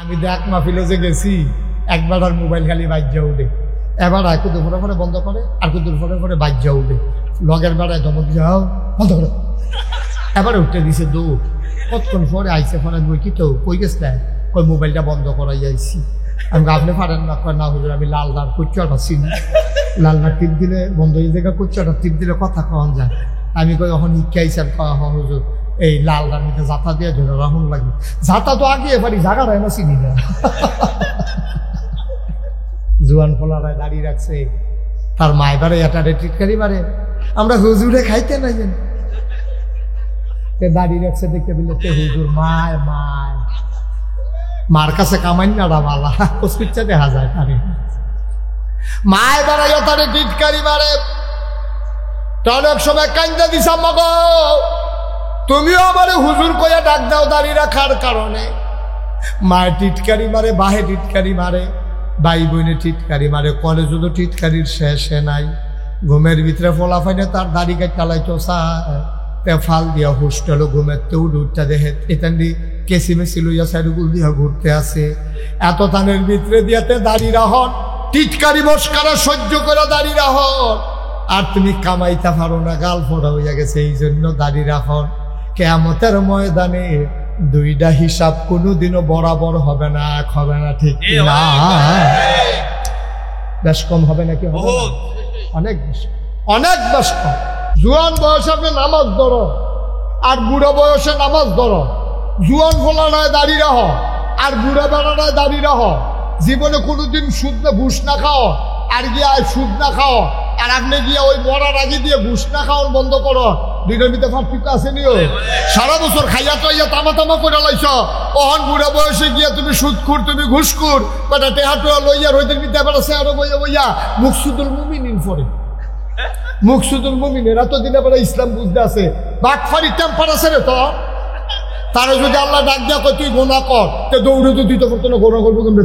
আমি দেখ মাহফিলে যে গেছি একবার আর মোবাইল খালি বাজ্যা উঠে, এবার আর কুদুর ফোরে ফোরে বন্ধ করে আর কুদুর ফোরে ফোরে বাজ্যা উঠে, লগের বেড়ায় ধমক যাও বন্ধ করো, এবারে উঠতে দিছে দৌড়। কতক্ষণ পরে আইসে ফোনে বই কি তো কই গেছে, ওই মোবাইলটা বন্ধ করাই যাইছি। আমি আপনি পারেন না, না হুজুর আমি লালদার কুচ্চাটা চিনি, লালদার টিপ দিলে বন্ধ হয়ে যায়, কুচ্চাটা টিপ দিলে কথা কন যায়। আমি কই এখন শিক্ষাইছেন কয়া হুজুর এই লালদার মধ্যে জাতা দিয়ে ধরে রাহুন লাগে, জাতা তো আগে এবারই জাগা রায় না চিনি না। জুয়ান ফলারায় দাঁড়িয়ে রাখছে, তার মা এবারে এটারে টিটকারি মারে, আমরা হুজুরে খাইতে না যেন দাঁড়িয়ে রাখছে দেখতে পেলে হুজুর মায় মায় মার কাছে কামাই না বালা কুচকুচ্চা দেখা যায় তারে মায় বাড়াই তারে টিটকারি মারে। অনেক সময় কান্দা দিস মগ, তুমিও আমার হুজুর কইয়া ডাক দাও দাঁড়িয়ে রাখার কারণে। মায়ের টিটকারি মারে, বাহে টিটকারি মারে, ভাই বোনে টিটকারি মারে, কলেজ তো টিটকারির শেষে নাই। ঘুমের ভিতরে ফোলা ফাইনে তার দাড়ি গাছ চালাইতো ফাল দিয়া হোস্টেল ঘুমের তো উঠটা দেখে এখানে কেসি মেসি লইয়া সাইডগুল দিয়া ঘুরতে আসে। এত তানের ভিতরে দিয়াতে দাঁড়িয়ে রাহন, টিটকারি মস্কারা সহ্য করে দাঁড়িয়ে রাহন, আর তুমি কামাইতে পারো না, গাল ফোড়া হইয়া গেছে, এই জন্য দাঁড়িয়ে রাখুন। কিয়ামতের ময়দানে দুইটা হিসাব কোনোদিনও বরাবর হবে না, এক হবে না, ঠিক না? বেশ কম হবে নাকি? অনেক বেশি, অনেক বেশ কম। জুয়ান বয়সে আপনি নামাজ ধরো আর বুড়ো বয়সে নামাজ ধরো, জুয়ান ফোলানায় দাঁড়িয়ে রাহ আর বুড়ো বেড়ানায় দাঁড়িয়ে রাহ। জীবনে কোনোদিন সুদ না ঘুষ না খাও আর গিয়ে সুদ না খাও, আর আপনি গিয়ে ওই মরার আগে দিয়ে ঘুষ না খাওয়ান বন্ধ করো, দুইটার ভিতরে পার্থক্য আছে নিও। সারা বছর খাইয়া টাইয়া তামা তামা করে লাইছ, অহন বুড়া বয়সে গিয়া তুমি সুদখুর, তুমি ঘুষখুর, কটা টেহাটোয়া লইয়া রোদের ভিতরে বেড়াছে আরো বইয়া বইয়া মুকসুদুল মুমিনিন পড়ে। মুকসুদুল মুমিনের এত দিনে পরে ইসলাম বুঝতে আছে, বাটফারি টেম্পার আছে রে তো। তারা যদি আল্লাহ ডাক দিয়া কয় তুই গোনা কর, তো দৌড়ে তো দিতে পারতো না, গোনা করবো কেমনে?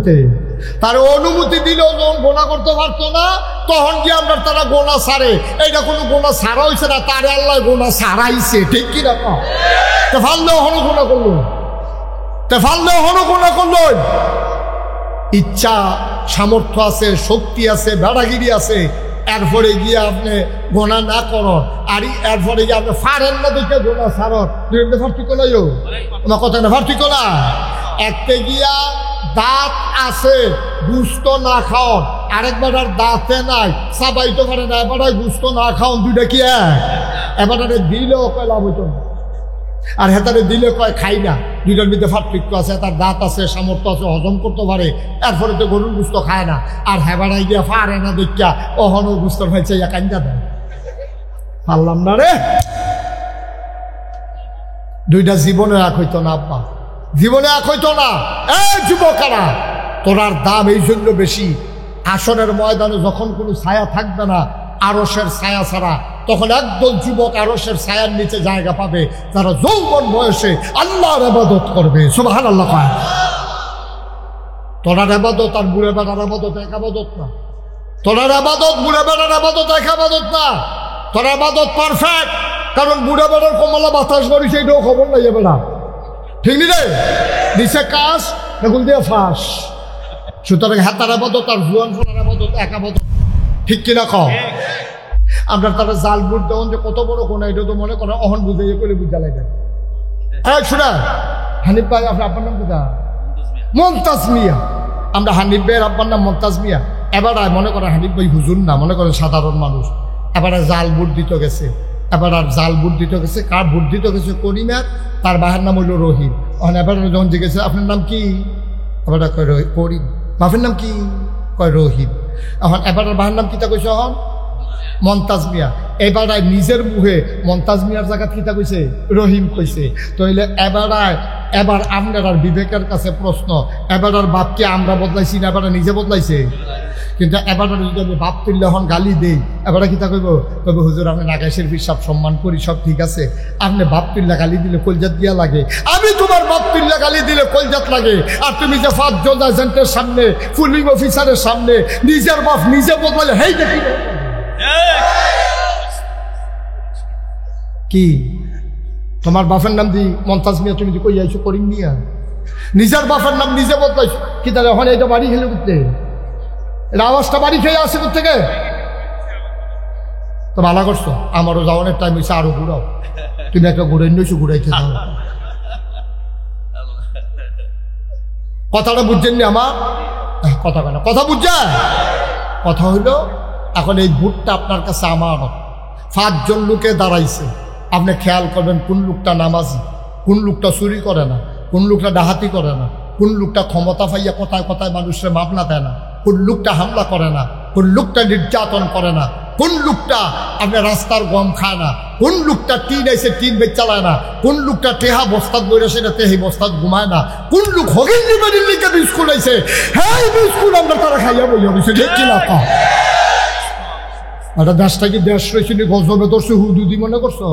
তার অনুমতি দিলেও যখন গোনা করতে পারতো না, তখন কি আমরা তারা গোনা ছাড়ে। এইটা কোনো গোনা ছাড়া হয়েছে না, তারে আল্লাহ গোনা ছাড়াইছে, ঠিক কিনা? তো ফাললেও হনো গোনা করলো, তো ফাললেও হনো গোনা করলো। ইচ্ছা সামর্থ্য আছে, শক্তি আছে, বেড়াগিরি আছে, এরপরে গিয়ে আপনি গোনা না করো, আর এরপরে গিয়ে আপনি ফারেন না দেখে গোনা ছাড়ো, ফার্টি কোনাইও আমার কথা না, ফার্টি কোনা। একটা গিয়া দাঁত আছে, গুস্ত না খাও, আরেকবার আর দাঁতে নাই, সাবাইতে পারে না, এবার গুস্ত না খাও, দুইটা কি এবারে দিলেও কয় লাভ হইত না, আর হেতারে দিলে কয় খাই না। দুইটার মধ্যে পার্থক্য আছে, তার দাঁত আছে, সামর্থ্য আছে, হজম করতে পারে, এরপরে তো গরুর গুস্ত খায় না, আর হেবাড়াই গিয়া ফারে না দেখা অহনও গুস্তর হয়েছে কান্দা দেয়। পারলাম না রে, দুইটা জীবনে এক হইতো না আব্বা, জীবনে এক হইতো না। এই যুবকেরা, তোরার দাম এই জন্য বেশি, আসরের ময়দানে যখন কোনো ছায়া থাকবে না, আরশের ছায়া ছাড়া, তখন একদল যুবক আরশের ছায়ার নিচে জায়গা পাবে, যারা যৌবন বয়সে আল্লাহর ইবাদত করবে। সুবহানাল্লাহ। তোরার ইবাদত আর বুড়ে বেড়ার ইবাদত এক ইবাদত না। তোরার ইবাদত বুড়ে বেড়ার ইবাদত এক ইবাদত না। তোর ইবাদত পারফেক্ট, কারণ বুড়ে বেড়ার কমলা বাতাস করি সেইটাও খবর নাই বেড়া, ঠিক নি রে? দিছে কাজ দেখুন দিয়ে ফাঁস। সুতরাং হাতার আবাদত আর জুয়ান ফোনার আবাদত এক আবাদত, ঠিক কিনা কও? আমরা তারা জাল বুট দেওয়ান যে কত বড় কোন, এটা তো মনে করে অহন বুঝে করে বুঝালাই দেয়। শোনা হানিফ ভাই, আপনার নাম কোথা? মমতাজ মিয়া। আমরা হানিফ ভাইয়ের আব্বার নাম মমতাজ মিয়া। এবার মনে করে হানিফ ভাই হুজুর না, মনে করে সাধারণ মানুষ। এবার জাল বুট দিতে গেছে, এবার আর জাল বুট দিতে গেছে, কার বুট দিতে গেছে? করিমের, তার বাহের নাম হইল রহিম। এবার যখন জিজ্ঞেস আপনার নাম কি, এবার কয় করিম। বাপের নাম কি? কয় রহিম। এখন এবার বাহের নাম কিতা কইছে? এখন মমতাজ মিয়া। এবার নিজের মুখে মমতাজ মিয়ার জায়গা কিতা কইছে? রহিম কইছে। তাইলে এবার আপনার আর বিবেকের কাছে প্রশ্ন, এবার আর বাপকে আমরা বদলাইছি না, এবার নিজে বদলাইছে? কিন্তু এবার যদি আমি বাপ তুললে এখন গালি দেই, এবার কিতা কইব? তবে হুজুর আমি নাগাইশের হিসাব সম্মান করি, সব ঠিক আছে, আপনি বাপ তুল্লা গালি দিলে কলজাত দিয়া লাগে, আমি তোমার বাপ তুল্লা গালি দিলে কলজাত লাগে। আর তুমি যে 5 জন এজেন্টের সামনে, পুলিং অফিসারের সামনে নিজের বাপ নিজে বদলালে, হেই দেখি কি তোমার বাপের নাম দি মমতাজ মিয়া, তুমি কই আইছো করিম মিয়া? নিজের বাপের নাম নিজে বদলাইছ কি তাহলে এখন এটা বাড়ি খেলে করতে এটা আওয়াজটা বাড়ি খেয়ে আসে থেকে তো ভালো করছো আমারও যাওয়ানোর টাইম হয়েছে আরো ঘুরাও তুমি একটা ঘুরে নিয়েছো ঘুরাইতে দাও কথাটা বুঝছেন নি আমার কথা কেন কথা বুঝছে কথা হইলো এখন এই ভোটটা আপনার কাছে আমার 5 জন লোকে দাঁড়াইছে আপনি খেয়াল করবেন কোন লোকটা নামাজি কোন লোকটা চুরি করে না কোন লোকটা ডাহাতি করে না কোন লোকটা ক্ষমতা পাইয়া কথায় কথায় মানুষের মামলা দেয় না কোন লোকটা হামলা করে না কোন লোকটা নির্যাতন করে না কোন লোকটা আপনার রাস্তার গম খায় না কোন লোকটা টিন এসে টিন বেচ চালায় না কোন লোকটা টেহা বস্তাত বইরে সেটা তেহি বস্তাত ঘুমায় না কোন লোক হগিন নিবাড়ির লিখে বিস্কুট আইছে হ্যাঁ বিস্কুট আমরা তারা খাইয়া বইয়া বলছে ঠিক কিনা কা একটা দেশটা কি দেশ রয়েছে গজবে ধরছে হুদুদি মনে করছো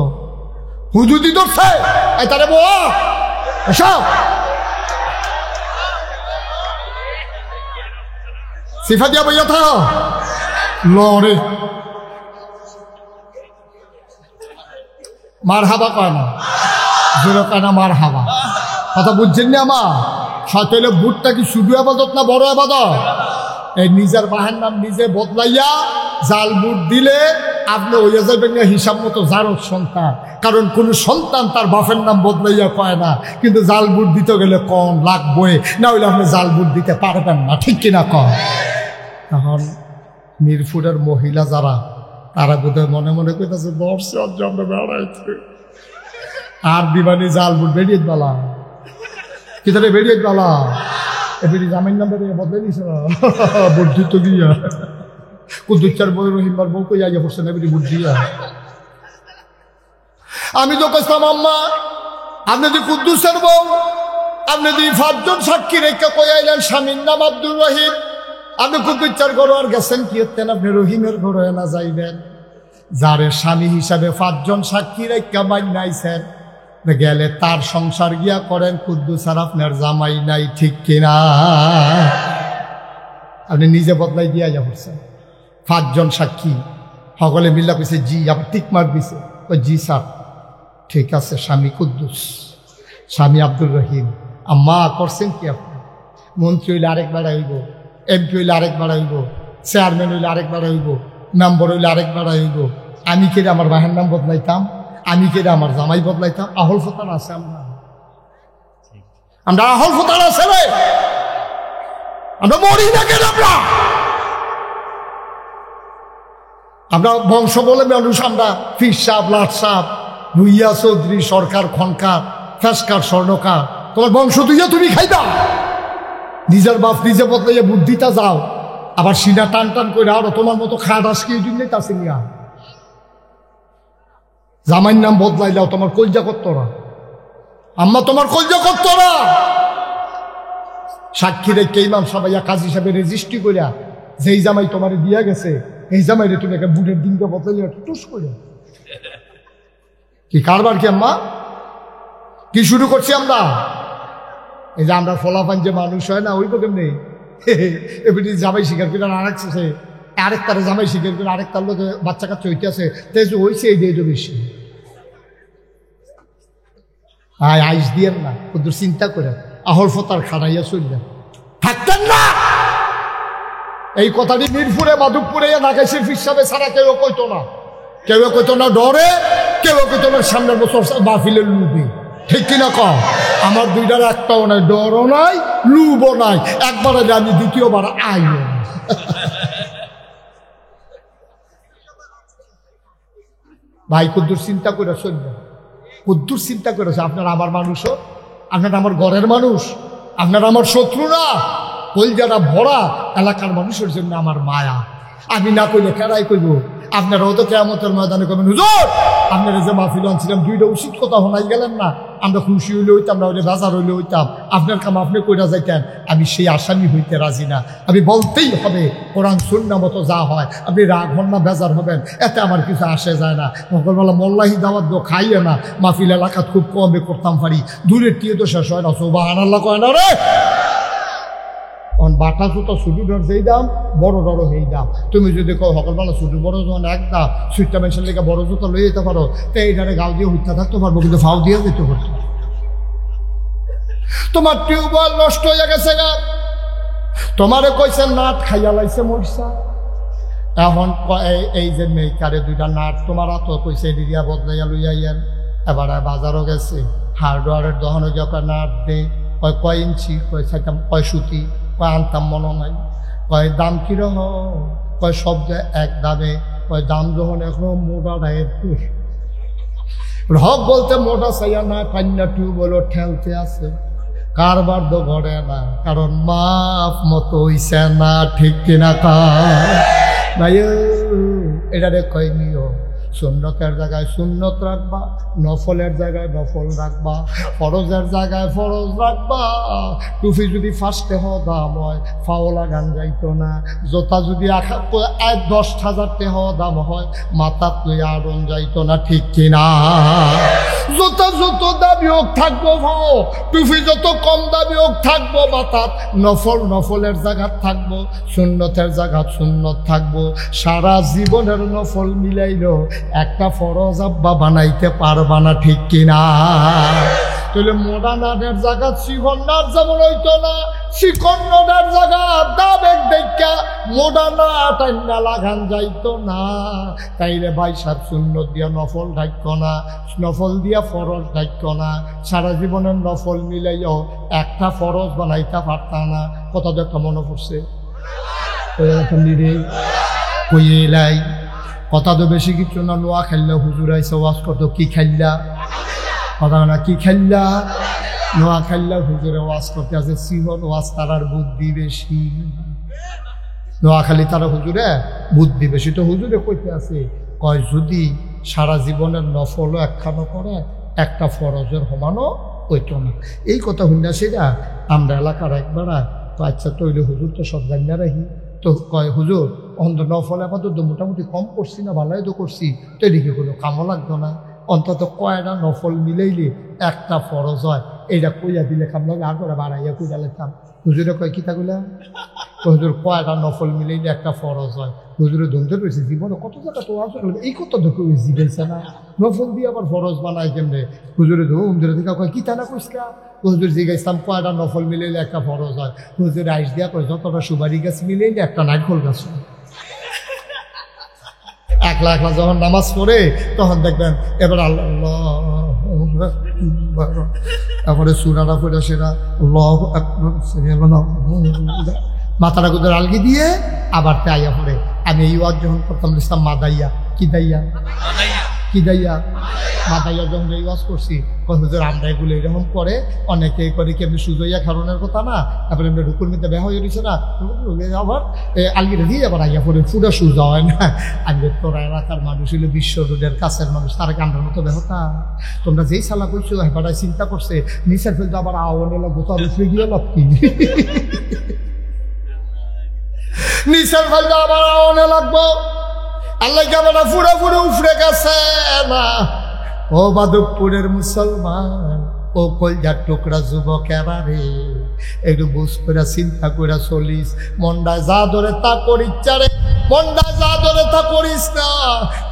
হুদুদি ধরছে তারে সব সিফা দিয়া বইয়া থাকো লড়ে মার হাবা কয় না জোরে কয় না মার হাবা কথা বুঝছেন না আমার সাথে বুটটা কি শুধু আবাদত না বড় আবাদত এই নিজের বাহের নাম নিজে বদলাইয়া জাল বুট দিলে আপনি হইয়া যাবেন না হিসাব মতো জারদ সন্তান কারণ কোন সন্তান তার বাপের নাম বদলাইয়া কয় না কিন্তু জাল বুট দিতে গেলে কম লাগবে না হইলে আপনি জাল বুট দিতে পারবেন না ঠিক কিনা কম তখন মিরপুরের মহিলা যারা তারা বোধহয় মনে মনে কইতেছে দর্শক জন্ম বেড়াইছে আর দিবানি জাল বুট বেরিয়ে বালা কি তাহলে বেরিয়ে বালা এবারে জামিন নাম্বার বদলে দিয়েছে না বুদ্ধি তো দিয়া কুদ্দুচ্চার বই রহিমবার বউ কই আইয়া পড়ছে না বুট দিয়া আমি তো কইতাম আম্মা আপনি যদি কুদ্দুসের বউ আপনি যদি 5 জন সাক্ষী রেখে কই আইলেন স্বামীর নাম আব্দুর রহিম আপনি কুদ্দুচ্চার ঘর আর গেছেন কি হতেন আপনি রহিমের ঘরে না যাইবেন যারে স্বামী হিসাবে 5 জন সাক্ষী রেখে মাইনাইছেন গেলে তার সংসার গিয়া করেন কুদ্দুস আর আপনার জামাই নাই ঠিক কিনা আপনি নিজে বদলাই দিয়া যা পড়ছেন 5 জন সাক্ষী সকলে মিল্লা কইছে জি আবার টিক মার দিছে জি স্যার ঠিক আছে স্বামী কুদ্দুস স্বামী আব্দুর রহিম আম্মা করছেন কি আপনি মন্ত্রী হইলে আরেকবার হইব এমপি হইলে আরেকবার হইব চেয়ারম্যান হইলে আরেকবার হইব মেম্বার হইলে আরেকবার হইব আমি কেটে আমার বাহের নাম বদলাইতাম আমি কেটে আমার জামাই বদলাইতাম আহল ফতান আছে আমরা আহল ফতান আছে রে আমরা মরি না কেন আমরা বংশ বলে মানুষ আমরা ফির সাপ লাট সাপ ভুইয়া চৌধুরী সরকার খনকার ফেসকার স্বর্ণকার তোমার বংশ তুইয়া তুমি খাইবা নিজের বাপ নিজে বদলাইয়া বুদ্ধিটা যাও আবার সিনা টান টান করে আরো তোমার মতো খাট আজকে এই জন্যই তা সিনিয়া জামাইর নাম বদলাইলাও তোমার কলজা করতরা আম্মা তোমার কলজা করতরা সাক্ষী রেখে ইমাম সাহেব কাজী হিসাবে রেজিস্ট্রি করিয়া যেই জামাই তোমার দিয়া গেছে এই জামাইরে তুমি একটা বুটের দিনকে বদলাইলে টুস করে কি কারবার কি আম্মা কি শুরু করছি আমরা এই যে আমরা ফলাফান যে মানুষ হয় না ওই তো কেমনি এমনি জামাই শিকার করে আরেক তারা জামাই শিকার করে আরেক তার লোকে বাচ্চা কাচ্চা হইতে আছে তাই যে হয়েছে এই দিয়ে বেশি আইস দিয়েন না কত চিন্তা করে আহল ফতার খাড়াইয়া চললেন থাকতেন না এই কথাটি মিরপুরে মাধবপুরে নাগাইশের হিসাবে ছাড়া কেউ কইতো না ডরে কেউ কইতো না সামনের বছর মাহফিলের লুবি ঠিক কিনা কম আমার দুইটার একটাও নাই ডরও নাই লুবও নাই একবার আমি দ্বিতীয়বার আইও ভাই কুদ্দুর চিন্তা করে চলবেন কুদ্দুর চিন্তা করেছে আপনার আমার মানুষও আপনার আমার ঘরের মানুষ আপনার আমার শত্রু না কলজাটা ভরা এলাকার মানুষের জন্য আমার মায়া আমি না কইলে কেরাই কইব আপনারাও তো কিয়ামতের ময়দানে কবেন হুজুর আপনারা যে মাহফিল আনছিলাম দুইটা উচিত কথা শোনাই গেলেন না আমরা খুশি হইলে হইতাম না হইলে বাজার হইলে হইতাম আপনার কাম আপনি কইরা যাইতেন আমি সেই আসামি হইতে রাজি না আমি বলতেই হবে কোরআন সুন্নাহ মতো যা হয় আপনি রাগ হন না বেজার হবেন এতে আমার কিছু আসে যায় না মঙ্গলবেলা মোল্লাহি দাওয়াত দো খাইয়ে না মাহফিল এলাকাত খুব কমে করতাম পারি দূরের টিয়ে তো শেষ হয় না সুবহানাল্লাহ কয় না রে বাটা জুতো ছুটি ডর যেই দাম বড় ডরও সেই দাম তুমি যদি কো সকালবেলা ছুটি বড় যখন এক দাম সুইটটা মেশিন লেগে বড় জুতো লয়ে যেতে পারো তো এইটারে গাও দিয়ে হইতে থাকতে পারবো কিন্তু ফাও দিয়ে যেতে পারতো তোমার টিউবওয়েল নষ্ট হয়ে গেছে গা, তোমারে কইছে নাট খাইয়া লাইছে মরছা। এখন এই যে মেকারে দুইটা নাট তোমার হাত কইছে এরিয়া বদলাইয়া লইয়াইয়েন। এবার বাজারও গেছে, হার্ডওয়ারের দোকানে গিয়ে কয় নাট দে, কয় কয় ইঞ্চি, কয় চাইতাম, কয় সুতি, কয় আনতাম মনে নাই, কয় দাম কিরকম, কয় সব যে এক দামে, কয় দাম যখন এখনো মোটা রায়ের রক বলতে মোটা চাইয়া না, কান্না টিউবওয়েল ঠেলতে আছে, কারবার তো ঘরে না, কারণ মাপ মতো হইছে না, ঠিক কিনা ভাই? এটারে কয় নিও, সুন্নতের জায়গায় সুন্নত রাখবা, নফলের জায়গায় নফল রাখবা, ফরজের জায়গায় ফরজ রাখবা। টুপি যদি ফার্স্টে দাম হয় ফাওলা গান যাইতো না, জোতা যদি 10,000 টাকা দাম হয় মাথার তুই আড়ন যাইতো না, ঠিক কিনা? জোতা যত দাবি হোক থাকবো ভাও, টুপি যত কম দাবি হোক থাকবো মাথাত, নফলের জায়গাত থাকবো, সুন্নতের জায়গাত সুন্নত থাকবো। সারা জীবনের নফল মিলাইলো একটা ফরজ আব্বা বানাইতে পারবা না, ঠিক কিনা? তাহলে মোডানাটের জায়গা শ্রীখন্ডার যেমন হইতো না, শ্রীখণ্ডের জায়গা দাবের দেখা মোডানাট আইনা লাগান যাইতো না। তাইলে ভাই সাত সুন্নত দিয়া নফল ঢাক্য না, নফল দিয়া ফরজ ঢাক্য না। সারা জীবনের নফল মিলাইও একটা ফরজ বানাইতে পারতা না। কথা তো একটা মনে পড়ছে কইলাই, কথা তো বেশি কিছু না। নোয়া খেললে হুজুর আইসা ওয়াজ করতো, কি খেললা? কথা না, কি খেললা? নোয়া খেললা হুজুরে ওয়াজ করতে আছে, সিহন ওয়াজ তারার বুদ্ধি বেশি। নোয়াখালী তারা হুজুরে বুদ্ধি বেশি, তো হুজুরে কইতে আছে, কয় যদি সারা জীবনের নফলও একখানো করে একটা ফরজের সমানও হইতো না। এই কথা শুননা সেটা আমরা এলাকার একবার তো আচ্ছা তৈরি হুজুর তো সব জানিয়া রাখি, তো কয় হুজুর অন্ত নফল আপাতত মোটামুটি কম করছি না, ভালোই তো করছি, তো এদিকে কোনো কামও লাগতো না। অন্তত কয়টা নফল মিলাইলে একটা ফরজ হয়, এইটা কইয়া দিলে কাম লাগে, আর করে বাড়াইয়া কইয়া লেখাম। হুজুরে কয় কিতা কইলা? হুজুর কয়টা নফল মিলাইলে একটা ফরজ হয়। হুজুরে ধমতে পেয়েছে, জীবনে কত জায়গা তো এই কত ধরে জিগাইছে না, নফল দিয়ে আবার ফরজ বানায় কেমনে? হুজুরে ধুম ধরে দেখা কয় কিতা না কইসকা? হুজুর জিগাইছিলাম কয়টা নফল মিলাইলে একটা ফরজ হয়। হুজুর আইস দিয়া কয় যতটা সুপারি গাছ মিলাইলে একটা নারকেল গাছ হয়। একলা একলা যখন নামাজ পড়ে তখন দেখবেন এবার আল্লাহ, তারপরে সুরাটা পড়ে সেটা মাথাটা কোথাও আলগি দিয়ে আবার তাইয়া পড়ে। আমি এই ওয়াজ যখন করতাম ইসলাম মাদাইয়া, কি দাইয়া, কি দাইয়া, মাদাইয়া যখন এই ওয়াজ করছি, হুজুর আমরা এগুলো এরকম করে অনেকে করে কি এমনি সুজইয়া খারণের কথা না, তারপরে এমনি রুকুর মধ্যে বেহা হয়ে রয়েছে না, আবার আলগিটা দিয়ে আবার আইয়া পড়ে পুরো সুজা হয় না। আমি তোরা এলাকার মানুষ হইলে বিশ্ব রোডের কাছের মানুষ, তারা কান্ডার মতো বেহতা। তোমরা যেই সালা করছো হেপাটায় চিন্তা করছে নিচের ফেলতে আবার আওয়ান এলা গোতা উঠে গিয়ে লাভ কি, নিচের ফেলতে আবার আওয়ানে লাগবো। আল্লাহ কেমন ফুড়ে ফুড়ে উফরে গেছে না। ও বাদকপুরের মুসলমান, ও কলজার টুকরা যুবকেরা রে, একটু বুঝ করে চিন্তা করে চলিস। মনটা যা ধরে তা করিস রে, মনটা যা ধরে তা করিস না।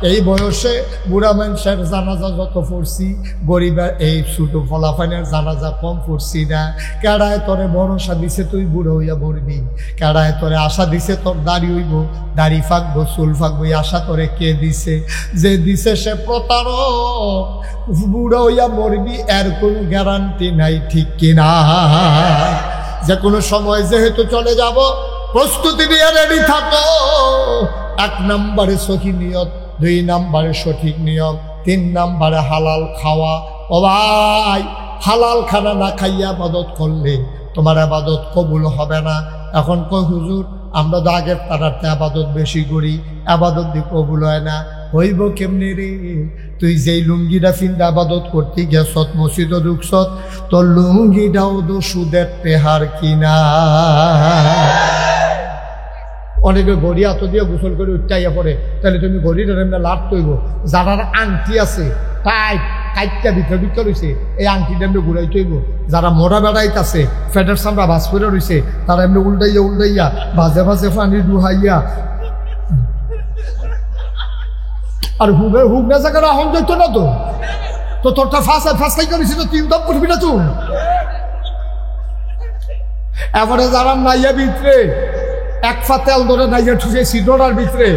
এই বয়সে বুড়া মানুষের জানাজা যত পড়ছি, গরিবের এই ছোট ফলাফানের জানাজা কম পড়ছি না। কেডায় তোরে ভরসা দিছে তুই বুড়ো হইয়া মরবি, কেডায় তোরে আশা দিছে তোর দাড়ি হইব, দাড়ি ফাঁকবো, চুল ফাঁকবো, এই আশা তোরে কে দিছে? যে দিছে সে প্রতারক। বুড়ো হইয়া মরবি এর কোনো গ্যারান্টি নাই, ঠিক কিনা? যে কোনো সময় যেহেতু চলে যাব, প্রস্তুতি নিয়ে রেডি থাকো। 1 নম্বরে সঠিক নিয়ত, 2 নম্বরে সঠিক নিয়ম, 3 নম্বরে হালাল খাওয়া। ও ভাই, হালাল খানা না খাইয়া আবাদত করলে তোমার আবাদত কবুল হবে না। এখন কই হুজুর আমরা তো আগের তারাতে আবাদত বেশি করি, আবাদত দিয়ে কবুল হয় না। হইব কেমনি রে? তুই যেই লুঙ্গিটা ফিন্দা আবাদত করতে গেছত, মসজিদ ঢুকছত, তোর লুঙ্গিটাও তো সুদের পেহার কিনা। অনেকে গড়ি হাত দিয়ে গোসল করে উঠাইয়া পড়ে, তাহলে তুমি গড়িটা এমনি লাভ তৈব। যারা আংটি আছে টাইট কাইটটা ভিতরে ভিতরে রয়েছে, এই আংটিটা এমনি ঘুরাই তৈব। যারা মোড়া বেড়াইত আছে, ফেটের সামরা ভাজ করে রয়েছে, তারা এমনি উল্টাইয়া উল্টাইয়া ভাজে ভাজে পানি ডুহাইয়া। আর হুক না জায়গাটা হন যাইতো না তো, তো তোরটা ফাঁসাই করেছি তো, তুই দাম করবি না তুই। এবারে যারা নাইয়া ভিতরে এক ফা তেল ধরে নাইয়া ঠুসে সিডোরার ভিতরে,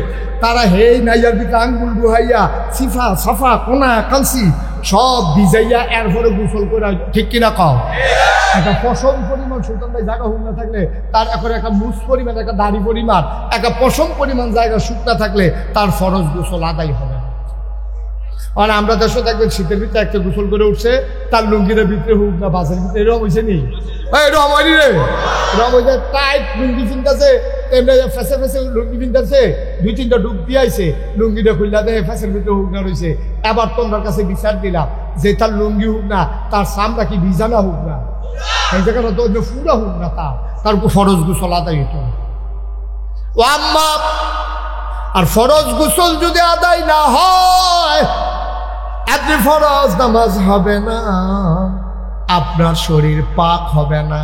তারা হেই নাইয়ার ভিতরে আঙ্গুল ডুহাইয়া সিফা সাফা কোনা কালসি সব ভিজাইয়া এরপরে গোসল করে, ঠিক কিনা কও? একটা পশম পরিমাণ সুলতান ভাই জায়গা হুক না থাকলে তার এখন একটা মুস পরিমাণ, একটা দাড়ি পরিমাণ, একটা পশম পরিমাণ জায়গা শুকনা থাকলে তার ফরজ গোসল আদায় হবে। আর আমরা দেশে দেখবেন শীতের ভিতরে একটা গোসল করে উঠছে, তার লুঙ্গির ভিতরে হুক না বাসের ভিতরে, এরকম হয়েছে নি? এরকম হয়নি রে, এরকম হয়েছে। টাইট লুঙ্গি ফিনতেছে, এমনি ফেসে ফেসে লুঙ্গি ফিনতেছে, 2-3টা ডুব দিয়েছে, লুঙ্গিটা খুললা দেয় ফেসের ভিতরে হুক না রয়েছে। এবার তোমার কাছে বিচার দিলাম যে তার লুঙ্গি হুক না, তার সামটা কি ভিজানা হুক না, এই জায়গাটা তো পুরা হুক না, তার ফরজ গোসল আদায় হইত। ও আম্মা, আর ফরজ গোসল যদি আদায় না হয়, আপনি ফরজ নামাজ হবে না, আপনার শরীর পাক হবে না।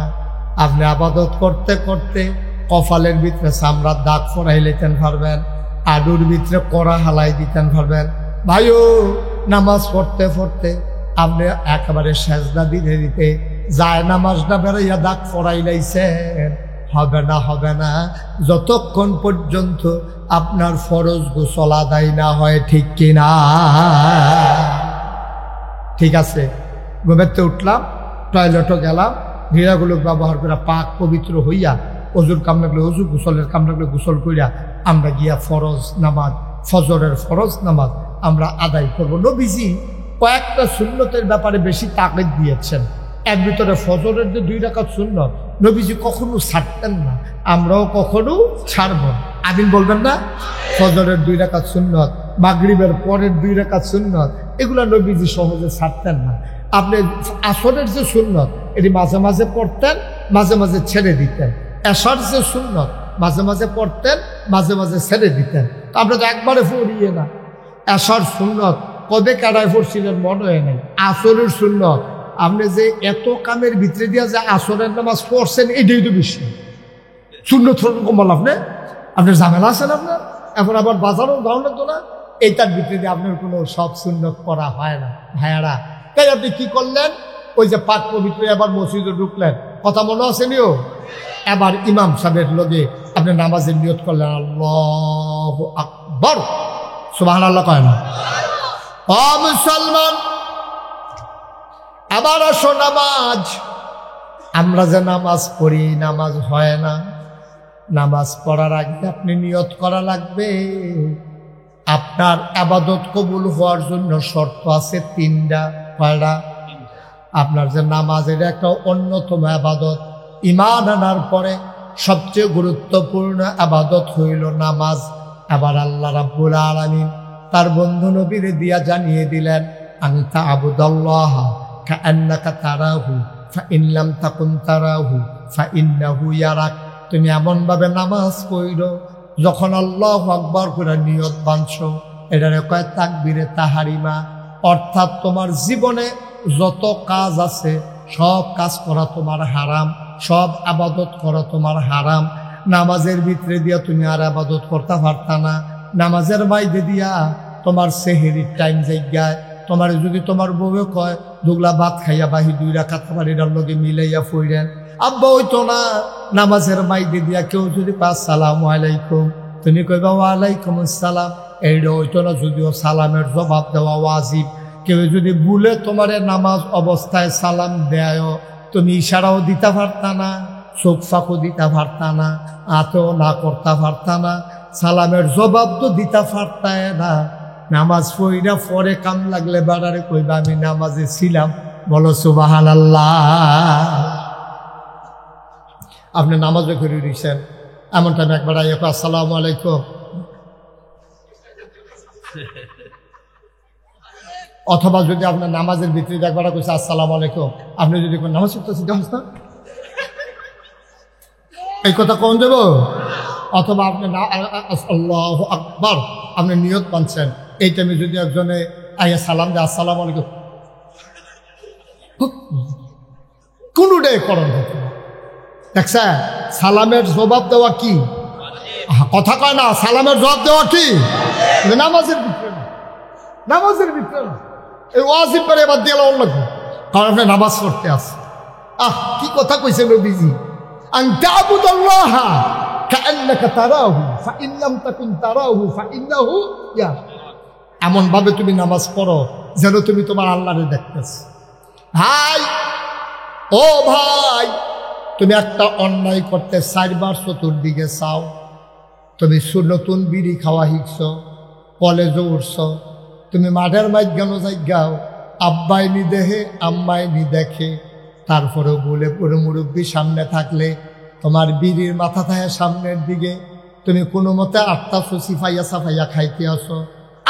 আপনি আবাদত করতে করতে কপালের ভিতরে চামড়ার দাগ ফরাই লেতেন পারবেন, আডুর ভিতরে কড়া হালাই দিতেন পারবেন। ভাইও, নামাজ পড়তে পড়তে আপনি একেবারে সেজদা দিতে দিতে যায় নামাজটা বেড়াইয়া দাগ ফরাই লাইছেন, হবে না, হবে না, যতক্ষণ পর্যন্ত আপনার ফরজ গোসল আদায় না হয়, ঠিক কিনা? ঠিক আছে, ঘুমেতে উঠলাম, টয়লেটও গেলাম, ঘিরাগুলো ব্যবহার করে পাক পবিত্র হইয়া অজুর কাম লাগলে অজু, গোসলের কাম লাগলে গোসল করিয়া আমরা গিয়া ফরজ নামাজ, ফজরের ফরজ নামাজ আমরা আদায় করব। নবীজি কয়েকটা সুন্নতের ব্যাপারে বেশি তাকিদ দিয়েছেন। এর ভিতরে ফজরের যে 2 রাকাত সুন্নত নবীজি কখনো ছাড়তেন না, আমরাও কখনো ছাড়ব না। আমিন বলবেন না? ফজরের 2 রাকাত সুন্নত, মাগরিবের পরের 2 রাকাত সুন্নত, এগুলো নবীজি সহজে ছাড়তেন না। আপনি আসরের যে সুন্নত এটি মাঝে মাঝে পড়তেন, মাঝে মাঝে ছেড়ে দিতেন। এশার যে সুন্নত মাঝে মাঝে পড়তেন, মাঝে মাঝে ছেড়ে দিতেন। আপনি তো একবারে পড়িয়ে না। এশার সুন্নত কবে কাটায় পড়ছিলেন মনে হয় নাই। আসরের সুন্নত আপনি যে এত কামের ভিতরে দিয়া যে আসরের নামাজ পড়ছেন, এটাই তো বেশি সুন্নত কমাল। আপনার ঝামেলা আছেন, আপনার এখন আবার বাজারও যাওয়া লাগতো না, এইটার ভিতরে দিয়ে আপনার কোনো সব সুন্নত করা হয় না। ভাইয়ারা, তাই আপনি কি করলেন? ওই যে পাক পবিত্র এবার মসজিদে ঢুকলেন, কথা মনে আসেনিও? এবার ইমাম সাহেবের লগে আপনি নামাজের নিয়ত করলেন, আল্লাহু আকবার, সুবহানাল্লাহ কয় না? ও মুসলমান, আবার আসো নামাজ। আমরা যে নামাজ পড়ি, নামাজ হয় না। নামাজ পড়ার আগে আপনি নিয়ত করা লাগবে। আপনার আবাদত কবুল হওয়ার জন্য শর্ত আছে 3টা। কয়টা? আপনার যে নামাজ, এটা একটা অন্যতম আবাদত। ঈমান আনার পরে সবচেয়ে গুরুত্বপূর্ণ আবাদত হইল নামাজ। আবার আল্লাহ রাব্বুল আলামিন তার বন্ধু নবীরে দিয়া জানিয়ে দিলেন, আনতা আবুদাল্লাহ কাআন্নাকা তারাহু ফাইন লাম তাকুন তারাহু ফাইন্নাহু ইয়ারাক। তুমি এমনভাবে নামাজ পড়ো যখন আল্লাহু আকবার করে নিয়ত বাঁধছো, এটারে কয় তাকবীরে তাহারিমা। অর্থাৎ তোমার জীবনে যত কাজ আছে সব কাজ করা তোমার হারাম, সব আবাদত করা তোমার হারাম। নামাজের ভিতরে দিয়া তুমি আর আবাদত করতে পারতা না। নামাজের বাইরে দিয়া তোমার সেহেরির টাইম জায়গায় তোমার যদি তোমার বউয়ে কয় দুগলা ভাত খাইয়া বাহি 2 রাকাত তোমার এটার লগে মিলাইয়া ফইরেন, আব্বা হইতো না। নামাজের বাইরে দিয়া কেউ যদি কয় আসসালামু আলাইকুম, তুমি কইবা ওয়ালাইকুম আসসালাম, এইটা হইতো না। যদিও সালামের জবাব দেওয়া ওয়াজিব। কেউ যদি ভুলে তোমার নামাজ অবস্থায় সালাম দেয়, তুমি ইশারাও দিতে পারতা না, চোখ ফাঁকও দিতে পারতা না, আতেও না করতে পারতা না, সালামের জবাব তো দিতে পারতায় না। নামাজ পড়িনা পরে কাম লাগলে বাড়ারে কইবা আমি নামাজে ছিলাম। বলো সুবহানাল্লাহ। আপনি নামাজে করে দিয়েছেন, এমন টাইম একবার আইয়া আসসালামু আলাইকুম, অথবা যদি আপনার নামাজের ভিতরে একবার কইছে আসসালামু আলাইকুম, আপনি যদি কোন নামাজ পড়তেছেন না, এই কথা কোন দেব? অথবা আপনি আল্লাহু আকবার আপনি নিয়ত বানছেন, এই টাইমে যদি একজনে আইয়া সালাম দেয় আসসালামু আলাইকুম, কোনটাই করণ হতো না। দেখছেন সালামের জবাব দেওয়া কি কথা কয় না, সালামের জবাব দেওয়া কি নামাজের ভিতরে না, নামাজের ভিতরে না। এই ওয়াজিব করে এবার দিয়ে লাগবে, কারণ আপনি নামাজ পড়তে আসে। কি কথা কইছে নবীজি, আন তা'বুদাল্লাহা কাআন্নাকা তারাহু ফাইন লাম তাকুন তারাহু ফাইন্নাহু ইয়ারাক। এমন ভাবে তুমি নামাজ পড়ো যেন তুমি তোমার আল্লাহরে দেখতেছো। ভাই, ও ভাই, তুমি একটা অন্যায় করতে 4 বার চতুর্দিকে চাও। তুমি নতুন বিড়ি খাওয়া শিখছ, কলেজে উঠছ, তুমি মাঠের মাঝখানে যাও, আব্বাই নি দেখে আম্মাই নি দেখে, তারপরেও বলে পুরো মুরব্বী সামনে থাকলে তোমার বিড়ির মাথা থাকে সামনের দিকে, তুমি কোনো মতে 8টা সুচি ফাইয়া সাফাইয়া খাইতে আসো।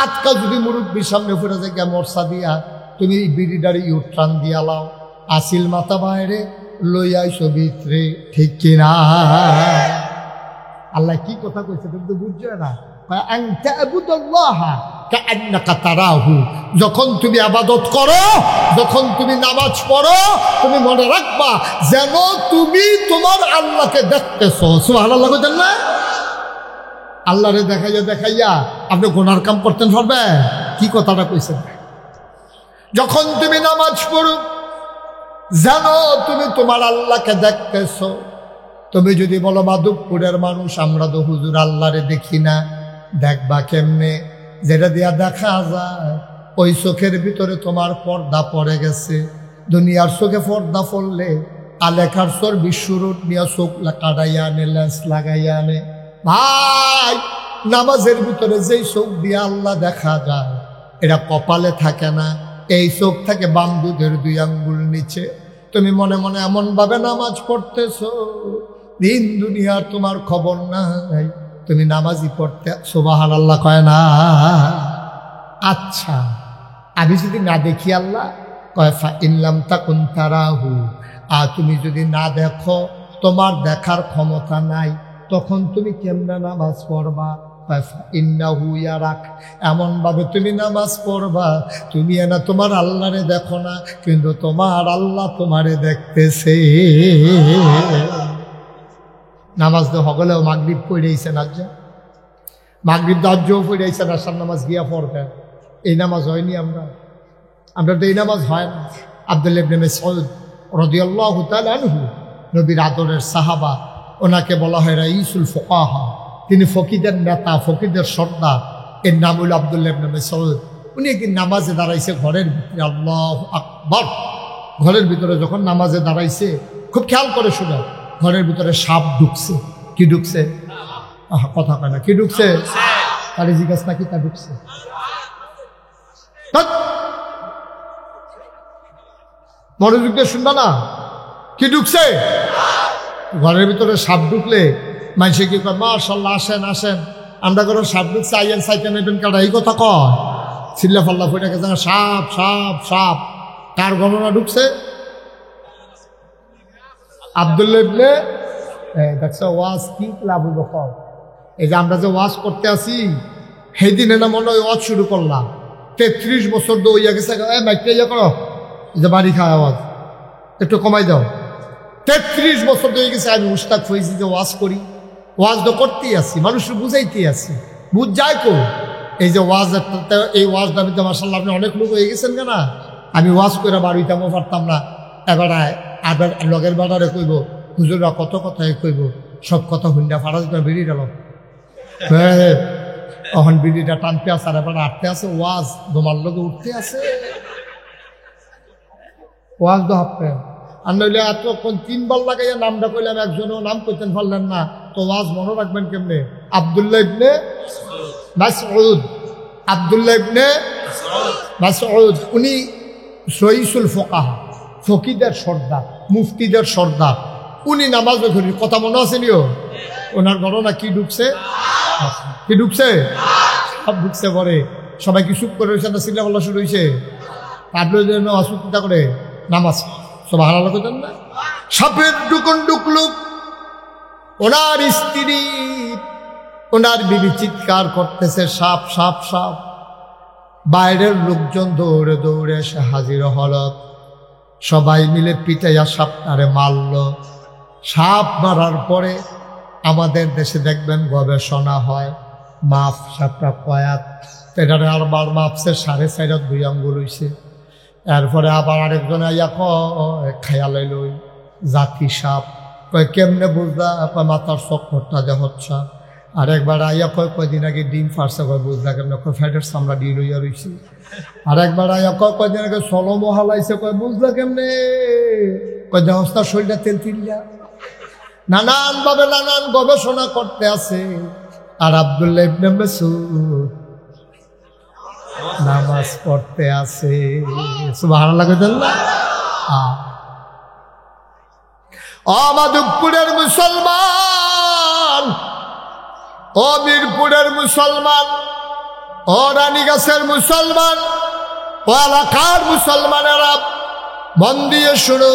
আটকা যদি মুরব্বীর সামনে ফুটে যায় মরসা দিয়া, তুমি বিড়িটারে ইউট্রান দিয়া লাও, আসিল মাথা বাইরে লইয়াইছো ভিতরে, ঠিক কিনা? আল্লাহ কি কথা কইছে তুমি তো বুঝছো না। আন তা'বুদাল্লাহা কাআন্নাকা তারাহু, যখন তুমি ইবাদত করো, যখন তুমি নামাজ পড়ো, তুমি মনে রাখবা যেন তুমি তোমার আল্লাহকে দেখতেছো। সুবহানাল্লাহ কইতেন না? আল্লাহরে দেখাইয়া দেখাইয়া আপনি গুনার কাম করতেন পারবেন? কি কথাটা কইছেন? যখন তুমি নামাজ পড়ো জানো তুমি তোমার আল্লাহকে দেখতেছো। তুমি যদি বলো মাধবপুরের মানুষ আমরা তো হুজুর আল্লাহরে দেখি না, দেখবা কেমনে? যেটা দিয়া দেখা যায় ওই চোখের ভিতরে তোমার পর্দা পড়ে গেছে। দুনিয়ার চোখে পর্দা পড়লে আলেখার চোর বিশ্বরূপ নিয়ে চোখ কাটাইয়া আনে, লেন্স লাগাইয়া আনে। ভাই, নামাজের ভিতরে যেই চোখ দিয়ে আল্লাহ দেখা যায় এটা কপালে থাকে না, এই চোখ থাকে বাম দুধের 2 আঙ্গুল নিচে। তুমি মনে মনে এমন ভাবে নামাজ পড়তেছো দিন দুনিয়ার তোমার খবর নাই, তুমি নামাজই পড়তে সুবহানাল্লাহ কয় না? আচ্ছা, আমি যদি না দেখি আল্লাহ কয় ফাইন লাম তাকুন তারাহু, আর তুমি যদি না দেখো, তোমার দেখার ক্ষমতা নাই, তখন তুমি কেমনে নামাজ পড়বা? ইন্নাহু ইয়ারাক, এমন ভাবে তুমি নামাজ পড়বা তুমি না তোমার আল্লাহরে দেখো না, কিন্তু তোমার আল্লাহ তোমারে দেখতেছে। নামাজ তো হগলেও মাগরিব পড়েছেন, আজ মাগরিব দাজ্জও পড়েছেন, আসার নামাজ গিয়া পড়বেন। এই নামাজ হয়নি আমরা তো এই নামাজ হয় না। আব্দুল্লাহ ইবনে মাসউদ রাদিয়াল্লাহু তাআলা আনহু, নবীর আদরের সাহাবা, ওনাকে বলা হয় রাইসুল ফুকাহা, তিনি ফকিদের নেতা, ফকিদের সর্দার। এর নাম হল আব্দুল্লাহ ইবনে মাসউদ। উনি একদিন নামাজে দাঁড়াইছে ঘরের ভিতরে, আল্লাহু আকবার। ঘরের ভিতরে যখন নামাজে দাঁড়াইছে, খুব খেয়াল করে শুনে, ঘরের ভিতরে সাপ ঢুকছে। কি ঢুকছে? কথা কয় না, কি ঢুকছে? তাহলে জিজ্ঞাসা নাকি তা ঢুকছে? মনোযোগ দিয়ে শুনবা না, কি ঢুকছে? ঘরের ভিতরে সাপ ঢুকলে মানুষে কি কয়, মাশাআল্লাহ, আসেন আসেন, আমরা করে সাপ ঢুকছে, আইয়েন সাইতে নেবেন কাটা, এই কথা কয়। চিল্লা ফাল্লা ফুটে গেছে, সাপ সাপ সাপ। কার গণনা ঢুকছে? আব্দুল্লাহ ইবনে দেখছো ওয়াজ কি লাভু বকর। এই যে আমরা যে ওয়াজ করতে আসি, সেই দিনে না মনে হয় ওয়াজ শুরু করলাম, 33 বছর তো হইয়া গেছে। মাইকটা ইয়া করো, এই যে বাড়ি খাওয়া আওয়াজ একটু কমাই দাও। 33 বছর হয়ে গেছে আমি উস্তাদ হয়েছি যে ওয়াজ করি, ওয়াজ তো করতেই আসি, মানুষের বুঝাইতেই আসি, বুঝ যায় কো। এই যে ওয়াজ, এই ওয়াজটা আমি তো মাশাআল্লাহ আপনি অনেক লোক হয়ে গেছেন কেনা, আমি ওয়াজ করে বাড়িতেও পারতাম না। এবারে আবার লগের বাড়ারে কইব, হুজুরা কত কথাই কইব, সব কথা হুন্ডা ফাড়া যেত বেরিয়ে গেল। তখন বিড়িটা টানতে আছে, আর এবার আটতে আছে, ওয়াজ তোমার লোকে উঠতে আছে, ওয়াজ তো হাঁপতে। আর নইলে এতক্ষণ 3 বার লাগাইয়া নামটা কইলাম, একজনও নাম কইতেন পারলেন না, তো ওয়াজ মনে রাখবেন কেমনে? আব্দুল্লাহ ইবনে মাসউদ, আব্দুল্লাহ ইবনে মাসউদ, উনি রাইসুল ফুকাহা, ফকিদের সর্দার, মুফতিদের সর্দার। উনি নামাজে ঘুরি, কথা মনে আছে নিও? ওনার ঘটনা কি ঢুকছে? কি ঢুকছে? সব ঢুকছে। পরে সবাই কি চুপ করে রয়েছে না চিল্লা পাল্লা শুরু হয়েছে? তারপরে যেন অসুবিধা করে নামাজ সুবহানাল্লাহ করতেন না। সাপের ঢুকুন ঢুকলো, ওনার স্ত্রী, ওনার বিবি চিৎকার করতেছে, সাপ সাপ সাপ। বাইরের লোকজন দৌড়ে দৌড়ে এসে হাজির হল, সবাই মিলে পিটাইয়া সাপটারে মারল। সাপ মারার পরে আমাদের দেশে দেখবেন গবেষণা হয়, মাপ সাপটা কয়াত, এটারে আরবার মাপছে 4.5 2 আঙ্গুল হইছে। এরপরে আবার আরেকজন আইয়া খায়া লইল জাতি সাপ, কয় কেমনে বুঝলা? কয় মাথার চক্করটা যে হচ্ছে। আর একবার আইয়া কয়দিন আগে ডিম ফারছে, কয় বুঝলা কেমনে? কয় ফ্যাটের চামড়া ডিম লইয়া রয়েছি। আর একবার আইয়া কয়দিন আগে সলমো হালাইছে, কয় বুঝলা কেমনে? কয় দেহস্তার শরীরটা তেল তিল্লা। নানান ভাবে নানান গবেষণা করতে আছে। আর আব্দুল্লাহ ইবনে মাসউদ নামাজ পড়তে আছে। সুবহানাল্লাহ কইতেন না? ও মাধবপুরের মুসলমান, ও বীরপুরের মুসলমান, ও রানীগাছের মুসলমান, ও এলাকার মুসলমানেরা মন দিয়ে শুনো,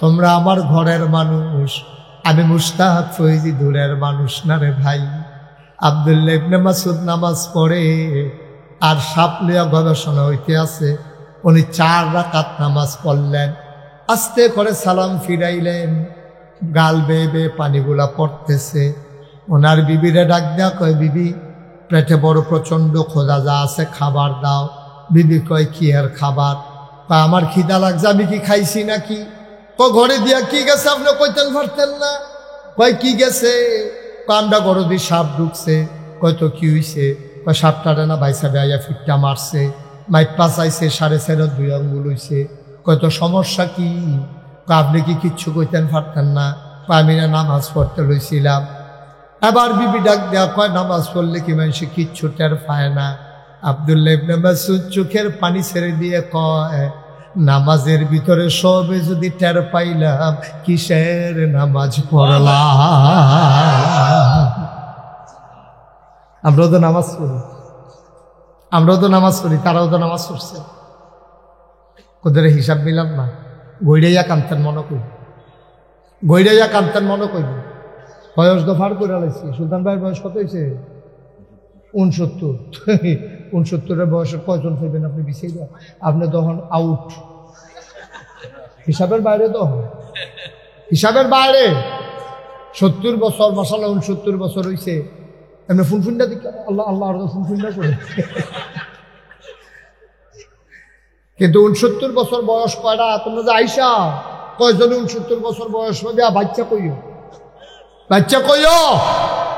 তোমরা আমার ঘরের মানুষ, আমি মুস্তাক ফৈজি দূরের মানুষ না রে ভাই। আব্দুল্লাহ ইবনে মাসউদ নামাজ পড়ে আর সাপ লিয়া গবেষণা হইতে আছে। উনি 4 রাকাত নামাজ পড়লেন, আস্তে করে সালাম ফিরাইলেন, গাল বেয়ে বেয়ে পানিগুলা পড়তেছে। ওনার বিবিরে ডাক দেয়া, কয় বিবি পেটে বড় প্রচন্ড খোঁজা, যা আছে খাবার দাও। বিবি কয় কি আর খাবার? কয় আমার খিদা লাগছে, আমি কি খাইছি নাকি? ঘরে দিয়া কি গেছে আপনি কইতেন পারতেন না? কয় কি গেছে? কামটা গরু দিয়ে সাপ ঢুকছে। কয় তো কি হইছে? কয় সাপটারে না ভাই সাহেব আইয়া ফিটটা মারছে, মাইপা চাইছে, 4.5 2 আঙ্গুল হইছে। কয় তো সমস্যা কি? আপনি কি কিচ্ছু কইতেন পারতেন না? আমি না নামাজ পড়তে লইছিলাম। এবার বিবি ডাক দেয়া, কয় নামাজ পড়লে কি মানুষ কিচ্ছু টের পায় না? আব্দুল্লাহ ইবনে মাসউদ চোখের পানি ছেড়ে দিয়ে কয়, নামাজের ভিতরে সবে যদি টের পাইলাম, কিসের নামাজ পড়লাম? আমরাও তো নামাজ পড়ি, তারাও তো নামাজ পড়ছে। ওদের হিসাব মিলাম না। গৈড়াইয়া কান্তেন মনে করি, বয়স দফার করে লাইছি। সুলতান ভাইয়ের বয়স কত হয়েছে? 69। 69-এর বয়সের কয়জন হইবেন আপনি বিছিয়ে দেন? আপনি তখন আউট, হিসাবের বাইরে, তখন হিসাবের বাইরে। 70 বছর, মাশাআল্লাহ 69 বছর হয়েছে। এমনি ফুনফুন্ডা দিকে আল্লাহ আল্লাহ ফুনফুন্ডা করে। কিন্তু 69 বছর বয়স কয়টা? তোমরা যে আইসা কয়জনে 69 বছর বয়স হবে? বাচ্চা কইও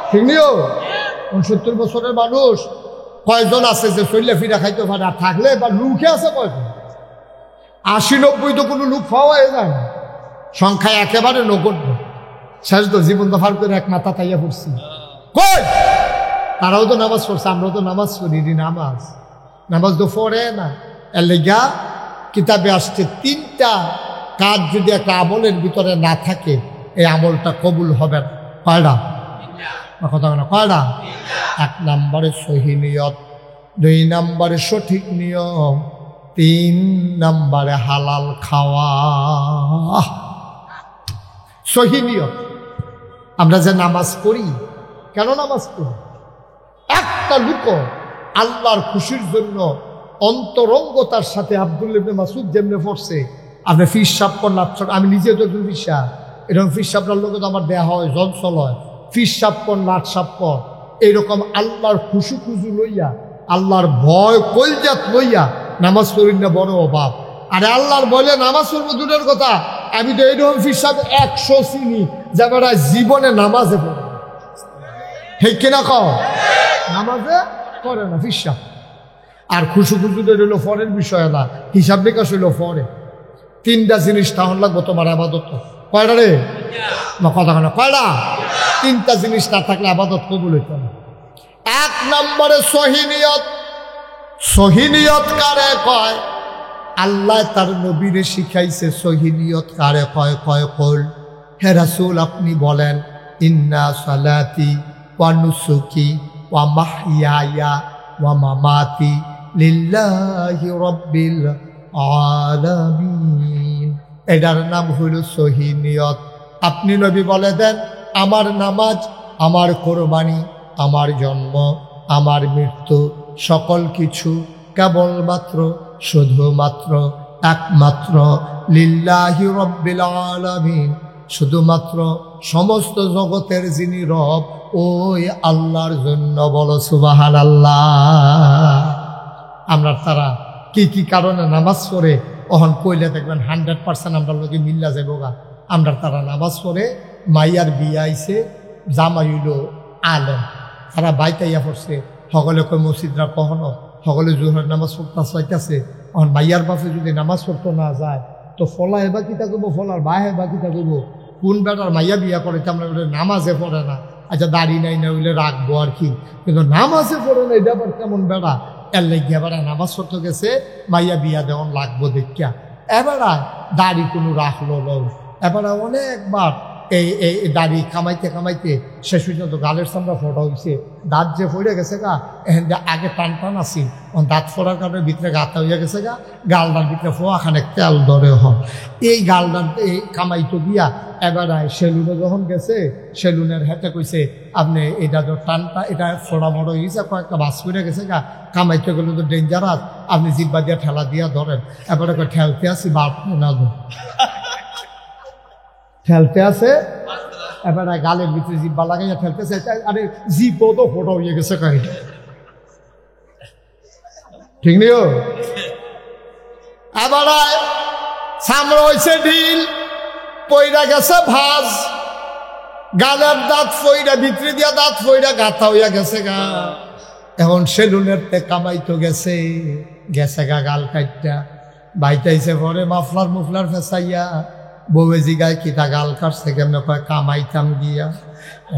ঠিক নিও। 69 বছরের মানুষ কয়জন আছে যে চল্লা ফিরা খাইতে পারে? আর থাকলে বা লুকে আছে কয়জন? 80-90 তো কোনো লুক পাওয়া যায় না, সংখ্যায় একেবারে নগণ্য। শেষ তো জীবন দফার করে এক মাথা তাইয়া পড়ছি। কই তারাও তো নামাজ পড়ছে, আমরাও তো নামাজ পড়ি। নামাজ তো পড়ে না। এর লেগা কিতাবে আসছে 3টা কাজ যদি একটা আমলের ভিতরে না থাকে, এই আমলটা কবুল হবে না। কয়টা কথা বলে? কয়টা? 1 নম্বরে সহি নিয়ত, 2 নম্বরে সঠিক নিয়ম, 3 নম্বরে হালাল খাওয়া। সহি নিয়ত। আমরা যে নামাজ পড়ি, কেন নামাজ পড়ি? একটা লোক আল্লাহর খুশির জন্য অন্তরঙ্গতার সাথে আব্দুল্লাহ ইবনে মাসউদ যেমনে পড়ছে, আপনি ফিস সাপ করলাম। আমি নিজে তো একজন ফিসা, এরকম ফিস সাপটার লোক তো আমার দেয়া হয়, জনসল হয়। ফিস সাপ কর, লাট সাপ কর, এইরকম আল্লাহর খুশু লইয়া, আল্লাহর ভয় কলজাত লইয়া নামাজ পড়ি না, বড় অভাব। আরে আল্লাহর বলে নামাজ পড়বো দূরের কথা, আমি তো এইরকম ফিস সাপ 100 চিনি যারা জীবনে নামাজে পড়ে। ঠিক কিনা কও? নামাজে করে না ফিস সাপ। আর খুশুদের হইল ফরের বিষয় না, হিসাব নিকাশ হইল ফরে। 3টা জিনিস তাহলে লাগবো তোমার আবাদত। কয়টা রে? না কথা কেন? কয়টা? 3টা জিনিস না থাকলে আবাদত কবুল হইত না। 1 নম্বরে সহিনিয়ত। সহিনিয়ত কারে কয়? আল্লাহ তার নবীরে শিখাইছে সহিনিয়ত কারে কয়। কল হে রাসূল আপনি বলেন, ইন্না সালাতি ওয়া নুসুকি ওয়া মাহইয়ায়া ওয়া মামাতি লিল্লাহি রাব্বিল আলামিন। এটার নাম হইল সহিনিয়ত। আপনি নবী বলে দেন, আমার নামাজ, আমার কোরবানি, আমার জন্ম, আমার মৃত্যু, সকল কিছু কেবলমাত্র, শুধুমাত্র, একমাত্র লিল্লাহি রাব্বিল আলামিন, শুধুমাত্র সমস্ত জগতের যিনি রব ওই আল্লাহর জন্য। বলো সুবহানাল্লাহ। আমরা তারা কি কি কারণে নামাজ পড়ে ওহন কইলে দেখবেন 100% আমরা লোকে মিল্লা যাবো গা। আমরা তারা নামাজ পড়ে মাইয়ার বিয়ে আইছে, জামাই হইল আলেম, তারা বাইতাইয়া পড়ছে, সকলে কয় মসজিদরা কখনো, সকলে জোহরের নামাজ পড়তে চাইতেছে। এখন মাইয়ার বাপে যদি নামাজ পড়তে না যায় তো ফলা এবার কিতা করবো, ফলার বাহে বা কিতা করবো, কোন বেটার মাইয়া বিয়া করে আমরা নামাজে পড়ে না, আচ্ছা দাড়ি নাই না হইলে রাখবো আর কি, কিন্তু নামাজে পড়ে না, এটা আবার কেমন বেড়া, এর লেগে এবার নামাজ পড়তে গেছে, মাইয়া বিয়া দেওয়ান লাগবো দেখিয়া এবার দাড়ি কোনো রাখলো নয়। এবার অনেকবার এই দাড়ি কামাইতে কামাইতে শেষ পর্যন্ত গালের সামনে ফোটা হয়েছে, দাঁত যে ফড়ে গেছে গা, এখান যে আগে টান টান আসি, দাঁত ফোড়ার কারণে ভিতরে গাতা হইয়া গেছে গা, গালদার ভিতরে ফোয়াখানে তেল ধরে হয়। এই গালদার এই কামাইতে গিয়া এবার সেলুনে যখন গেছে, সেলুনের হাতে কইছে আপনি এটা তো টানটা এটা ফোড়া বড় হয়েছে, কয়েকটা বাস করে গেছে গা, কামাইতে গেলে তো ডেঞ্জারাস, আপনি জিব্বা দিয়া ঠেলা দিয়া ধরেন। এবারে ঠেলতে আসি বাপ না ঠেলতে আছে, এবারে গালের ভিতরে জিব্বা লাগাইয়া ঠেলতেছে, আরে জিপও তো ফোটা হয়ে গেছে কাহিনী, ঠিক নেই? এবারে সামনে হয়েছে ঢিল, পইরা গেছে ভাজ, গালের দাঁত ফইরা ভিতরে দিয়া দাঁত ফইরা গাথা হইয়া গেছে গা। এখন সেলুনের তে কামাইতো গেছে গেছে গা, গাল কাটটা বাইতাইছে, পরে মাফলার মুফলার ফেসাইয়া বউয়ে জিগায় কিতা গাল কাটছে কেমন, কয় কামাইতাম গিয়া।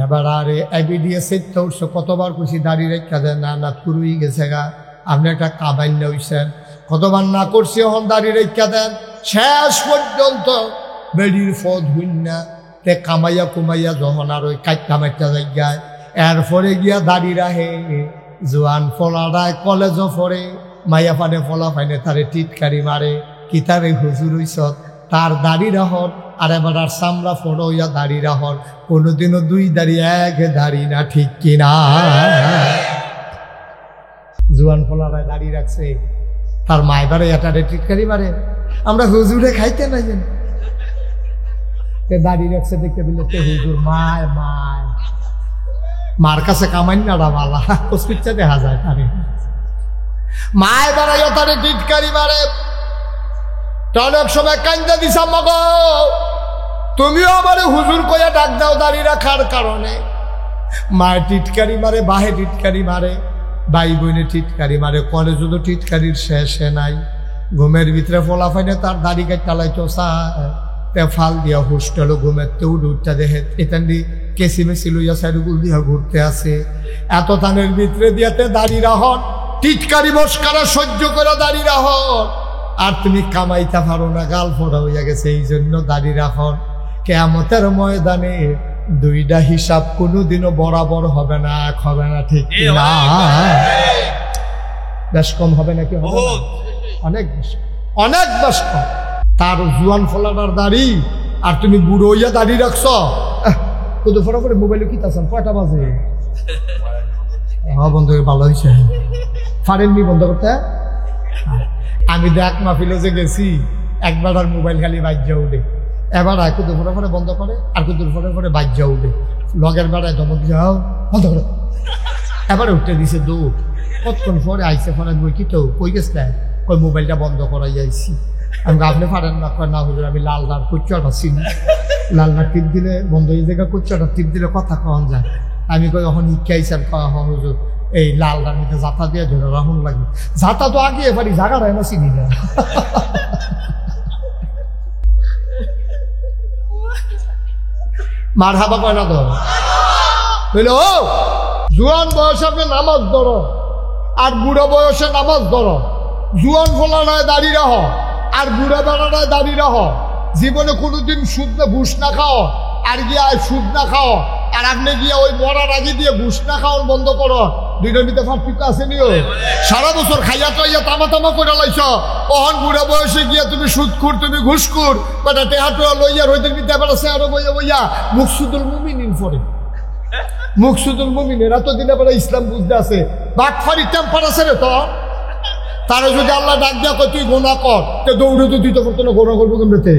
এবার আরে এবিডিএ সেটটা উঠছে, কতবার খুশি দাঁড়িয়ে রেখা দেন, না না কুরুই গেছে গা, আপনি একটা কাবাইন হইছেন, কতবার না করছি, এখন দাঁড়িয়ে রেখা দেন। শেষ পর্যন্ত বেডির ফদ হইনা তে কামাইয়া কুমাইয়া যখন আর ওই কাইটা মাইটা জায়গায়, এরপরে গিয়া দাঁড়িয়ে রাহে জোয়ান ফলারায় কলেজও পড়ে, মাইয়া পানে ফলা পাইনে তারে টিটকারি মারে, কি তারে হুজুর হইছত, তার দাড়ি রাহর আর এবার আর সামরা ফোড়ো হইয়া দাড়ি রাহর, কোনোদিনও দুই দাড়ি এক দাড়ি না, ঠিক কিনা? জোয়ান ফলারায় দাড়ি রাখছে, তার মায় বারে এটারে টিটকারি মারে, আমরা হুজুরে খাইতে না যেন দাড়ি রাখছে দেখতে পেলে তে হুজুর মায় মায়, মার কাছে কামাই না বালা পিচ্ছা দেখা যায়, তারে মায় বাড়াইয়া তারে টিটকারি মারে। অনেক সময় কান্দা দিছা, মগ তুমিও আমার হুজুর কইয়া ডাক দাও দাড়ি রাখার কারণে। মায়ের টিটকারি মারে, বাহে টিটকারি মারে, ভাই বোনে টিটকারি মারে, কলেজ তো টিটকারির শেষে নাই। ঘুমের ভিতরে ফলা ফাইনে তার দাড়ি কাট চালাইতো ফাল দিয়া হোস্টেল ঘুমের উঠটা দেখে এখান দিয়ে কেসি মেসি লইয়া সাইডগুল দিয়া ঘুরতে আসে, এত তানের ভিতরে দিয়াতে দাড়ি রাহন, টিটকারি মস্কারা সহ্য করে দাড়ি রাহন, আর তুমি কামাইতে পারো না, গাল ফোড়া হইয়া গেছে, এই জন্য দাড়ি রাখন। কিয়ামতের ময়দানে দুইটা হিসাব কোনোদিনও বরাবর হবে না, এক হবে না, ঠিক না? বেশ কম হবে নাকি? অনেক বেশি, অনেক বেশ কম। তার জুয়ান ফলাটার দাড়ি আর তুমি বুড়ো হইয়া দাড়ি রাখছ, শুধু ফটো করে মোবাইলে কি তাছেন, কয়টা বাজে? হ্যাঁ বন্ধ করে ভালো হয়েছে, পারেননি বন্ধ করতে? আমি দেখ মাহফিলে যে গেছি, একবার আর মোবাইল খালি বাজ্যা উঠে, এবার কুদুর ফোটা ফোটা বন্ধ করে, আর কুদুর ফোটা ফোটা বাজ্যা উঠে, লগের বেড়ায় ধমক যাও বন্ধ করে, এবারে উঠতে দিছে দৌড়। কতক্ষণ পরে আইসে ফোন বই কি তো কই গেছে, কই মোবাইলটা বন্ধ করাই আইছি। আমি আপনি পারেন না, কয় না হুজুর আমি লাল দাঁড় কুচ্চটা চিনি, লাল দাঁড় টিপ দিলে বন্ধ হয়ে যায়, কুচ্চটা টিপ দিলে কথা কন যায়। আমি কই এখন ইচ্ছাইছেন, কয় হ হুজুর এই লাল দাঁড়িতে জাতা দিয়ে ধরে রাহুন লাগে, জাতা তো আগে এবারই জায়গাটা এমন চিনি না। মার হাবা কয় না তো বুঝল, জুয়ান বয়সে আপনি নামাজ ধরো আর বুড়ো বয়সে নামাজ ধরো, জুয়ান ফোলানায় দাঁড়িয়ে রাহ আর বুড়ো বেড়ানায় দাঁড়িয়ে রাহ, জীবনে কোনোদিন সুদ না ঘুষ না খাও, আর গিয়া সুদ না খাও, আর আপনি গিয়া ওই মরার আগে দিয়ে ঘুষ না খাওয়ান বন্ধ করো, দুইটার ভিতরে পার্থক্য আছে নিও। সারা বছর খাইয়া টাইয়া তামা তামা করে লাইছ, অহন বুড়া বয়সে গিয়া তুমি সুদখুর, তুমি ঘুষখুর, বেটা টেহাটো লইয়া রইদের বিদ্যা বেড়াছে আরো বইয়া বইয়া মুকসুদুল মুমিনিন পড়ে। মুকসুদুল মুমিন এরা তো দিনে বেলা ইসলাম বুঝতে আছে, বাটফারি টেম্পার আছে রে, তো তারা যদি আল্লাহ ডাক দিয়া কয় তুই গোনা কর, তো দৌড়ে তো দিতে পারতো না, গোনা করবো কেমনে?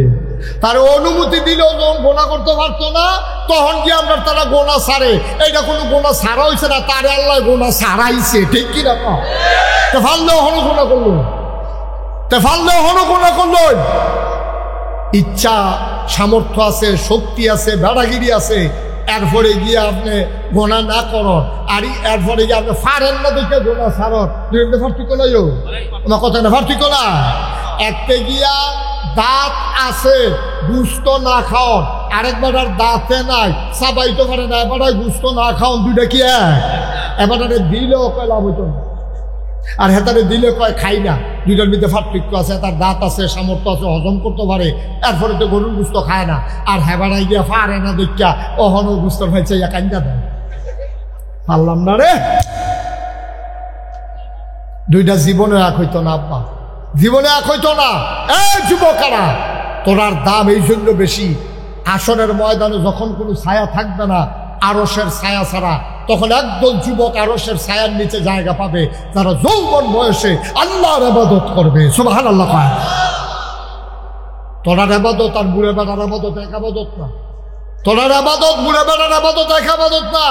তার অনুমতি দিলেও যখন গোনা করতে পারতো না, তখন কি আমরা তারা গোনা সারে, এইটা কোনো গোনা সারা হয়েছে না, তারে আল্লাহ গোনা সারাইছে, ঠিক কি না? তে ফাললেও হনো গোনা করলো, তে ফাললেও হনো গোনা করলো। ইচ্ছা সামর্থ্য আছে, শক্তি আছে, বেড়াগিরি আছে, এরপরে গিয়ে আপনি গোনা না করন, আর এরপরে গিয়ে আপনি ফারেন না দেখে গোনা সারন, দুই পার্থক্য নাই, আমার কথা না পার্থক্য না। একটা গিয়া দাঁত আছে গুস্ত না খাওন, আরেকবার আর দাঁতে নাই সাবাইতে পারে না, এবার গুস্ত না খাওন, দুইটা কি এবারে দিলেও কয় লাভ হইত না, আর হেতারে দিলে কয় খাই না। দুইটার মধ্যে পার্থক্য আছে, তার দাঁত আছে, সামর্থ্য আছে, হজম করতে পারে, এরপরে তো গরুর গুস্ত খায় না, আর হেবারাই গিয়া পারে না দেখা অহনো গুস্তর হয়েছে কান্দা দেয়। পারলাম না রে, দুইটা জীবনে এক হইতো না আব্বা, জীবনে এক হইতো না। এই যুবকেরা, তোরার দাম এই জন্য বেশি, আসরের ময়দানে যখন কোনো ছায়া থাকবে না, আরশের ছায়া ছাড়া, তখন একদল যুবক আরশের ছায়ার নিচে জায়গা পাবে, যারা যৌবন বয়সে আল্লাহর ইবাদত করবে। সুবহানাল্লাহ। তোরার ইবাদত আর বুড়ে বেড়ার ইবাদত এক ইবাদত না। তোরার ইবাদত বুড়ে বেড়ার ইবাদত এক ইবাদত না।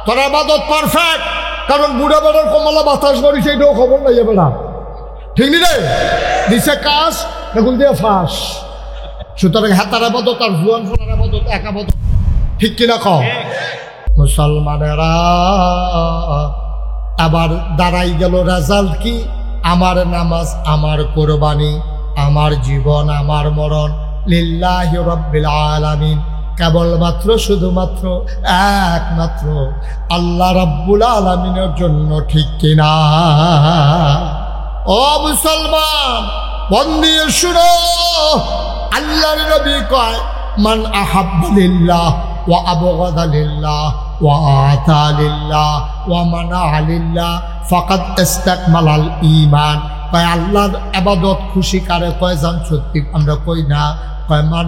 তোর ইবাদত পারফেক্ট, কারণ বুড়ে বেড়ার কমলা বাতাস করিছে এটাও খবর নাই বেড়া, ঠিক নি রে, দিছে কাজ দেখুন দিয়ে ফাঁস। সুতরাং হাতার ইবাদত আর জুয়ান ফোনার ইবাদত এক ইবাদত, ঠিক কিনা কও? মুসলমানেরা, আবার দাঁড়াই গেল রেজাল্ট কি? আমার নামাজ, আমার কোরবানি, আমার জীবন, আমার মরণ লিল্লাহি রাব্বিল আলামিন, কেবলমাত্র শুধুমাত্র একমাত্র আল্লাহ রাব্বুল আলামিনের জন্য, ঠিক কিনা? ও মুসলমান, মন দিয়ে শুনো, আল্লাহর নবী কয়, মান আহাব্বা লিল্লাহ ওয়া আবগাদা লিল্লাহ ওয়া আতা লিল্লাহ ওয়া মানা লিল্লাহ ফাকাদ ইস্তাকমালাল ঈমান। কয় আল্লাহর ইবাদত খুশি কারে কয়? জান সত্যি আমরা কই না, কয় মান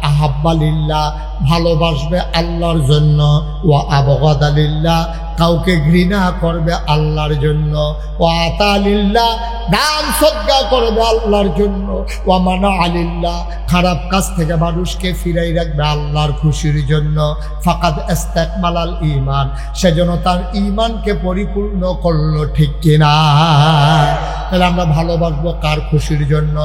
আহাব্বা লিল্লাহ, ভালোবাসবে আল্লাহর জন্য, ওয়া আবগাদা লিল্লাহ, কাউকে ঘৃণা করবে আল্লাহর জন্য, ওয়া আতা লিল্লাহ, দান সদকা করবে আল্লাহর জন্য, ওয়া মানা লিল্লাহ, খারাপ কাজ থেকে মানুষকে ফিরাই রাখবে আল্লাহর খুশির জন্য। ফাকাদ ইস্তাকমালাল ঈমান, সেজন্য তার ঈমানকে পরিপূর্ণ করলো, ঠিক কিনা? তাহলে আমরা ভালোবাসবো কার খুশির জন্য?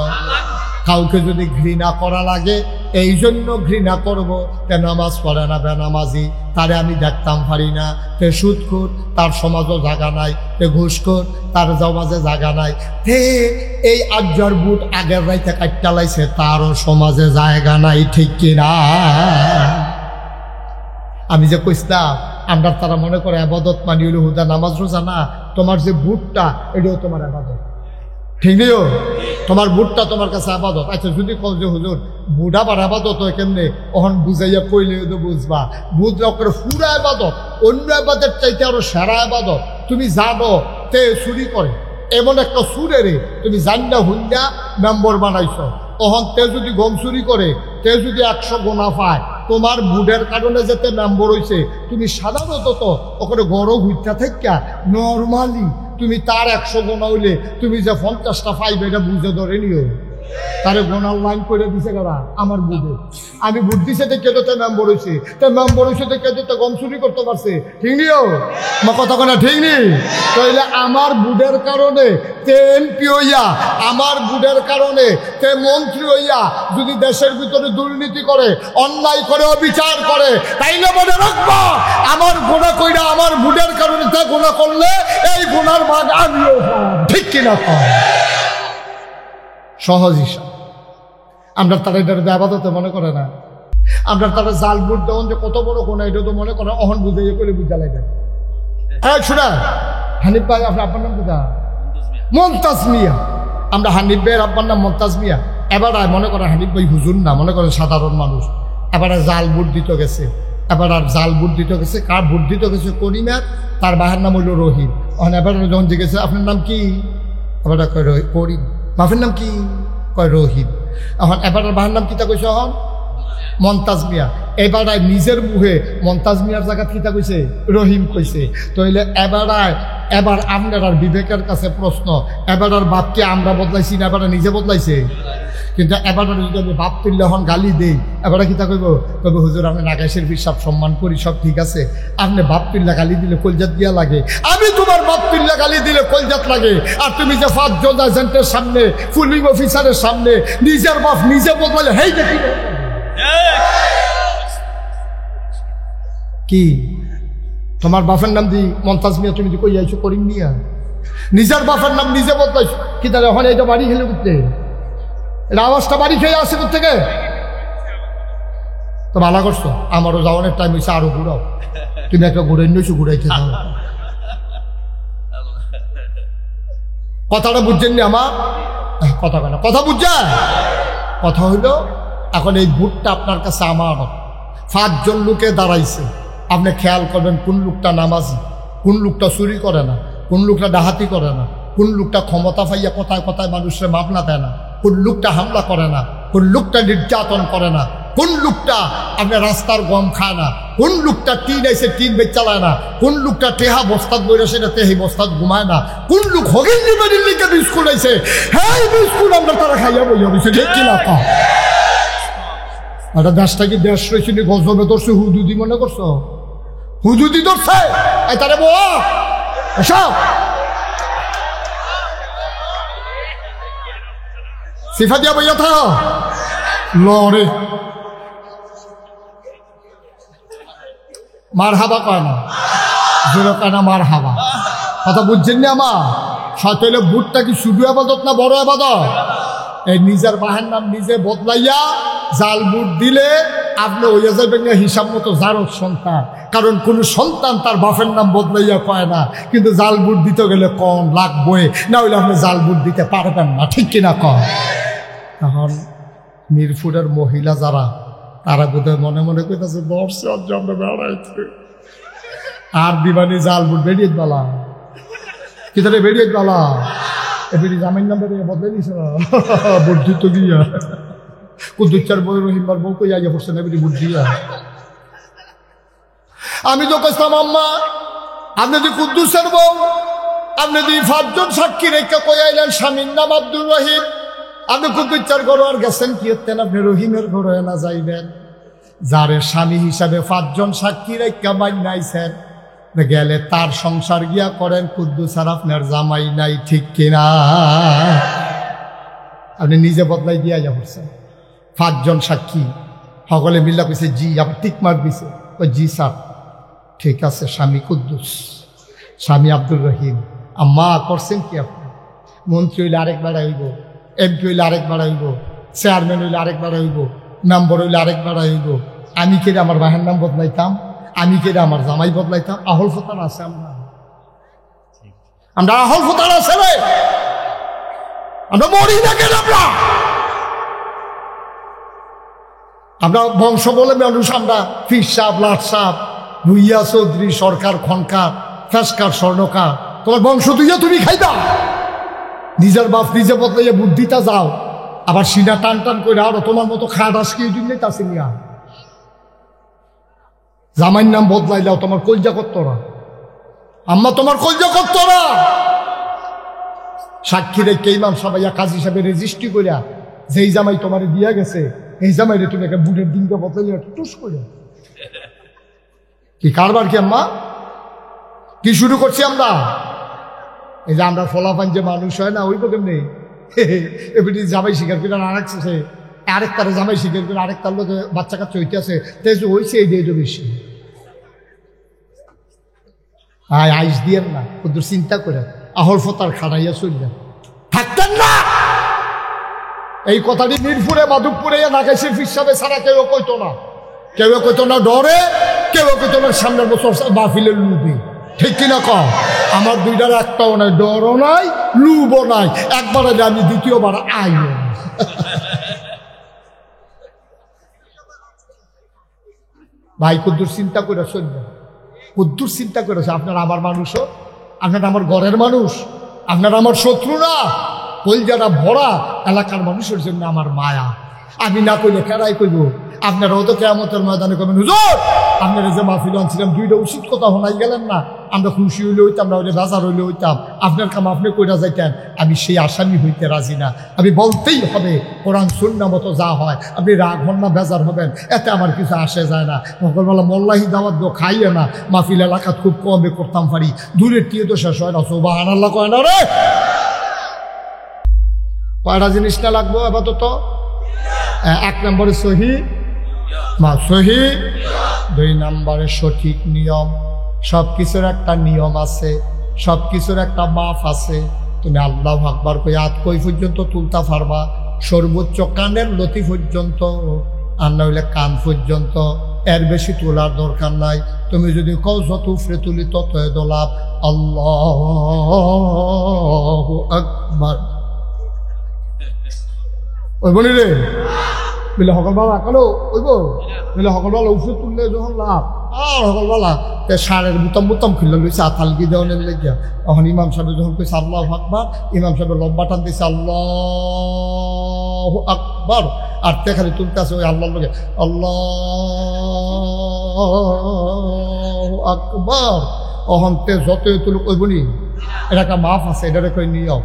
কাউকে যদি ঘৃণা করা লাগে, এই জন্য ঘৃণা করব, তে নামাজ পড়ে না, বেনামাজি, তারে আমি দেখতাম পারি না, তে সুদখোর, তার সমাজও জায়গা নাই, তে ঘুষখোর, তার সমাজে জায়গা নাই, তে এই আজ্জার বুট আগের রাইতে কাটটা লাইছে, তারও সমাজে জায়গা নাই, ঠিক কিনা? আমি যে কইছিলাম, আমরা তারা মনে করে আবাদত মানি হইল হুদা নামাজ রোজা না, তোমার যে বুটটা এটাও তোমার আবাদত, ঠিক নিও, তোমার বুটটা তোমার কাছে আবাদত। আচ্ছা যদি কল যে হুজুর বুট আবার আবাদত হয় কেমনে, ওখান বুঝাইয়া কইলে তো বুঝবা, বুধ করে পুরা আবাদত, অন্য আবাদের চাইতে আরো সেরা আবাদত। তুমি জানো তে চুরি করে, এমন একটা সুরেরে তুমি জান্না হুন্ডা মেম্বর বানাইছ, ওখান তে যদি গম চুরি করে, তে যদি 100 গোনা পায়, তোমার বুডের কারণে যেতে মেম্বর হয়েছে, তুমি সাধারণত তো ওখানে গড় ঘুরটা থেকে নর্মালি তুমি তার 100 গোনা হইলে তুমি যে 50টা পাইবে, এটা বুঝে ধরে নিও। তারে গোনার লাইন করে দিছে কারা? আমার বুধে, আমি বুট দিছে দেখে তো মেম্বর হয়েছে, তো মেম্বর হয়েছে দেখে তো গম চুরি করতে পারছে, ঠিক নিও? আমার কথা কোনা ঠিক নেই? তাইলে আমার বুডের কারণে তে এমপি হইয়া, আমার বুডের কারণে তে মন্ত্রী হইয়া যদি দেশের ভিতরে দুর্নীতি করে, অন্যায় করে, অবিচার করে, তাইলে মনে রাখবো আমার গোনা কইরা, আমার বুডের কারণে তা গোনা করলে এই গোনার ভাগ আমিও, ঠিক কিনা? সহজ হিসাব। আমরা তারা এটা আবাদতে মনে করে না, আমরা তারা জাল বুট দেওয়ান যে কত বড় কোনা, এটা তো মনে করে অহন বুঝাইয়া করে বুঝা লাগে। শোনা হানিফ ভাই, আপনার নাম কোথা? মমতাজ মিয়া। আমরা হানিফ ভাইয়ের আপনার নাম মমতাজ মিয়া। এবার মনে করে হানিফ ভাই হুজুর না, মনে করে সাধারণ মানুষ। এবার জাল বুট দিতে গেছে, এবার আর জাল বুট দিতে গেছে, কার বুট দিতে গেছে? করিমের, তার বাহের নাম হইল রহিম। এবার যখন জিজ্ঞেস আপনার নাম কি, এবার কয় করিম। বাপের নাম কি? কয় রহিম। এখন এবার বাহার নাম কিতা কইছে? এখন মমতাজ মিয়া। এবার নিজের মুখে মমতাজ মিয়ার জায়গা কিতা কইছে? রহিম কইছে। তাইলে এবার আপনার আর বিবেকের কাছে প্রশ্ন, এবার আর বাপকে আমরা বদলাইছি না, এবার নিজে বদলাইছে? কিন্তু এবার যদি আমি বাপ তুললে এখন গালি দেই, এবারে কিতা কইব? কইব হুজুর আমি নাগাইশের সব সম্মান করি, সব ঠিক আছে, আপনি বাপ তুললে গালি দিলে কলজাত দিয়া লাগে, আমি তোমার বাপ তুললে গালি দিলে কলজাত লাগে। আর তুমি যে 5 জন এজেন্টের সামনে, পুলিং অফিসারের সামনে নিজের বাপ নিজে বদলালে, হেই দেখি কি তোমার বাপের নাম দি মমতাজ মিয়া, তুমি কই যাইছো করিম মিয়া? নিজের বাপের নাম নিজে বদলাইছো কি? তাহলে ওখানে এটা বাড়ি খেলে করতে, এটা আওয়াজটা বাড়ি খেয়ে আসে কোথেকে? তো ভালো করছো, আমারও যাওয়ানোর টাইম হয়েছে, আরো ঘুরাও। তুমি একটা ঘুরে নিয়েছো, ঘুরাইতে দাও। কথাটা বুঝছেন নি আমার? কথা কেন কথা বুঝছে? কথা হইলো এখন এই ভোটটা আপনার কাছে আমার। 5 জন লোকে দাঁড়াইছে, আপনি খেয়াল করবেন কোন লোকটা নামাজি, কোন লোকটা চুরি করে না, কোন লোকটা ডাহাতি করে না, কোন লোকটা ক্ষমতা পাইয়া কথায় কথায় মানুষের মাপনা দেয় না, কোন লোকটা হামলা করে না, কোন লোকটা নির্যাতন করে না, কোন লোকটা আপনার রাস্তার গম খায় না, কোন লোকটা টিন এসে টিন বেচ চালায় না, কোন লোকটা টেহা বস্তাত বইরে সেটা তেহি বস্তাত ঘুমায় না, কোন লোক হগিন নিবেদিন লিখে বিস্কুট আইছে, হ্যাঁ বিস্কুট আমরা তারা খাইয়া বইয়া বলছে ঠিক কিনা কা? একটা দেশটা কি দেশ রয়েছে নি? গজবে ধরছে হুদুদি মনে করছো? হুদুদি ধরছে তারে সব সিফা দিয়া বইয়া থা লড়ে মার হাবা কয় না, জোরে কয় না মার হাবা। কথা বুঝছেন না আমার? সতলে বুটটা কি শুধু আবাদত না বড় আবাদত? এই নিজের বাহের নাম নিজে বদলাইয়া জাল বুট দিলে আপনি হইয়া যাবেন না হিসাব মতো জারক সন্তান। কারণ কোন সন্তান তার বাপের নাম বদলাইয়া কয় না, কিন্তু জাল বুট দিতে গেলে কম লাগবে, না হইলে আপনি জাল বুট দিতে পারবেন না, ঠিক কিনা কয়? তখন মিরপুরের মহিলা যারা, তারা বোধহয় মনে মনে কইতেছে দর্শে আমরা বেড়াইছে আর দিবানি জাল বুট বেরিয়ে বালা কি তাহলে বেরিয়ে বালা এবারে জামাইন নাম্বার বদলাই দিছে না বুদ্ধি তো গিয়া কুদ্দুচ্চার বই রহিমবার বউ কই আইয়া পড়ছে না এবারে বুদ্ধি দিয়া। আমি তো কইতাম আম্মা আপনি যদি কুদ্দুসের বউ, আপনি যদি 5 জন সাক্ষী রেখা কই আইলেন স্বামীর নাম আব্দুর রহিম, আপনি কুদ্দুচ্চার ঘরে আর গেছেন কি হতেন? আপনি রহিমের ঘরে না যাইবেন? যারে স্বামী হিসাবে 5 জন সাক্ষী রেখা মাইনাইছেন, গেলে তার সংসার গিয়া করেন, কুদ্দুস আর আপনার জামাই নাই, ঠিক কিনা? আপনি নিজে বদলাই দিয়া যা পড়ছেন। 5 জন সাক্ষী সকলে মিল্লা কইছে জি, আবার টিক মার দিছে, জি স্যার ঠিক আছে, স্বামী কুদ্দুস, স্বামী আব্দুর রহিম। আম্মা করছেন কি আপনি? মন্ত্রী হইলে আরেকবার আইব, এমপি হইলে আরেকবার আইব, চেয়ারম্যান হইলে আরেকবার আইব, মেম্বার হইলে আরেকবার আইব। আমি কেড়ে আমার বাহের নাম বদলাইতাম, আমি কেড়ে আমার জামাই বদলাইতাম? আহল ফতার আছে আমরা আহল ফতার আছে রে, আমরা মরি না কেন? আমরা বংশ বলে মানুষ, আমরা ফির সাপ, লাট সাপ, ভুইয়া চৌধুরী, সরকার, খনকার, ফেসকার, স্বর্ণকার, তোমার বংশ তুইয়া তুমি খাইবা। নিজের বাপ নিজে বদলাইয়া বুদ্ধিটা যাও, আবার সিনা টান টান করে আরো তোমার মতো খাট আজকে এই জন্যই তাছে নিয়া জামাইর নাম বদলাইলাও, তোমার কলজা করতো না আম্মা, তোমার কলজা করতো না। সাক্ষী রেখে ইমাম সবাইয়া কাজী হিসাবে রেজিস্ট্রি করিয়া যেই জামাই তোমার দিয়া গেছে, এই জামাইরে তুমি একটা বুটের দিনকে বদলাইয়া টুস করে কি কারবার কি আম্মা? কি শুরু করছি আমরা? এই যে আমরা ফলাফান যে মানুষ হয় না, ওই তো কেমনি এমনি জামাই শিকার করে আরেক তারা জামাই শিকার করে আরেক তার লোকে বাচ্চা কাচ্চা হইতে আছে, তাই যে হয়েছে এই দিয়ে বেশি আইস দিয়েন না, কিন্তু চিন্তা করে আহল ফতার খাড়াইয়া চললেন থাকতেন না। এই কথাটি মিরপুরে মাধবপুরে নাকাশির ফিসাবে ছাড়া কেউ কইতো না, কেউ কইতো না ডরে, কেউ কইতো না সামনের বছর মাহফিলের লুবি, ঠিক কিনা কম? আমার দুইটার একটাও নাই, ডরও নাই, লুবও নাই। একবার আগে আমি দ্বিতীয়বার আইও না। ভাই কুদ্দুর চিন্তা করে চলবেন, কুদ্দুর চিন্তা করেছে আপনার আমার মানুষও, আপনার আমার ঘরের মানুষ, আপনার আমার শত্রু না, কলজাটা ভরা এলাকার মানুষের জন্য আমার মায়া। আমি না কইলে কেরাই কইব? আপনারাও তো কেয়ামতের ময়দানে কবেন হুজুর আপনারা যে মাহফিল আনছিলাম 2টা উচিত কথা শোনাই গেলেন না, আমরা খুশি হইলে হইতাম, না হইলে বাজার হইলে হইতাম, আপনার কাম আপনি কইরা যাইতেন। আমি সেই আসামি হইতে রাজি না, আমি বলতেই হবে কোরআন সুন্নাহ মতো যা হয়। আপনি রাগ হন না, বেজার হবেন, এতে আমার কিছু আসে যায় না। সকালবেলা মোল্লাহি দাওয়াত দো খাইয়ে না, মাহফিল এলাকাত খুব কমে করতাম পারি, দূরের টিয়ে তো শেষ হয় না। সুবহানাল্লাহ কয় না রে? কয়টা জিনিস না লাগবো আপাতত? 1 নম্বরে সহি, সহি। 2 নম্বরে সঠিক নিয়ম। সব কিছুর একটা নিয়ম আছে, সব কিছুর একটা মাপ আছে। তুমি আল্লাহু আকবার কই হাত কই পর্যন্ত তুলতে পারবা? সর্বোচ্চ কানের লতি পর্যন্ত, আর না হইলে কান পর্যন্ত, এর বেশি তোলার দরকার নাই। তুমি যদি কও যত উপরে তুলি তত দোলাপ। আল্লাহু আকবার ওই বলি রে বলে সকালবেলা কালো ওইব বলে সকালবেলা উপরে তুললে যখন লাভ আর সকালবেলা সারের বুতাম বুতাম খুললে লইছে আতালগি দেওয়ানের লেগিয়া। তখন ইমাম সাহেব যখন কইছে আল্লাহু আকবার, ইমাম সাহেব লম্বা টান দিয়েছে আল্লাহু আকবার, আর তে খালি তুলতে আছে ওই আল্লাহর লগে আল্লাহু আকবার। অহন তে যতই তুলুক ওই বলি এটা একটা মাফ আছে, এটার কই নিয়ম।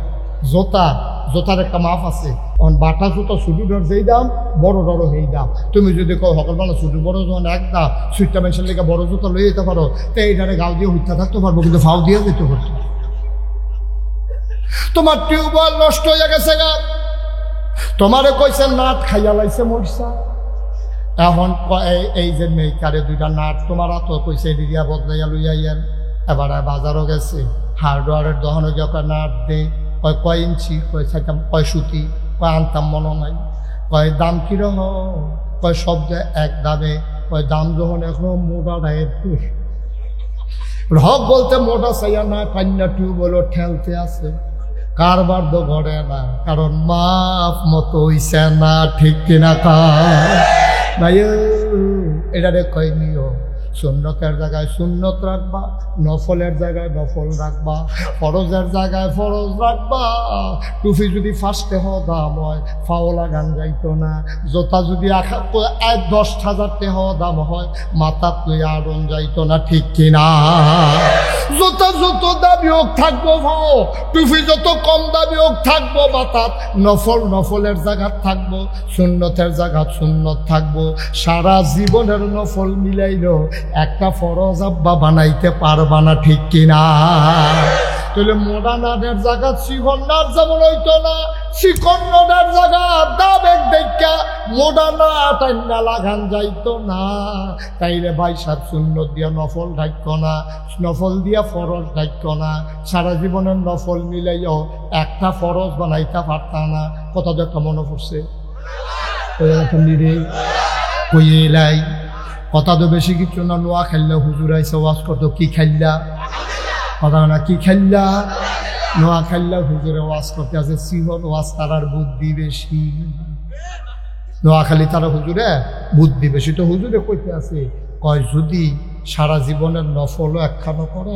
জোতার একটা মাফ আছে। অন বাটা জুতো ছুটি ধর যেই দাম, বড় বড় সেই দাম। তুমি যদি কো সকালবেলা ছুটি বড় যখন এক দাম, সুইটটা মেশিন লেগে বড় জুতো লই যেতে পারো, তো এইটারে গাও দিয়ে হইতে থাকতে পারবো, কিন্তু ফাও দিয়ে যেতে পারতো। তোমার টিউবওয়েল নষ্ট হয়ে গেছে গা, তোমারে কইছে নাট খাইয়া লাইছে মরসা। এখন এই যে মেকারে 2টা নাট তোমার তো কইছে দিয়া বদলাইয়া লইয়াইয়েন। এবারে বাজারও গেছে, হার্ডওয়ারের দোকানে গিয়ে নাট দে, কয় ইঞ্চি, চাইতাম, সুতি, আনতাম মনে নাই, দাম কিরকম, সব এক দামে, দাম যখন এখনো মোটা হক বলতে মোটা চাইয়া না, কান্না টিউবওয়েল ঠেলতে আছে, কারবার তো ঘরে না, কারণ মাপ মতো হইছে না। ঠিক কিনা ভাই? এটারে কয় নিও সুন্নতের জায়গায় সুন্নত রাখবা, নফলের জায়গায় নফল রাখবা, ফরজের জায়গায় ফরজ রাখবা। টুপি যদি ফার্স্টে দাম হয় ফাও লাগান যাইতো না। জোতা যদি 10,000 টাকা দাম হয় মাথা তুই আড়ন যাইতো না। ঠিক কিনা? জোতা যত দাবি হোক থাকবো ভাও, টুপি যত কম দাবি হোক থাকবো মাথাত, নফলের জায়গা থাকবো, সুন্নতের জায়গা সুন্নত থাকবো। সারা জীবনের নফল মিলাইলো একটা ফরজ আব্বা বানাইতে পারবা না। ঠিক কিনা? তাহলে মোডানাদের জায়গা শিখন্নার যেমন হইতো না, শিখন্নার জায়গা দাবের দেখা মোডানা টাইনা লাগান যাইতো না। তাইলে ভাই সাত সুন্নত দিয়া নফল ঢাক্য না, নফল দিয়া ফরজ ঢাক্য না। সারা জীবনের নফল মিলাইও একটা ফরজ বানাইতে পারতা না। কথা তো একটা মনে পড়ছে কইলাই, কথা তো বেশি কিছু না। নোয়া খেললে হুজুর আইসে ওয়াজ করতো, কি খেললা? কথা না, কি খেললা? নোয়া খেললা হুজুরে ওয়াজ করতে আছে, সিহর ওয়াজ তারার বুদ্ধি বেশি। নোয়াখালী তারা হুজুরে বুদ্ধি বেশি। তো হুজুরে কইতে আছে, কয় যদি সারা জীবনের নফলও একখানো করে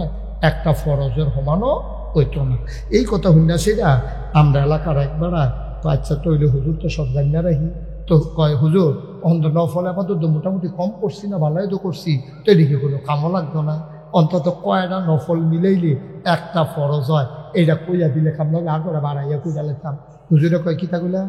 একটা ফরজের সমানও হইতো না। এই কথা শুননা সেটা আমরা এলাকার একবার আচ্ছা তৈলে হুজুর তো সব জানিয়ে রাখি। তো কয় হুজুর অন্ত নফল আপাতত মোটামুটি কম করছি না, ভালোই তো করছি, তো এদিকে কোনো কামও লাগতো না। অন্তত কয়টা নফল মিলাইলে একটা ফরজ হয়, এইটা কইয়া দিলে কাম লাগে, আর করে বাড়াইয়া কইয়া লেতাম। হুজুরে কয় কিতাগুলা?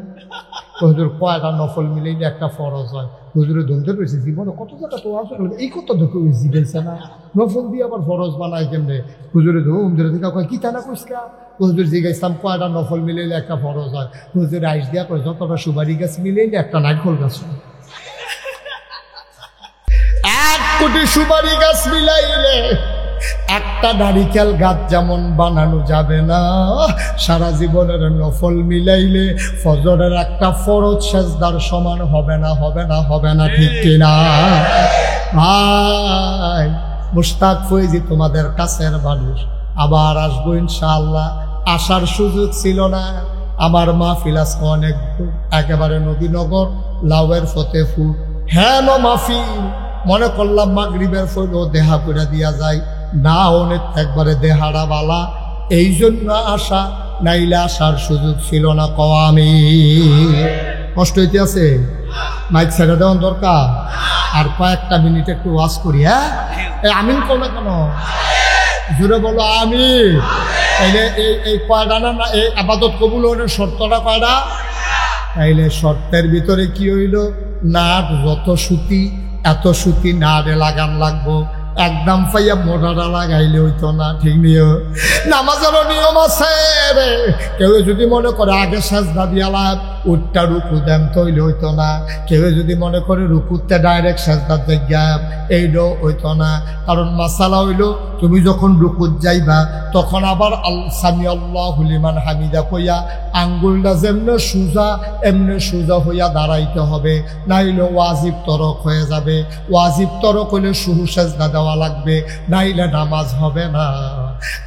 হুজুর কয়টা নফল মিলাইলে একটা ফরজ হয়। হুজুরে ধরতে পেরেছি জীবনে কত জায়গা তো আসলে এই কথা দেখে জিজ্ঞাসা না, নফল দিয়ে আবার ফরজ বানায় কেমনে? হুজুরে ধরে দেখা কয় কিতা না কইসকা? হুজুর জিজ্ঞাসলাম কয়টা নফল মিলাইলে একটা ফরজ হয়? হুজুর আইস দিয়া কয় যতটা সুপারি গাছ মিলাইলে একটা নারকেল গাছ হয়। 1 কোটি সুপারি গাছ মিলাইলে একটা নারিকেল গাছ যেমন বানানো যাবে না, সারা জীবনের নফল মিলাইলে ফজরের একটা ফরজ সেজদার সমান হবে না, হবে না, হবে না। ঠিক কিনা ভাই? মুশতাক ফৈজি তোমাদের কাছের মানুষ, আবার আসবো ইনশাআল্লাহ। আসার সুযোগ ছিল না। আমার মাহফিল আজকে অনেক একেবারে নবীনগর লাউয়ের ফতেপুর। হ্যাঁ মাহফিল মনে করলাম মাগরিবের ফইল দেহা করে দিয়া যায় না, অনেক একবারে দেহারা বালা, এই জন্য আসা, নাইলে আসার সুযোগ ছিল না। আমি কষ্ট হইতে আছে, মাইক ছেড়ে দেওয়ার দরকার। আর কয়েকটা মিনিট একটু ওয়াজ করি। হ্যাঁ আমিন কো না কেন? জোরে বলো আমি। তাইলে এই কয়টা না, এই আপাতত কবুল হলে শর্তটা কয়টা? তাইলে শর্তের ভিতরে কি হইল? নাট যত সুতি এত সুতি নাড়ে লাগান লাগবো, একদম পাইয়া মোটাটা লাগাইলে হইতো না। ঠিক নিও নামাজেরও নিয়ম আছে রে। কেউ যদি মনে করে আগে সাজদা দিয়ালাম উঠটা রুকু দেন তৈল হইতো না। কেউ যদি মনে করে রুকুতে ডাইরেক্ট সেজদার জায়গা এইটাও হইতো না। কারণ মাসালা হইল তুমি যখন রুকুত যাইবা তখন আবার সামি আল্লাহু লিমান হামিদা কইয়া আঙ্গুলটা যেমনে সোজা এমনি সোজা হইয়া দাঁড়াইতে হবে, নাইলে ওয়াজিব তরক হয়ে যাবে। ওয়াজিব তরক হইলে শুরু সেজদা দেওয়া লাগবে, নাইলে নামাজ হবে না।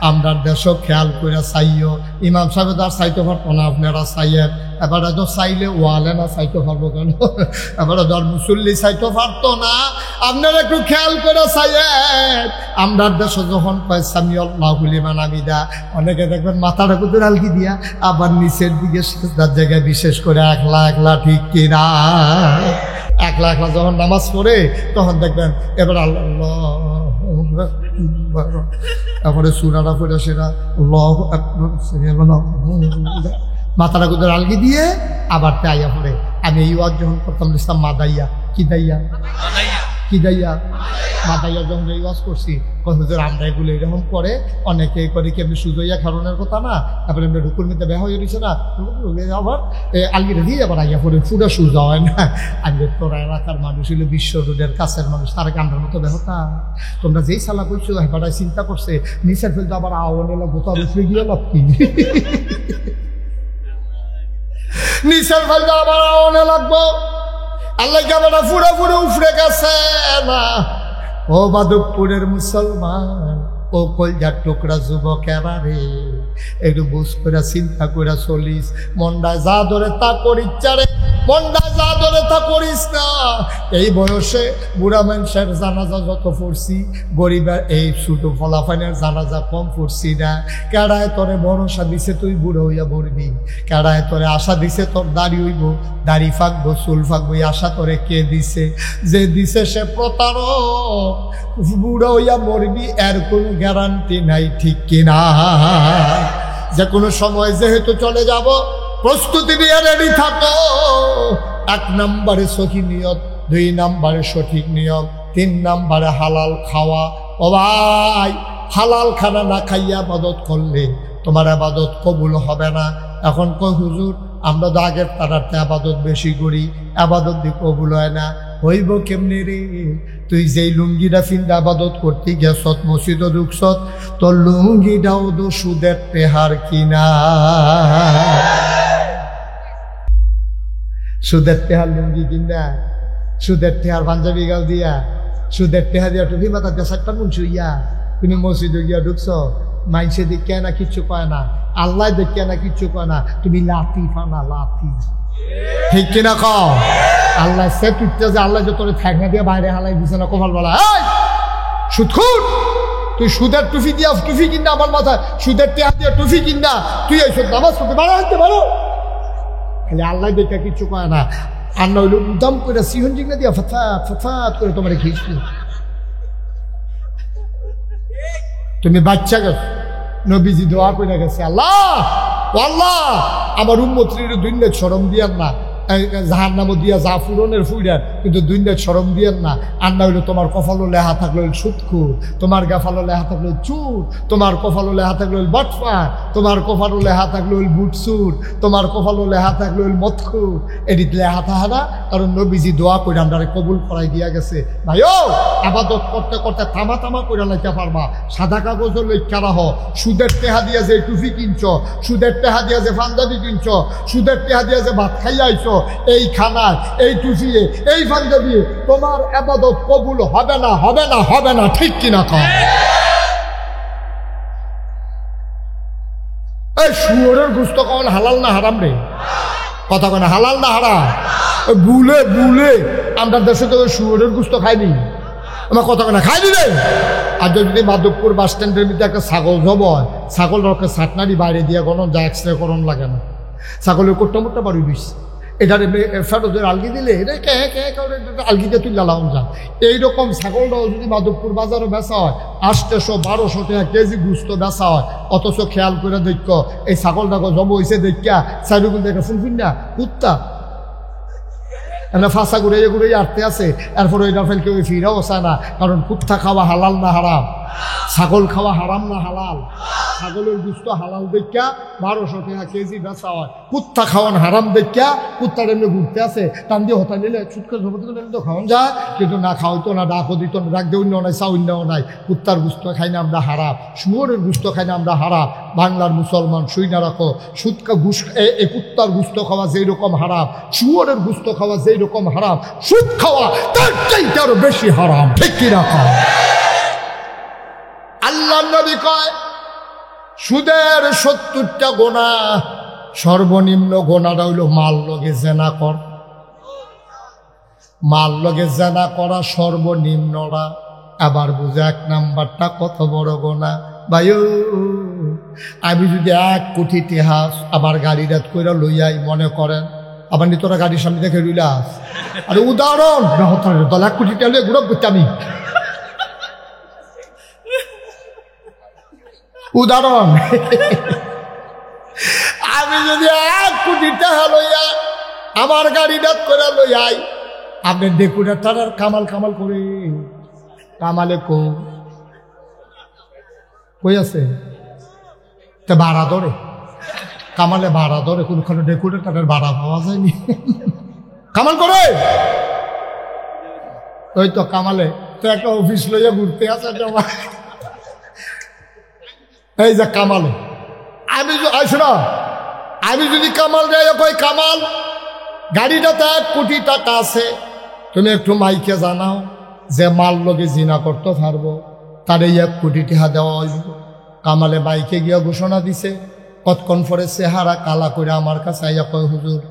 আমরা দেশও খেয়াল করে চাইও, ইমাম সাহেব তার চাইতে পারতো না, আপনারা চাইয়েন। এবারে তো চাইলে ওয়ালে না চাইতে পারবো কেন? এবারে ধর মুসল্লি চাইতে পারতো না, আপনারা একটু খেয়াল করে চাইয়েন। আমরা দেশে যখন কয় সামি আল্লাহু লিমান হামিদা, অনেকে দেখবেন মাথাটা কুতুর আলকি দিয়া আবার নিচের দিকে সেজদার জায়গায়, বিশেষ করে একলা একলা, ঠিক কিনা? একলা একলা যখন নামাজ পড়ে তখন দেখবেন এবার আল্লাহ, তারপরে সুরাটা পড়ে সেটা মাথাটা কুতুর আলগি দিয়ে আবার তাইয়া পড়ে। আমি এই ওয়াজ যখন করতাম লিখতাম মাদাইয়া, কি দাইয়া, কি দাইয়া, মাদাইয়া যখন এই ওয়াজ করছি হুজুর আমরা এগুলো এরকম করে অনেকে করে কি এমনি সুজইয়া খারণের কথা না, তারপরে এমনি রুকুর মধ্যে বেহা হয়ে রয়েছে না, আবার আলগিটা দিয়ে আবার আইয়া পড়ে পুরো সুজা হয় না। আমি তোরা এলাকার মানুষ হইলো বিশ্ব রোডের কাছের মানুষ, তারা কি আমরা মতো বেহতা? তোমরা যেই সালা করছো হেপাটাই চিন্তা করছে নিচের ফেলতে আবার আওয়ান এলো গোতা উঠে গিয়ে লাভ কি? নিচের ফেলতে আবার আওয়ানে লাগবো, আল্লাহ কেমন ফুড়ে ফুড়ে উফরে গেছে না। ও মাধবপুরের মুসলমান, ও কলজার টুকরা যুবকেরা রে, একটু বুঝ করে চিন্তা করে চলিস। মন্ডায় যা ধরে তা করিস রে, মন্ডায় যা ধরে তা করিস না। এই বয়সে বুড়া মানুষের জানাজা যত পড়ছি, গরিবের এই ছোট ফলাফানের জানাজা কম পড়ছি না। কেডায় তোরে ভরসা দিছে তুই বুড়ো হইয়া মরবি? কেডায় তোরে আশা দিছে তোর দাড়ি হইব, দাড়ি ফাঁকবো, চুল ফাঁকবো? এই আশা তোরে কে দিছে? যে দিছে সে প্রতারক। বুড়ো হইয়া মরবি এর কোনো গ্যারান্টি নাই, ঠিক কিনা? যে কোনো সময় যেহেতু চলে যাব, প্রস্তুতি নিয়ে রেডি থাকো। 1 নম্বরে সঠিক নিয়ত, 2 নম্বরে সঠিক নিয়ম, 3 নম্বরে হালাল খাওয়া। ও ভাই, হালাল খানা না খাইয়া আবাদত করলে তোমার আবাদত কবুল হবে না। এখন কই হুজুর আমরা তো আগের তারাতে আবাদত বেশি করি, আবাদত দিয়ে কবুল হয় না। হইব কেমনি রে? তুই যেই লুঙ্গিটা ফিন্দা আবাদত করতে গেছত, মসজিদে ঢুকছত, তোর লুঙ্গিটাও তো সুদের পেহার কিনা। সুদের টেহার লুঙ্গি কিনা, সুদের টেহার পাঞ্জাবি গাল দিয়া, সুদের টেহা দিয়া টুপি মাথা দিয়া 4টা মুন শুইয়া তুমি মসজিদে গিয়া ঢুকছ। মাইনসে দেখে না কিচ্ছু কয় না, আল্লাহ দেখে না কিচ্ছু কয় না, তুমি লাতি ফানা লাতি, ঠিক কিনা কও? আল্লাহ সে টুটতে যে আল্লাহ যে তোর ঠেকনা দিয়ে বাইরে হালাই দিছে না কপাল বলা, সুদখুর তুই সুদের টুফি দিয়া টুফি কিনা আমার মাথায়, সুদের টেহা দিয়া টুফি কিনা তুই এই সব নামাজ পড়তে বাড়া হইতে পারো? খালি আল্লাহ দেখে কিচ্ছু কয় না, আর না হইলো উদাম করে সিহন জিগনা দিয়া ফফাত ফফাত করে তোমার ঘিসলি। তুমি বাচ্চা গেছো, নবীজি দোয়া করে গেছে, আল্লাহ আল্লাহ আমার উম্মতের দুনিয়ার শরম দিয়ান না, জাহার নাম দিয়া যা ফুরনের ফুইরার, কিন্তু দুনিয়ার শরম দিয়ান না। আর না হইলো তোমার কপালও লেহা থাকলো সুদখুর, তোমার গাফালো লেহা থাকলো চুর, তোমার কপালও লেহা থাকলো বটফার, তোমার কপালও লেহা থাকলো বুটসুর, তোমার কপালও লেহা থাকলো মতখুর। এদিক লেহা থাকা না, কারণ নবীজি দোয়া করে আমরা কবুল করাই দিয়া গেছে। ভাই ও আবাদত করতে করতে থামা থামা করে লাইতে পারবা, সাদা কাগজ লইখা রাহ। সুদের টেহা দিয়া যে টুফি কিনছ, সুদের টেহা দিয়া যে পাঞ্জাবি কিনছ, সুদের টেহা দিয়া যে ভাত খাইয়া আইছ, এই খানায় এই টুফিয়ে এই পাঞ্জাবি তোমার ইবাদত কবুল হবে না, হবে না, হবে না, ঠিক কিনা কও? এই শুয়োরের গোশত কখন হালাল না হারাম রে? কথা কয় না হালাল না হারাম? বুলে বুলে আমরা দেশে তো শুয়োরের গোশত খাইনি, আমার কথা কয় না খাইনি রে। আর যদি মাধবপুর বাস স্ট্যান্ডের মধ্যে একটা ছাগল জব হয়, ছাগল রকে ছাটনারি বাইরে দিয়ে কোনো যা এক্সরে করণ লাগে না, ছাগলের কোট্টা মোট্টা বাড়ি দিস, এটার ফেরতের আলগি দিলে এটা কে কে আলগি দিয়ে তুই লালাম যা। এইরকম ছাগলটাও যদি মাধবপুর বাজারে বেচা হয় 800-1200 টাকা কেজি গুস্ত বেচা হয়, অথচ খেয়াল করে দেখ এই ছাগলটাকে জব হয়েছে দেখা চারিগুলো দেখে ফুলফুল না কুত্তা এমনি ফাঁসা ঘুরে ঘুরে আটতে আছে। এরপরে ওইটা ফেল কেউ ফিরাও চায় না, কারণ কুত্তা খাওয়া হালাল না হারাম, ছাগল খাওয়া হারাম না হালাল? ছাগলের গুস্ত হালাল দেখা 1200 টাকা কেজি বেচা হয়। কুত্তা খাওয়ান হারাম দেখা কুত্তার এমনি ঘুরতে আছে, টান দিয়ে হতা নিলে ছুটকে ঝপট করে তো খাওয়ান যায়, কিন্তু না খাওয়াইতো না, ডাকও দিত না, ডাক দিয়ে অন্য নাই, চা অন্যও নাই। কুত্তার গুস্ত খাই না আমরা হারাম, শুয়োরের গুস্ত খাই না আমরা হারাম। বাংলার মুসলমান শুই না রাখো, সুৎকা ঘুষ এই কুত্তার গুস্ত খাওয়া যেই রকম হারাম, শুয়োরের গুস্ত খাওয়া যেই রকম হারাম, সুদ খাওয়া তার চাইতে আরো বেশি হারাম। ঠিক কি রাখা? আল্লাহ নবী কয় সুদের 70টা গোনা, সর্বনিম্ন গোনাটা হইল মাল লগে জেনা কর। মাল লগে জেনা করা সর্বনিম্নরা। আবার বুঝে 1 নাম্বারটা কত বড় গোনা। ভাইও আমি যদি 1 কোটি টাকা আবার গাড়ি রাত করে লইয়াই, মনে করেন আবার নি তোরা গাড়ির সামনে দেখে রইলাস, আরে উদাহরণ দল 1 কোটি টাকা লইয়া গুড়ব করতে আমি, উদাহরণ। আমি যদি 1 কোটি টাকা লইয়া আমার গাড়ি রাত করে লইয়াই, আপনি দেখুন তার কামাল কামাল করে কামালে কই আছে ভাড়া ধরে, কামালে ভাড়া ধরে, কোনখানে ডেকুটে তাদের ভাড়া পাওয়া যায়নি, কামাল করে। ওই তো কামালে তো একটা অফিস লইয়া ঘুরতে আছে, এই যে কামালে আমি শোনো, আমি যদি কামাল যাই কই কামাল গাড়িটাতে 1 কোটি টাকা আছে, তুমি একটু মাইকে জানাও যে মাল লগে জিনা করতে পারবো, তার এই 1 কোটি টাকা দেওয়া হইব। কামালে বাইকে গিয়া ঘোষণা দিছে, কতক্ষণ পরে চেহারা কালা করে আমার কাছে আইয়া কয় হুজুর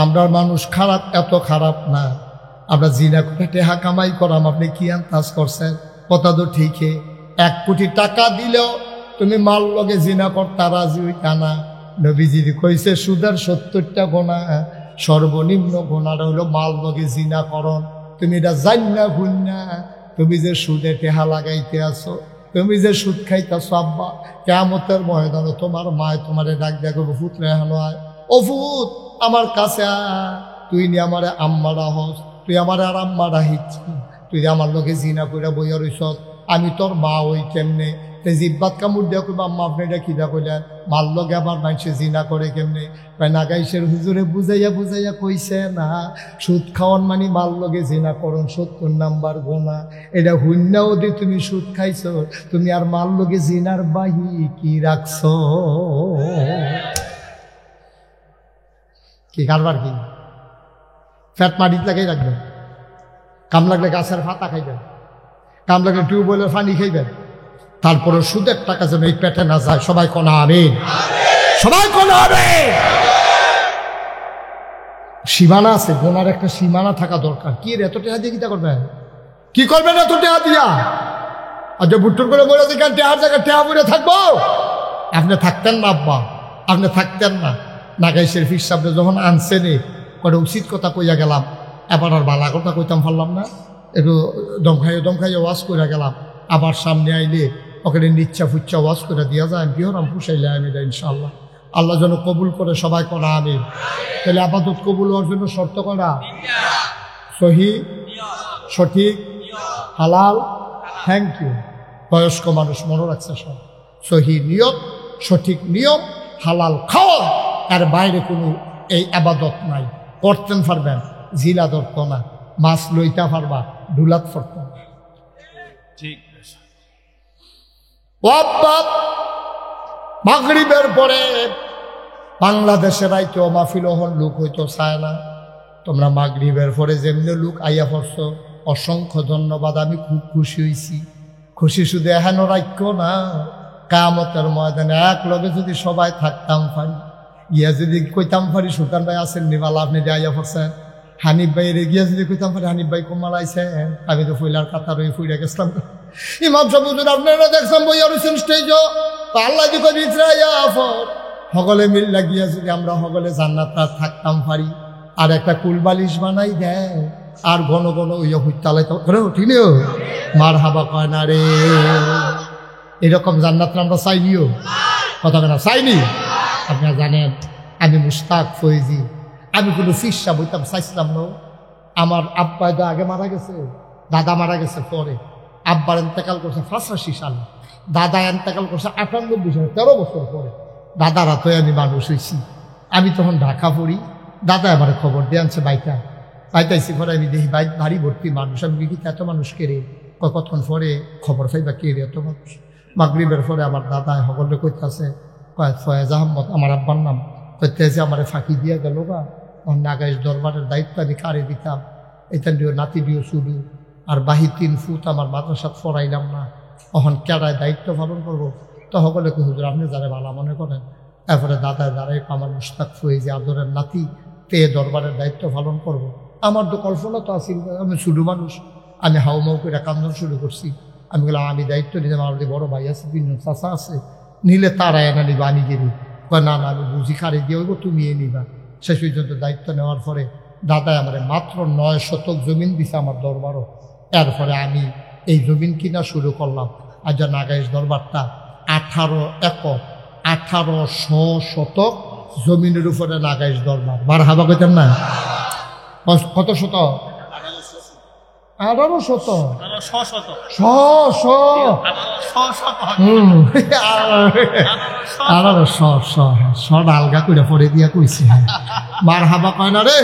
আমরা মানুষ খারাপ, এত খারাপ না, আমরা জিনা করে টাকা কামাই করাম, আপনি কি আন্দাজ করছেন? কথা তো ঠিকই, 1 কোটি টাকা দিলেও তুমি মাল লগে জিনা করতে রাজি হইতা না। নবীজি কইছে সুদের 70টা গোনা, সর্বনিম্ন গোনাটা হলো মাল লগে জিনা করন। তুমি এটা জান্না ভুন্না, তুমি যে সুদে টেহা লাগাইতে আসো, তুমি যে সুদ খাইতেছো, আব্বা কিয়ামতের ময়দানে তোমার মায় তোমারে ডাক দিয়া করবো, ফুত রেহানো আয়, ও ফুত আমার কাছে আয়, তুই নি আমারে আম্মারা হস, তুই আমারে আর আম্মারা হিচ্ছি, তুই আমার লোকে জিনা কইরা বইয়া রইস, আমি তোর মা ওই কেমনে? জিব্বাত কামড় দিয়া কইবা আম্মা আপনি এটা খিদা কইলেন, মাল লগে আবার মানুষে জিনা করে কেমনে? নাগাইশের হুজুরে বুঝাইয়া বুঝাইয়া কইছে না, সুদ খাওয়ান মানে মাল লগে জিনা করন 70 নাম্বার গোনা। এটা হুন্নাও দি তুমি সুদ খাইছ, তুমি আর মাল লগে জিনার বাহি কি রাখছ? কি কারবার কি? ফ্যাট মাটিতে লাগাই রাখবেন, কাম লাগলে গাছের পাতা খাইবেন, কাম লাগলে টিউবওয়েলের পানি খাইবেন, তারপরে সুদের টাকা যেন এই পেটে না যায়। সবাই কোনা আমিন, সবাই কোনা আমিন। সীমানা আছে, গোনার একটা সীমানা থাকা দরকার। কি এত টাকা দিয়ে কিটা করবেন? কি করবেন এত টাকা দিয়া? আর যে বুট্টুর করে বলে দেখেন টেহার জায়গায় টেহা পড়ে থাকবো, আপনি থাকতেন না আব্বা, আপনি থাকতেন না। নাগাইশের ফির সামনে যখন আনছেনে কটা উচিত কথা কইয়া গেলাম, এবার আর বালা কথা কইতাম পারলাম না, একটু দমখাইয়ে ওয়াশ করে গেলাম, আবার সামনে আইলে ওখানে নিচ্ছা ফুচ্ছা ওয়াশ করে দিয়া যায়, আমি কিহরাম পুষাইলে আমি ইনশাআল্লাহ। আল্লাহ যেন কবুল করে, সবাই করা আমি। তাহলে আপাতত কবুল হওয়ার জন্য শর্ত করা সহি, সঠিক, হালাল। Thank you. বয়স্ক মানুষ মনে রাখছে সব, সহি নিয়ত, সঠিক নিয়ম, হালাল খাওয়া, আর বাইরে কোনো এই আবাদত নাই। করতেন পারবেন, জিলা ধরত না, মাছ লইতে পারবা, ডুলাত পড়ত না। ঠিক মাগরিবের পরে বাংলাদেশের রাইতে মাহফিল হন লোক হইতো চায় না। তোমরা মাগরিবের পরে যেমনি লোক আইয়া পড়ছ, অসংখ্য ধন্যবাদ। আমি খুব খুশি হয়েছি। খুশি শুধু এখানো রাখ্য না, কিয়ামতের ময়দানে এক লগে যদি সবাই থাকতাম পারি, ইয়া যদি কইতাম পারি সুলতান ভাই আছেন নিবালা, আপনি যে আইয়া পড়ছেন, হানিফ ভাইয়ের গিয়া যদি কইতাম পারি হানিফ ভাই কমাল আইছেন, আমি তো ফুইলার কাতার হয়ে ফুইরা গেছিলাম। ইমাম সাহেব হুজুর আপনারা দেখছেন বইয়া রয়েছেন স্টেজও, আল্লাহ দিকে সকলে মিল লাগিয়া যদি আমরা সকলে জান্নাত থাকতাম পারি, আর একটা কুলবালিশ বানাই দেয়, আর ঘন ঘন ওই হুইতালাই করে উঠিনিও মার হাবা কয় না রে। এরকম জান্নাত আমরা চাইনিও, কথা না চাইনি। আপনারা জানেন আমি মুশতাক ফৈজি, আমি কোনো ফিসা বইতাম চাইছিলাম না। আমার আব্বা তো আগে মারা গেছে, দাদা মারা গেছে পরে, আব্বার এন্তেকাল করছে 85 সালে, দাদা এন্তেকাল করছে 98 সালে, 13 বছর পরে। দাদারা তো আমি মানুষ হয়েছি। আমি তখন ঢাকা পড়ি, দাদা আমার খবর দিয়ে আনছে বাইতাইছি পরে আমি দেখি বাড়ি ভর্তি মানুষ। আমি কি এত মানুষ কেড়ে কতক্ষণ পরে খবর পাইবা কে রে এত মানুষ। মাগরিবের পরে আমার দাদা সকলে কইতাছে, ফয়েজ আহমদ আমার আব্বার নাম, কইতেছে আমার ফাঁকি দিয়া গেল বা নাগাইশ দরবারের দায়িত্ব আমি কারে দিতাম, এটা দিও নাতি দিও শুরু আর বাহি 3 ফুট আমার মাদ্রাসাত ফরাইলাম না, তখন কেডায় দায়িত্ব পালন করবো। তো সকলে কে হুজুর আপনি যারা ভালো মনে করেন। এরপরে দাদা যারাই আমার মুস্তাক ফয়েজ আদরের নাতি তে দরবারের দায়িত্ব পালন করব। আমার তো কল্পনা তো আসিল, আমি শুরু মানুষ, আমি হাউমাউ করে কান্দন শুরু করছি। আমি বললাম আমি দায়িত্ব নিলাম, আমার যে বড় ভাই আছে, 3 চাচা আছে, নিলে তারা এনে নিবা, আমি গেলি না না আমি বুঝি কারে দিয়ে হইব, তুমি এ নিবা। শেষ পর্যন্ত দায়িত্ব নেওয়ার পরে দাদাই আমার মাত্র 9 শতক জমিন দিছে আমার দরবারও। এরপরে আমি এই জমিন কিনা শুরু করলাম। আর যা নাগাইশ দরবারটা 18 একর 1800 শতক জমিনের উপরে নাগাইশ দরবার। মারহাবা কইতেন না? কত শতক? 1800 আলগা করে পরে দিয়া কইছে। মারহাবা কয় না রে?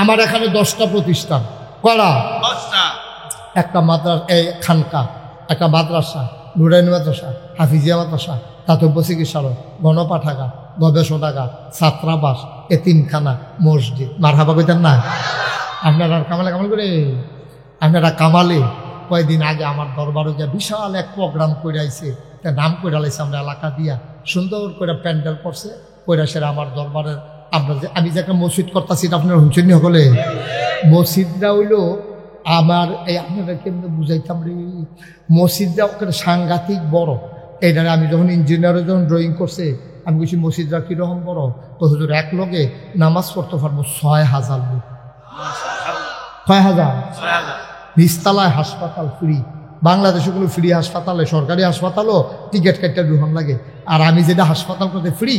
আমার এখানে 10টা প্রতিষ্ঠান করা, একটা মাদ্রাসা, এই খানকা, একটা মাদ্রাসা, নুরাইনি মাদ্রাসা, হাফিজিয়া মাদ্রাসা, দাতব্য চিকিৎসালয়, গণপাঠাগার, গবেষণাগার, ছাত্রাবাস, এতিমখানা, মসজিদ। মারহাবা কইতেন না? আপনারা কামালে করে আপনারা কামালে কয়েকদিন আগে আমার দরবারে যা বিশাল এক প্রোগ্রাম করে আইছে, তা নাম করে আলাইছে আমরা এলাকা দিয়া, সুন্দর করে প্যান্ডেল করছে কইরা। সেরা আমার দরবারের আমরা যে আমি যে একটা মসজিদ করতেছি আপনারা শুনছেন হলে, মসজিদটা হইলো আমার এই আপনারা কেমন বুঝাইতাম রে, মসজিদটা ওখানে সাংঘাতিক বড়। এইটারে আমি যখন ইঞ্জিনিয়ারে যখন ড্রয়িং করছে আমি বলছি মসজিদটা কীরকম বড়, তো হুজুর এক লগে নামাজ পড়তে পারবো 6000 লোক। 6000 নিচতলায় হাসপাতাল ফ্রি। বাংলাদেশে কোনো ফ্রি হাসপাতালে, সরকারি হাসপাতালও টিকিট কাটতে দুহান লাগে। আর আমি যেটা হাসপাতাল করতে ফ্রি,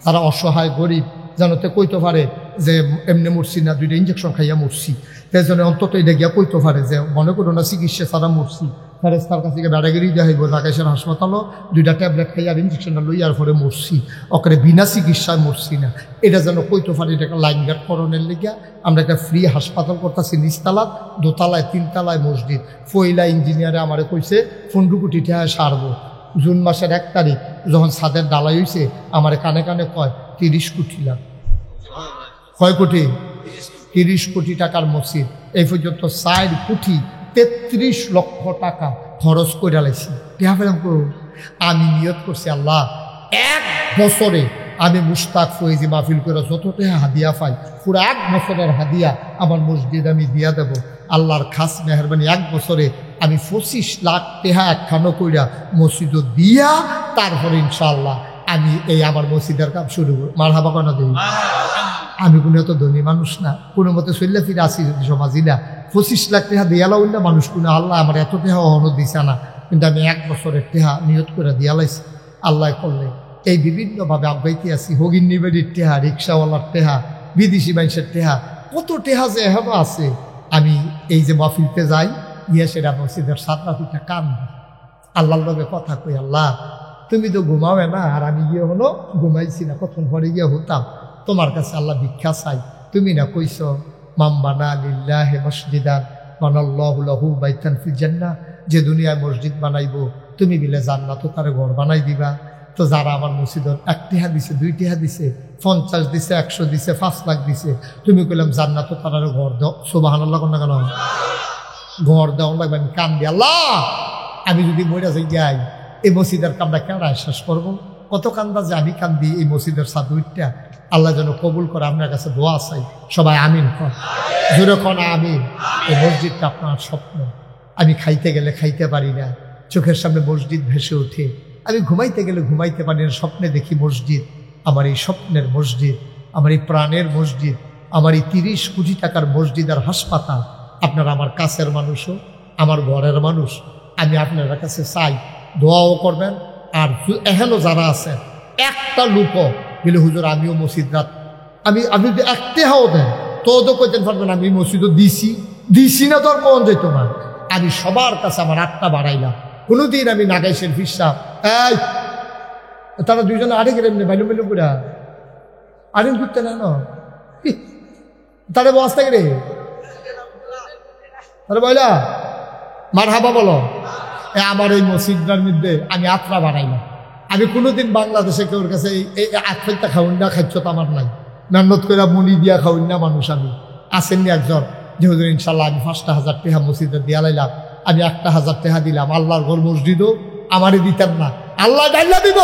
তারা অসহায় গরিব জানোতে কইতে পারে যে এমনি মরছি না, 2টা ইঞ্জেকশন খাইয়া মরছি, তাই জন্য অন্তত এটা গিয়া কইতে পারে যে মনে করো না চিকিৎসা ছাড়া মরছি, ফেরেস্তার কাছে বেড়াগিরি দেওয়া হইব রাকেশের হাসপাতালও 2টা ট্যাবলেট খাইয়া আর ইঞ্জেকশনটা লইয়ার পরে মরছি, ওখানে বিনা চিকিৎসায় মরছি না। এটা যেন কইতে পারে এটাকে লাইন গার্ড করণের লেগিয়া আমরা একটা ফ্রি হাসপাতাল করতেছি। নিচতলায়, 2তলায়, 3তলায় মসজিদ। ফইলা ইঞ্জিনিয়ারে আমারে কইছে 15 কোটি টাকা সারবো। জুন মাসের 1 তারিখ যখন ছাদের ডালাই হয়েছে আমার কানে কানে কয় 30 কোটি লাখ। কয় কোটি? 30 কোটি টাকার মসজিদ। এই পর্যন্ত 4 কোটি 33 লক্ষ টাকা খরচ করে লাইছি। আমি নিয়ত করছি আল্লাহ 1 বছরে আমি মুশতাক ফয়েজি মাহফিল করে যত টাকা হাদিয়া পাই পুরো 1 বছরের হাদিয়া আমার মসজিদ আমি দিয়া দেব। আল্লাহর খাস মেহরবানি 1 বছরে আমি 25 লাখ টাকা একখানো কইরা মসজিদ দিয়া তারপরে ইনশাআল্লাহ আমি এই আমার মসজিদের কাজ শুরু করব। মারহাবা কেন দেই? আমি কোনো এত ধনী মানুষ না, কোনো মতে চললে ফিরে আসি যদি সমাজিলা 25 লাখ টাকা দিয়ালা অন্য মানুষ কোনো আল্লাহ আমার এত টাকা অহনো দিছে না, কিন্তু আমি 1 বছরের টাকা নিয়ত করে দিয়ালাইছি। আল্লাহ করলে এই বিভিন্নভাবে আগাইতে আসি। হগিন নিবেদির টেহা, রিক্সাওয়ালার টেহা, বিদেশি মানুষের টেহা, কত টেহা যে এখনো আছে। আমি এই যে মাহফিলতে যাই গিয়ে সেটা মসজিদের 7 রাতিটা কান আল্লাহর লগে কথা কই, আল্লাহ তুমি তো ঘুমাবে না, আর আমি গিয়ে হলো ঘুমাইছি না, কতক্ষণ পরে গিয়ে হতাম তোমার কাছে আল্লাহ ভিক্ষা চাই। তুমি না কইছ মাম্বানা লিল্লাহি মসজিদান বানাল্লাহু লাহু বাইতান ফিল জান্নাহ, যে দুনিয়ায় মসজিদ বানাইবো তুমি বিলে জান্নাতও তারে ঘর বানাই দিবা। তো যারা আমার মসজিদের 1 টাকা দিছে, 2 টাকা দিছে, 50 দিছে, 100 দিছে, 5 লাখ দিছে, তুমি কইলাম জান্নাতও তারে ঘর দাও। সুবহানাল্লাহ কোন না কেন? ঘর দাও লাগবে। আমি কান দি আল্লাহ আমি যদি মরে যাই এই মসজিদের কামটা কেন শেষ করবো? কত কান্দা যে আমি কান্দি এই মসজিদের সাদুইটা আল্লাহ যেন কবুল করে। আপনার কাছে দোয়া চাই, সবাই আমিন কর, জোরে কন আমিন। এই মসজিদটা আপনার স্বপ্ন। আমি খাইতে গেলে খাইতে পারি না, চোখের সামনে মসজিদ ভেসে ওঠে। আমি ঘুমাইতে গেলে ঘুমাইতে পারি না, স্বপ্নে দেখি মসজিদ। আমার এই স্বপ্নের মসজিদ, আমার এই প্রাণের মসজিদ, আমার এই 30 কোটি টাকার মসজিদ আর হাসপাতাল। আপনারা আমার কাছের মানুষও, আমার ঘরের মানুষ। আমি আপনার কাছে চাই দোয়াও করবেন। আর এখনো যারা আছেন একটা লোকও বলে হুজুর আমিও মসজিদ রাত আমি আপনি যদি 1 টাকাও দেন তো কইতেন পারবেন আমি মসজিদও দিছি না, তোর কোন যেত না। আমি সবার কাছে আমার 8টা বাড়াইলাম। কোনোদিন আমি নাগাইছেন ফিরসাব এই তারা দুইজনে আড়ে গেলেন বাইলু বাইলু করে আরেন করতে না তাদের বস্তা গেলে তারা বইলা মার হাবা বলো। আমার এই মসজিদটার মধ্যে আমি 8টা বাড়াইলাম। আমি কোনোদিন বাংলাদেশে কেউর কাছে এই 8টা খাউন না খাইছ তো আমার নাই। মেহনত করে মুনি দিয়া খাউন না মানুষ। আমি আসেননি একজন যে হুজুর ইনশাল্লাহ আমি 5,000 টাকা মসজিদে দিয়া লাইলাম, আমি 1,000 টাকা দিলাম। আল্লাহর ঘর মসজিদও আমারে দিতেন না, আল্লাহ ডাইল্লা দিব।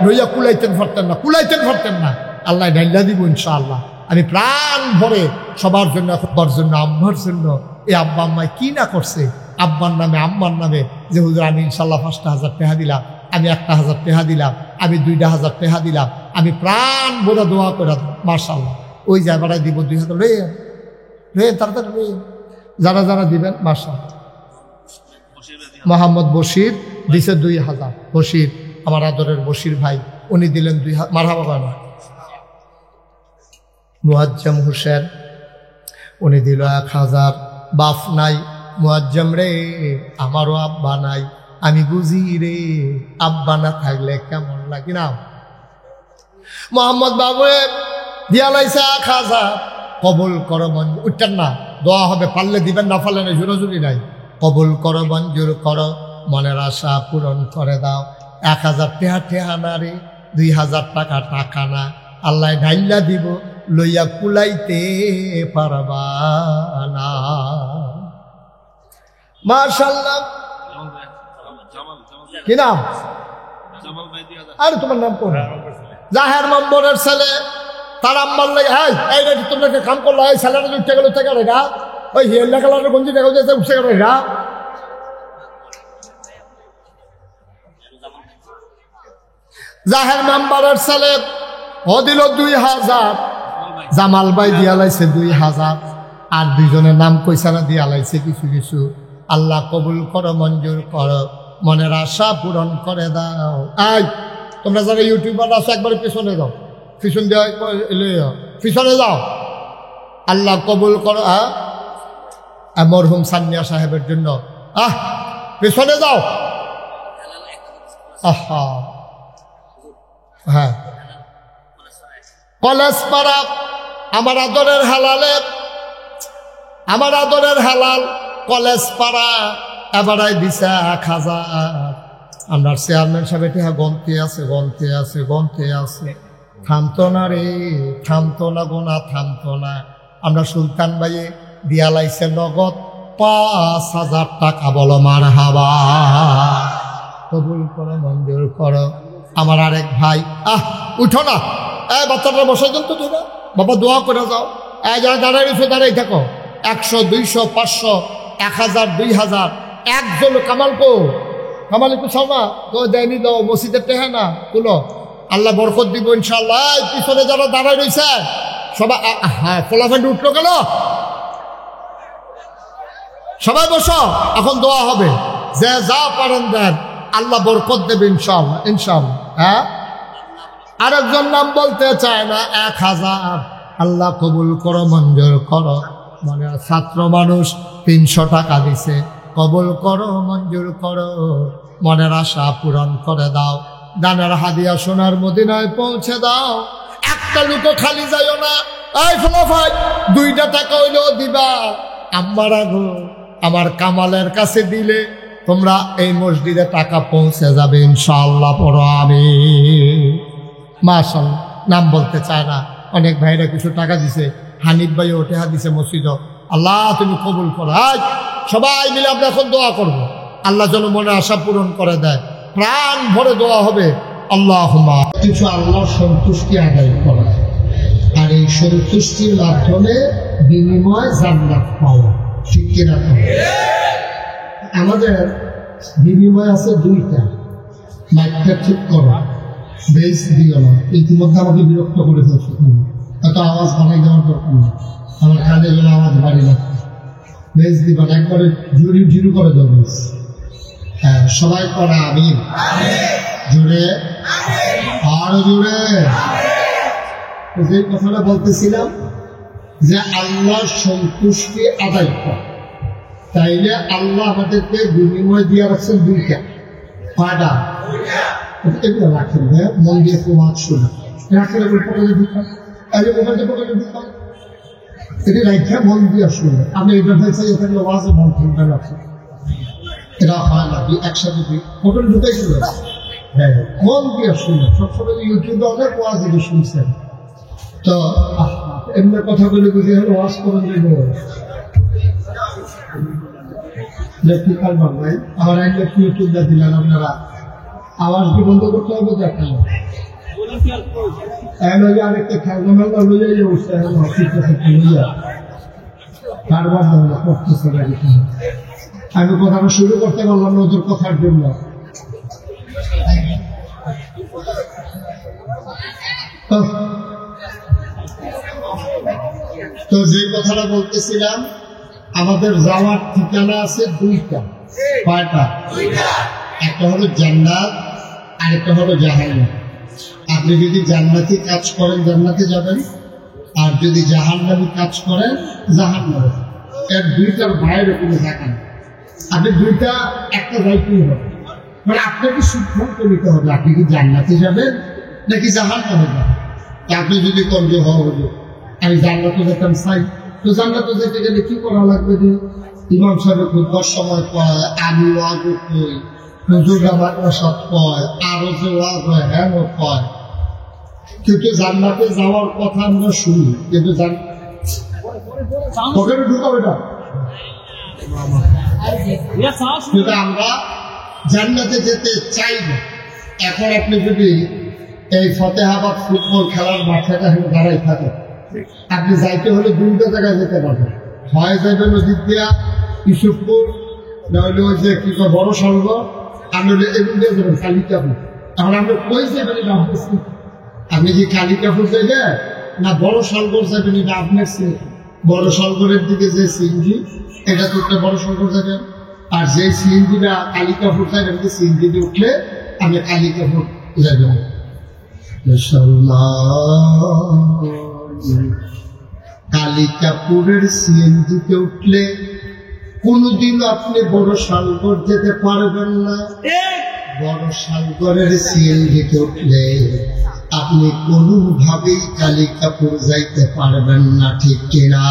নইয়া কুলাইতেন পারতেন না, কুলাইতেন পারতেন না, আল্লাহ ডাইল্লা দিব ইনশাআল্লাহ। আমি প্রাণ ভরে সবার জন্য, আব্বার জন্য, আম্মার জন্য। এই আব্বা আম্মায় কি না করছে আব্বার নামে আম্মার নামে, যে হুজুর আমি ইনশাল্লাহ 5,000 টাকা দিলাম, আমি 1,000 টাকা দিলাম, আমি 2,000 টাকা দিলাম। আমি প্রাণ ভরে দোয়া করে মাশাআল্লাহ ওই জায়গাটায় দিব 2,000 রে তাড়াতাড়ি রে যারা যারা দিবেন মাশাআল্লাহ। মোহাম্মদ বশির দিছে 2,000। বশির আমার আদরের বশির ভাই, উনি দিলেন 2,000। মারহাবা বাবা। মুয়াজ্জম হোসেন উনি দিল 1,000। বাপ নাই মুয়াজ্জম রে, আমারও আব্বা নাই, আমি বুঝি রে আব্বা না থাকলে কেমন লাগে না। মোহাম্মদ বাবু দিয়া লাইছে 1,000। কবুল করো মঞ্জুর, উঠতেন না, দোয়া হবে, পারলে দিবেন, না পারলে না, জোরাজুরি নাই। কবুল করো মঞ্জুর করো, মনের আশা পূরণ করে দাও। 1,000 টাকা টেহা না রে, 2,000 টাকা টাকা না, আল্লাহ ঢাইল্লা দিব, লইয়া কুলাইতে পারবা না। মাশাআল্লাহ। কি নাম? আরে তোমার নাম কোন? জাহের নম্বরের ছেলে। তার আম্মার লাগে হ্যাঁ এই রেডি তোমরা কাম করলো, এই ছেলেটা উঠে গেল থেকে রেখা, ওই হেল্লা কালারের গঞ্জি দেখা যাচ্ছে উঠে গেল রেখা। জাহের মেম্বারের ছেলে ও দিল 2,000। জামাল ভাই দিয়া লাইছে 2,000। আর দুইজনের নাম কইসারা দিয়া লাইছে কিছু কিছু। আল্লাহ কবুল করো মঞ্জুর করো, মনের আশা পূরণ করে দাও। এই তোমরা যারা ইউটিউবার আছো একবারে পেছনে যাও, পিছন দেওয়া পিছনে যাও। আল্লাহ কবুল করো। মরহুম সান্নিয়া সাহেবের জন্য পেছনে যাও। আহা হ্যাঁ কলেজ পাড়া আমার আদরের হালালের, আমার আদরের হালাল কলেজ পাড়া এবারাই দিছে 1,000। আমরা চেয়ারম্যান সাহেব এটা গন্তে আছে গন্তে আছে গন্তে আছে, থামতো না রে, থামতো না গোনা, থামতো না। আমরা সুলতান ভাইয়ে দিয়া লাইছে নগদ 5,000 টাকা। বলো মারহাবা। কবুল করো মঞ্জুর করো। আমার আরেক ভাই উঠো না, বাচ্চাটা বসে যান তো তোমরা, বাবা দোয়া করে যাও। যারা দাঁড়াই রয়েছে দাঁড়াই থাকো। 100 200 500 1,000 2,000। একজন কামাল কো কামাল একটু সামা তো দেয়নি, দাও মসজিদের টেহা না তুলো, আল্লাহ বরকত দিব ইনশাআল্লাহ। পিছনে যারা দাঁড়াই রয়েছে সবাই হ্যাঁ ফলাফল উঠলো গেল, সবাই বসো, এখন দোয়া হবে। যে যা পারেন দেন, আল্লাহ বরকত দেবে ইনশাআল্লাহ ইনশাআল্লাহ। হ্যাঁ আরেকজন নাম বলতে চায় না। 1,000। আল্লাহ কবুল করো মঞ্জুর করো। মানে ছাত্র মানুষ 300 টাকা দিছে, কবুল করো মঞ্জুর করো, মনের আশা পূরণ করে দাও। দানের হাদিয়া সোনার মদিনায় পৌঁছে দাও। একটা লুকো খালি যাইও না। এই ফলাফল 2টা টাকা হইলেও দিবা। আমার আগো আমার কামালের কাছে দিলে তোমরা এই মসজিদে টাকা পৌঁছে যাবে ইনশাআল্লাহ। পড়ো আমি মাশাআল্লাহ। নাম বলতে চায় না, অনেক ভাইরা কিছু টাকা দিছে। হানিফ ভাই ওঠে দিছে মসজিদ। আল্লাহ তুমি কবুল করো। সবাই মিলে আমরা এখন দোয়া করবো, আল্লাহ যেন মনে আশা পূরণ করে দেয়। প্রাণ ভরে দোয়া হবে। আল্লাহুম্মা কিছু আল্লাহর সন্তুষ্টি আদায় করা, আর এই সন্তুষ্টির মাধ্যমে বিনিময় জান্নাত পাওয়া। ঠিক কিনা? আমাদের বিনিময় আছে 2টা। মাইকটা ঠিক করো, বেশ দিও না। ইতিমধ্যে আমাকে বিরক্ত করে ফেলছে, এত আওয়াজ বানাই দেওয়ার দরকার নেই। আমার কানে যেন আওয়াজ বাড়ি না, বেশ দিবা না, একবারে জুড়ি ঝিরু করে দেবো। হ্যাঁ সবাই করা আমিন জুড়ে, আরো জুড়ে। যে কথাটা বলতেছিলাম যে আল্লাহর সন্তুষ্টি আদায় করা, তাইলে আল্লাহ আমাদেরকে বিনিময় দিয়ে রাখছেন দুইটা। কয়টা? এগুলো রাখেন, হ্যাঁ, মন দিয়ে প্রমাদ শুনে রাখলে পকেটে ঢুকান, পকেটে ঢুকান, এটি রাখা মন দিয়ে শুনে। আমি এটা ভেবেছি এখানে ওয়াজে মন ঠান্ডা রাখি, এটা হয় না একসাথে পকেটে ঢুকাই শুনে। হ্যাঁ, মন দিয়ে শুনে। সবসময় ইউটিউবে অনেক ওয়াজ এটি শুনছেন, তো এমনি কথা বলে বুঝে ওয়াজ করেন কি কালবান ভাই, আমার একটা ইউটিউবটা দিলেন আপনারা, আওয়াজ কি বন্ধ করতে হবে? দেখেন আরেকটা খেলনা মেলনা লইয়া অবস্থা লইয়া কারবার করতেছে। আমি কথাটা শুরু করতে পারলাম না ওদের কথার জন্য। তো যে কথাটা বলতেছিলাম, আমাদের যাওয়ার ঠিকানা আছে দুইটা। কয়টা? একটা হলো জান্নাত, আরেকটা হলো জাহান্নাম। আপনি যদি জান্নাতি কাজ করেন জান্নাতে যাবেন, আর যদি জাহান্নামী কাজ করেন জাহান্নামে। এর দুইটার বাইরে কোনো জায়গা নেই। আপনি দুইটা একটা যাইতেই হবে, মানে আপনাকে সিদ্ধান্ত নিতে হবে আপনি কি জান্নাতে যাবেন নাকি জাহান্নামে যাবেন। আপনি যদি কমজোর হওয়া হলো আমি জান্নাতে যেতাম চাই, তো জান্নাতে যেতে গেলে কি করা লাগবে? যে ইমাম সাহেব 10 সময় কয়, আমি ওয়াজ কই, হুজুররা মাদ্রাসা কয়, আরো যে ওয়াজ হয় হ্যাঁ কয়, কিন্তু জান্নাতে যাওয়ার কথা আমরা শুনি, কিন্তু পকেটে ঢুকাবে না। কিন্তু আমরা জান্নাতে যেতে চাই না। এখন আপনি যদি এই ফতেহাবাদ ফুটবল খেলার মাঠেটা দাঁড়াই থাকেন, আপনি যাইতে হলে দুইটা জায়গায় যেতে পারবেন। হয় যাবেন নদীর দিয়া ইসুফপুর, নইলে ওই যে কি বড় সর্ব, আর নইলে এগুলো দিয়ে যাবেন কালিকাপুর। এখন আমরা কই যাবেন এটা ভাবতেছি, আপনি কি কালিকাপুর যাইবেন না বড় সলগর যাবেন এটা আপনার সিনেমা। বড় সলগরের দিকে যে সিএনজি, এটা তো একটা বড় সলগর যাবেন। আর যে সিএনজিটা কালিকাপুর যাবেন, সিএনজি দিয়ে উঠলে আপনি কালিকাপুর যাবেন। কালিকাপুরের সিএনজিতে উঠলে কোনদিন আপনি বড় সালগর যেতে পারবেন না। বড় সালগরের সিএনজিতে উঠলে আপনি কোনোভাবেই কালিকাপুর যাইতে পারবেন না, ঠিক কিনা?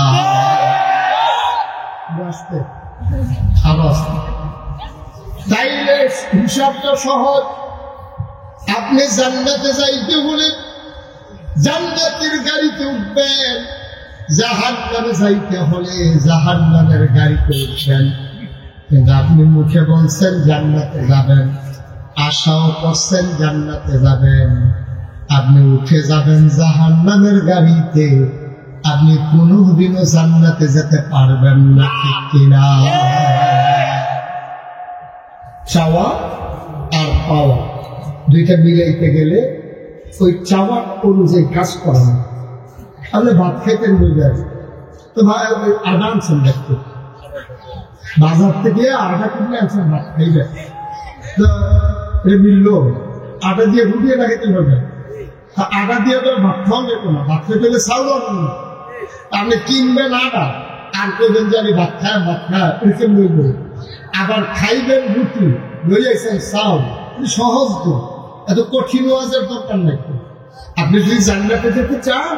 তাইলে হিসাবটা সহজ। আপনি জান্নাতে যাইতে হলে জান্নাতের গাড়িতে উঠবেন, জাহান্নামে যাইতে হলে জাহান্নামের গাড়িতে উঠবেন। কিন্তু আপনি মুখে বলছেন জান্নাতে যাবেন, আশাও করছেন জান্নাতে যাবেন, আপনি উঠে যাবেন জাহান্নামের গাড়িতে, আপনি কোনোদিনও জান্নাতে যেতে পারবেন না, ঠিক কিনা? চাওয়া আর পাওয়া দুইটা মিলাইতে গেলে ওই চাওয়ার অনুযায়ী কাজ করা না। আপনি ভাত খাইতেন বুঝবেন, তো ভাই ওই আটা আনছেন দেখতে, বাজার থেকে আটা কিনে আনছেন ভাত খাইবেন, তো মিলল আটা দিয়ে গুটিয়ে লাগাইতে পারবেন। আটা দিয়ে তো ভাত খাওয়া যেত না, ভাত খেতে গেলে চাউল আনবেন না। আপনি কিনবেন আটা, আর করবেন যে আমি ভাত খায় এরকম লইব, আবার খাইবেন রুটি, লই আইছেন চাউল। সহজ তো, এত কঠিন ওয়াজের দরকার নাই। আপনি যদি জান্নাতে যেতে চান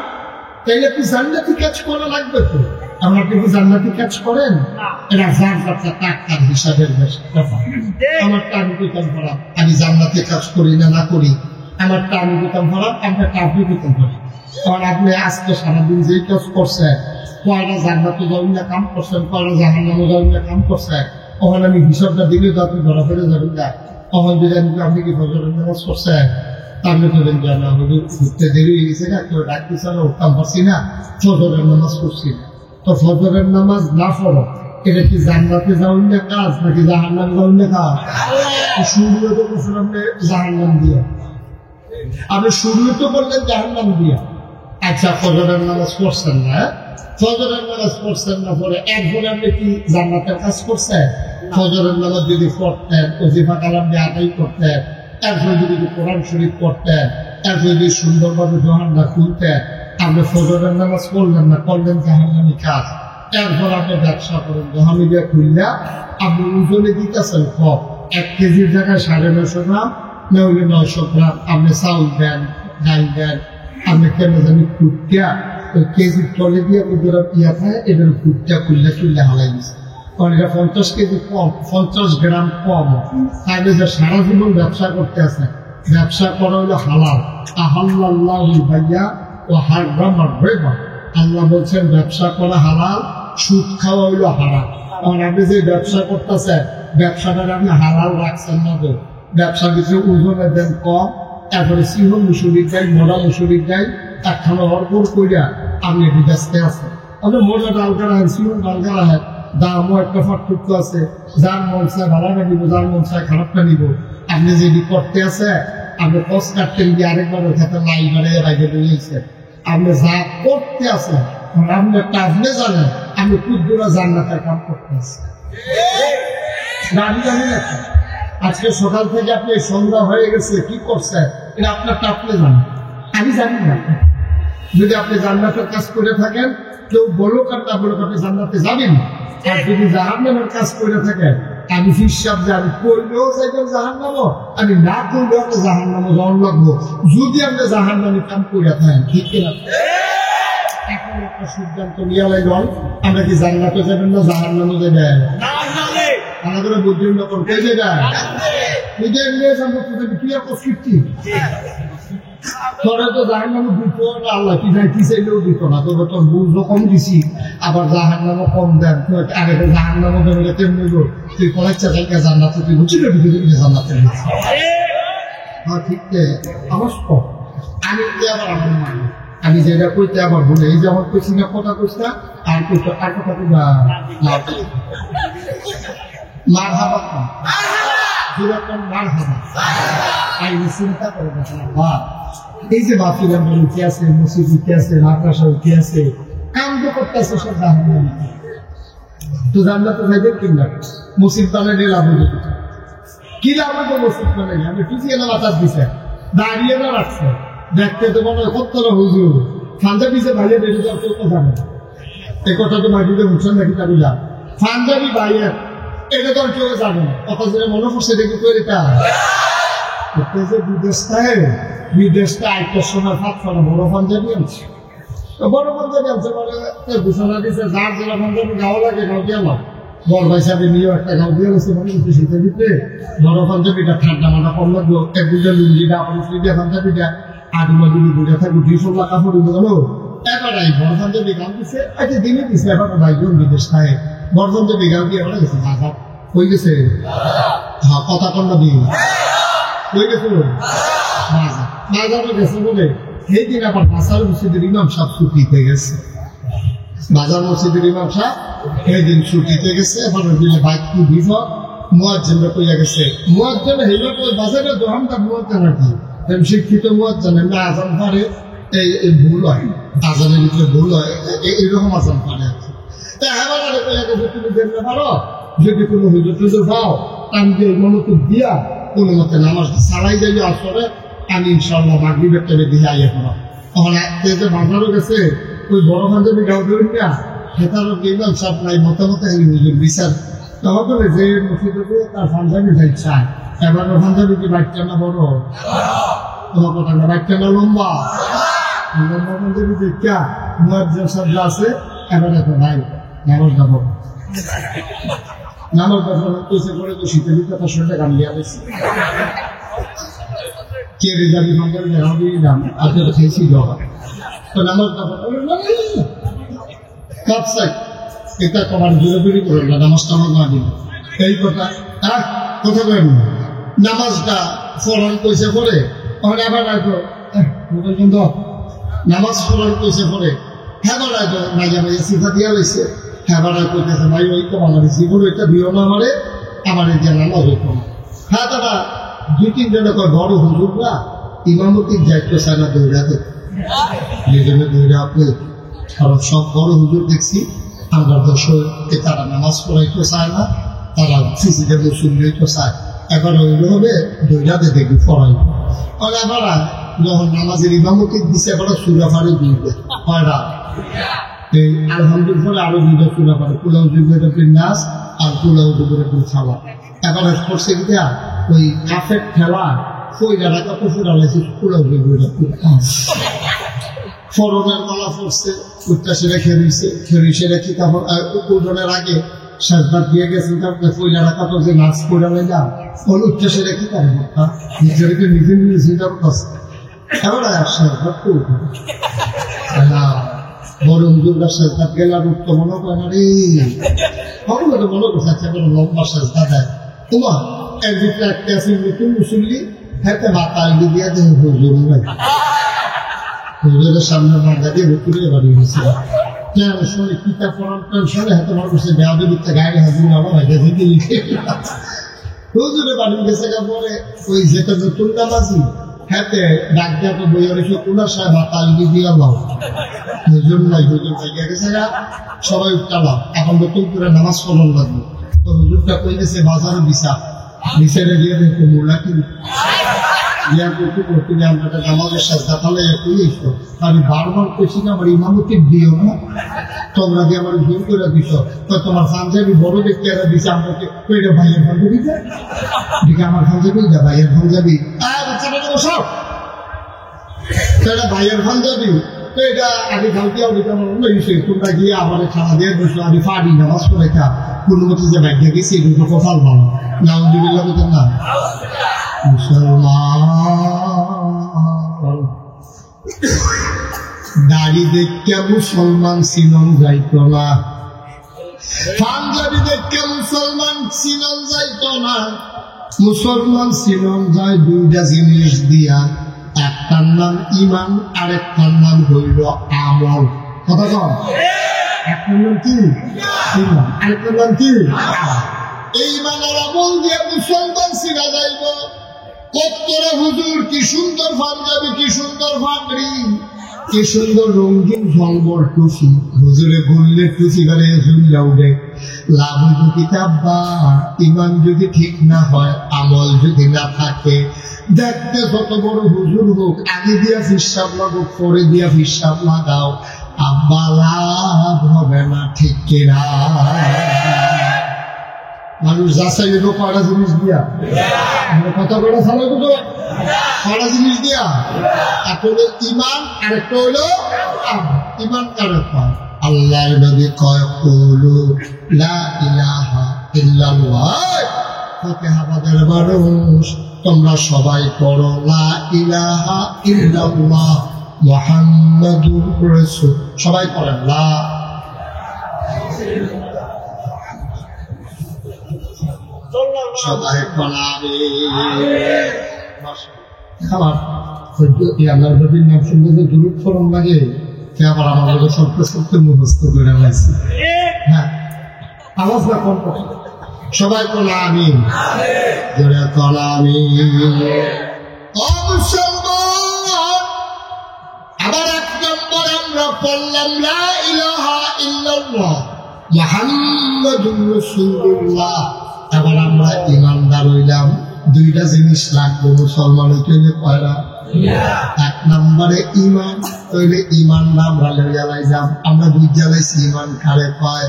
তাইলে আপনি জান্নাতি কাজ করা লাগবে তো। আমরা কিন্তু জান্নাতি কাজ করেন, এটা যার যাত্রা তার হিসাবের ব্যাপার। আমারটা আমি বেতন ভরাম, আমি জান্নাতে কাজ করি না না করি, আমারটা আমি বেতন ভরাম, আমারটা আপনি বেতন ভরাম। কারণ আপনি আজকে সারাদিন যেই কাজ করছেন, কয়টা জান্নাতে যাবেন না কাম করছেন, কয়টা জাহান্নামে যাবেন না কাম করছেন, ওখানে আমি হিসাবটা দিলে তো আপনি ধরা ফেলে যাবেন না। তখন যদি আপনি কি ফজরের নামাজ করছেন, আপনি করবেন যে না ঘুরতে দেরি হয়ে গেছে না, কেউ ডাকতেছে না, উঠতাম পারছি না, ফজরের নামাজ করছি না। তো ফজরের নামাজ না পড়ো, এটা কি জান্নাতে যাওয়ার না কাজ নাকি জাহান্নামে যাওয়ার না কাজ? শুরুতে তো বলছেন আপনি জাহান্নাম দিয়া, আপনি শুরুতে তো বললেন জাহান্নাম দিয়া। আচ্ছা, ফজরের নামাজ পড়ছেন না, ফজরের নামাজ পড়ছেন না, পরে একবারে আপনি কি জান্নাতের কাজ করছেন? ফজরের নামাজ যদি পড়তেন, ওজিফা কালাম দিয়ে আদায় করতেন, এরপরে যদি কোরআন শরীফ পড়তেন, এরপরে যদি সুন্দরভাবে দোহানটা খুলতেন, আপনি ফজরের নামাজ পড়লেন না, করলেন জাহান্নামী কাজ। এরপর আপনি ব্যবসা করেন। যখন গিয়ে খুললা আপনি ওজনে দিতেছেন কম, 1 কেজির জায়গায় 950 গ্রাম, না হলে 900 গ্রাম আপনি চাউল দেন, ডাল দেন, আপনি কেন জানি ফুটটা ওই কেজির তলে দিয়ে ওদের ইয়া খায়, এদের ফুটটা খুললে হালাই দিচ্ছে। কারণ এটা 50 কেজি কম, 50 গ্রাম কম। তাহলে যে সারা জীবন ব্যবসা করতে আছে, ব্যবসা করা হলো হালাল। আহাল্লাল্লাহু ভাইয়া ও হারামার রিবা। আল্লাহ বলছেন ব্যবসা করা হালাল, সুদ খাওয়া হইলো হারাম। কারণ আপনি যে ব্যবসা করতেছেন, ব্যবসাটা আপনি হালাল রাখছেন না, তো ব্যবসার কিছু ওজনে দেন কম, তারপরে সিংহ মুসুরির দেয়, মোড়া মুসুরির দেয়, একখানে অর্পণ করিয়া আপনি ব্যস্ত আছেন। আপনি মোড়া ডালকা রাখেন, সিংহ ডালকা রাখেন, দামও একটা পার্থক্য আছে। যার মন চায় ভালোটা নিব, যার মন চায় খারাপটা নিব। আপনি যদি করতে আছে, আপনি কস কাটতে গিয়ে আরেকবার ওই খাতে লাই বাড়িয়ে বাইরে বেরিয়েছেন। আপনি যা করতে আছেন, আপনি একটা আপনি জানেন আপনি কুদ্দুরা জান্নাতের কাম করতে আছেন। গাড়ি জানি না আজকে সকাল থেকে আপনি সন্ধ্যা হয়ে গেছে, কি করছেন এটা আপনারটা আপনি জানেন, আমি জানি না। যদি আপনি জান্নাতের কাজ করে থাকেন, কেউ বলো কার না বলো আপনি জান্নাতে যাবেন। আর যদি জাহান্নামের কাজ করে থাকেন, আমি হিসাব যে আমি করলেও চাইবেন জাহান্নামও, আমি না করলেও আপনি জাহান্নামও যাওয়ার লাগবো, যদি আপনি জাহান্নামের কাম করে থাকেন। ঠিক কিনা? এখন একটা সিদ্ধান্ত নিয়ে লাইল, আমরা কি জান্নাতে যাবেন না জাহান্নামে যাবেন? আমাদের বুঝলেন না কোন কে যাবেন? নিজের নিয়ে সম্পর্কে ক্লিয়ার করছি। তোরা তো জাহান্নামে দিত না, আল্লাহ কি যাই কি চাইলেও দিত না। তবে তোর বুঝ কম দিছি, আবার জাহান্নামও কম দেন। আগে জাহান্নামও দেন, কেমনি গো তুই কোন ইচ্ছা থেকে জান্নাতে তুই বুঝছি না, বিধি জান্নাতে দিচ্ছি। হ্যাঁ ঠিক আমার আমি আবার আমার মানি, আমি যেটা কইতে আবার বলে এই যে আমার কইছি না কথা কইছি না, আর কইতো আর কথা কইবা মার হাবা যেরকম মার হাবা আমি চিন্তা করে দেখলাম, বা এই যে বাফিলাম উঠে আছে, মসজিদ উঠে আছে, মাদ্রাসা উঠে আছে, কাম তো করতে আছে সব জাহান্নাম। তো জান্নাতে যাইবে কিনা? মসজিদ বানাইলে লাভ হইবে কি? লাভ হইবে মসজিদ বানাইলে? আমি টুচিয়ে না মাথার দিছে, দাঁড়িয়ে না রাখছে, দেখতে তো মনে হয় কত হুজুর পাঞ্জাবি যে ভাইয়ের এটা তো কেউ জানে। এই কথা তো মাটিতে বুঝছেন নাকি? তার পাঞ্জাবি ভাইয়ের এটা তো কেউ জানে না। কথা যেটা মনে করছে দেখি তো এটা যে বিদেশটা আইটার সময় ফাঁক করে বড় পাঞ্জাবি আনছে। তো বড় পাঞ্জাবি আনছে মানে ঘোষণা দিচ্ছে, যার যেটা পাঞ্জাবি গাও লাগে গাও দিয়ে আমার বড় ভাই সাথে নিয়েও একটা গাও দিয়ে গেছে। মনে করছে শীতের ভিতরে বড় পাঞ্জাবিটা ঠান্ডা মাথা কম লাগলো, এক দুটো লুঙ্গিটা আপনি ফ্রিডে পাঞ্জাবিটা আগুলো যদি বুঝে থাকবে 200 টাকা পড়ে গেলো। এবারাই বড় পাঞ্জাবি গাও দিচ্ছে, একটা দিনে দিচ্ছে। এবার ভাইজন বিদেশ খায় বড় পাঞ্জাবি গাও দিয়ে এবার গেছে ভাষা হয়ে গেছে। হ্যাঁ কথা কন্যা দিয়ে হয়ে গেছে বাজারে গেছে বলে সেই দিন আবার বাসার মসজিদের ইমাম সাহেব ছুটিতে গেছে। বাজার মসজিদের ইমাম সাহেব সেই দিন ছুটিতে গেছে। এবার দিলে বাইক কি ভিজ মুয়াজ্জিনরা কইয়া গেছে, মুয়াজ্জিন হেলা কই বাজারে দোকানটা মুয়াজ্জিন নাকি শিক্ষিত মুয়াজ্জিন না আজান পারে, এই ভুল হয়, আজানের ভিতরে ভুল হয়, এইরকম আজান পারে আছে। তা এবার আরে কইয়া গেছে তুমি দেখতে পারো, যদি কোনো হুজুর টুজুর পাও আমি মনোযোগ দিয়া কোনো মতে নামাজ ছাড়াই যাইলে আসলে আমি ইনশাল্লাহ মাগরিবের টাইমে দিয়ে আইয়া করো। তখন যে বাজারও গেছে ওই বড় পাঞ্জাবি গাও ধরুন না, সেটারও ইমাম সাহেব নাই মতামত হুজুর বিচার তখন যে মসজিদে তার পাঞ্জাবি যাই চায়। এবার পাঞ্জাবি কি বাচ্চা না বড়? তোমার কথা না, বাচ্চা না লম্বা? লম্বা পাঞ্জাবি দেখা মুয়াজ্জিন সাহেব আছে। এবার দেখো ভাই নামাজ যাবো, নামাজ কইছে করে তো শীতের ভিতরে তার শরীরটা গান লিয়া দিচ্ছে। কে রেজাবি পাঞ্জাবি গাও দিয়ে দাম আপনারা খেয়েছি জবা তো নামাজ কাপসাই এটা তোমার দূরে করে না, নামাজ টামাজ না দিল এই কথা। আর কথা কেন নামাজটা ফরন কইছে পরে তখন আবার রাখো কিন্তু নামাজ ফরন কইছে পরে হ্যাঁ রাখো মাইয়া মাইয়া সিফা দিয়া লইছে। হ্যাঁ বাড়া কইতেছে ভাই ওই তো আমার জীবন ওইটা দিও না আমারে, আমার এই যে নামাজ হইতো না। হ্যাঁ দাদা 2-3 জনে কয় বড় হুজুররা ইমামতির দায়িত্ব চায় না দৌড়াতে, এই জন্য দৌড়া আপনি কারণ সব বড় হুজুর দেখছি আমরা দর্শককে তারা নামাজ পড়াইতে চায় না, তারা সিসিতে গোসল লইতে চায়। এখন ওইগুলো হবে দৌড়াতে দেখবি পড়াই। আর এবার যখন নামাজের ইমামতির দিচ্ছে এবার সুরা ফাড়ি দিয়ে কয়টা এই আলহামদুলিল্লাহ আরো দুইটা চুলা করে পোলাও দুইটা নাচ আর পোলাও দুপুরে খাওয়া। এখন করছে কি ওই কাফের ঠেলা ফইলাটা কত ফুটালাইছে পোলাও দুইটা ফরনের মালা পড়ছে উত্তা সেটা খেয়ে সেটা কি তারপর ওজনের আগে সাজবার দিয়ে গেছেন তারপরে ফইলাটা কত যে নাচ করে যান ওর উত্তা সেটা কি করে নিজেকে নিজে নিজে চিন্তা করতেছে এবার সাজবার তো বড় হুজুররা সাজদাত গেলার উত্তম মনে করে না রে সকলে তো মনে করছে একটা কোনো লম্বা সাজদা দেয় তোমার এর ভিতরে একটা আছে নতুন মুসল্লি হাতে মাথা আলগি দিয়ে দেহ হুজুর নাই হুজুরের সামনে মাথা দিয়ে ভুতুরে বাড়ি হয়েছিল শুনে কিতাব পড়ান শুনে হাতে মনে করছে বেয়াদের ভিতরে গায়ে হাজির আমার হয়ে গেছে লিখে হুজুরে বাড়ি গেছে পরে ওই যেটা নতুন নামাজি হাতে ডাক দেওয়া তো বইয়ের এসে কোনার সাহেব মাথা আলগি দিয়ে লাও হুজুর নাই হুজুর ভাইয়া গেছে গা সবাই উঠলাম এখন নতুন করে নামাজ পড়ান লাগবে তো হুজুরটা কই গেছে বাজারে বিচারে গিয়ে দেখো মোলা কি ইয়া করতে করতে আমরা নামাজের সাজদা তাহলে কইছো আমি বারবার কইছি না আমার ইমামতি দিও না তোমরা দিয়ে আমার ভুল করে দিছ তো তোমার পাঞ্জাবি বড় দেখতে এরা দিছে আমাকে কইটা ভাইয়ের পাঞ্জাবি দে দিকে আমার পাঞ্জাবি যা ভাইয়ের পাঞ্জাবি বাচ্চাটা বসাও ভাইয়ের পাঞ্জাবি তো এটা আগে খালতে তোমরা গিয়ে আমার খানা দিয়ে বসো আমি ফাড়ি নামাজ করে খা কোনো মতো যে ব্যাগ গেছি এগুলো কপাল ভালো নাউজুবিল্লাহ বলতেন না মুসলমান দাড়ি দেখে মুসলমান সিনন যাইতো না পাঞ্জাবি দেখে মুসলমান সিনন যাইতো না মুসলমান সিনন যায় দুইটা জিনিস দিয়া একটার নাম ইমান আর একটার নাম হইল আমল কথা কম একটার নাম কি ইমান আরেকটার নাম কি এই ইমানের আমল দিয়ে মুসলমান সিনা যাইব কত্তরে হুজুর কি সুন্দর পাঞ্জাবি কি সুন্দর পাগড়ি কি সুন্দর রঙিন ঝলমল টুপি হুজুরে বললে টুপি করে ঝুলিয়া উঠে লাভ কিতাব বা ইমান যদি ঠিক না হয় আমল যদি না থাকে দেখতে যত বড় হুজুর হোক আগে দিয়া ফিসাব লাগুক পরে দিয়া ফিসাব লাগাও আব্বা লাভ হবে না ঠিক কিনা মানুষ যাচাই হইল কয়টা জিনিস দিয়া কথা কটা চালাই তো কয়টা জিনিস দিয়া একটা হলো ইমান আর একটা হইল ইমান কারে কয় আল্লাহ নবী কয় কুলু লা ইলাহা ইল্লাল্লাহ ফাতিহাবাদের মানুষ তোমরা সবাই পড়ো লা ইলাহা ইল্লাল্লাহ মুহাম্মাদুর রাসূল সবাই পড়েন লা সবাই পড়াবে আমার আল্লাহর নবীর নাম শুনতে যে দুরূদ ফরম লাগে সে আবার আমার লোকের সত্য মুখস্থ করে লাইছে হ্যাঁ আওয়াজ না কম কথা সবাই বলো আমিন জোরে বলো আমিন ও মুসলমান আবার এক নম্বর আমরা পড়লাম লা ইলাহা ইল্লাল্লাহ মুহাম্মাদুর রাসূলুল্লাহ এবার আমরা ইমানদার হইলাম দুইটা জিনিস লাগবে মুসলমান হইতে কয়টা এক নম্বরে ইমান হইলে ইমান আমরা লইয়া লাইলাম আমরা দুই জ্বালাইছি ইমান কারে কয়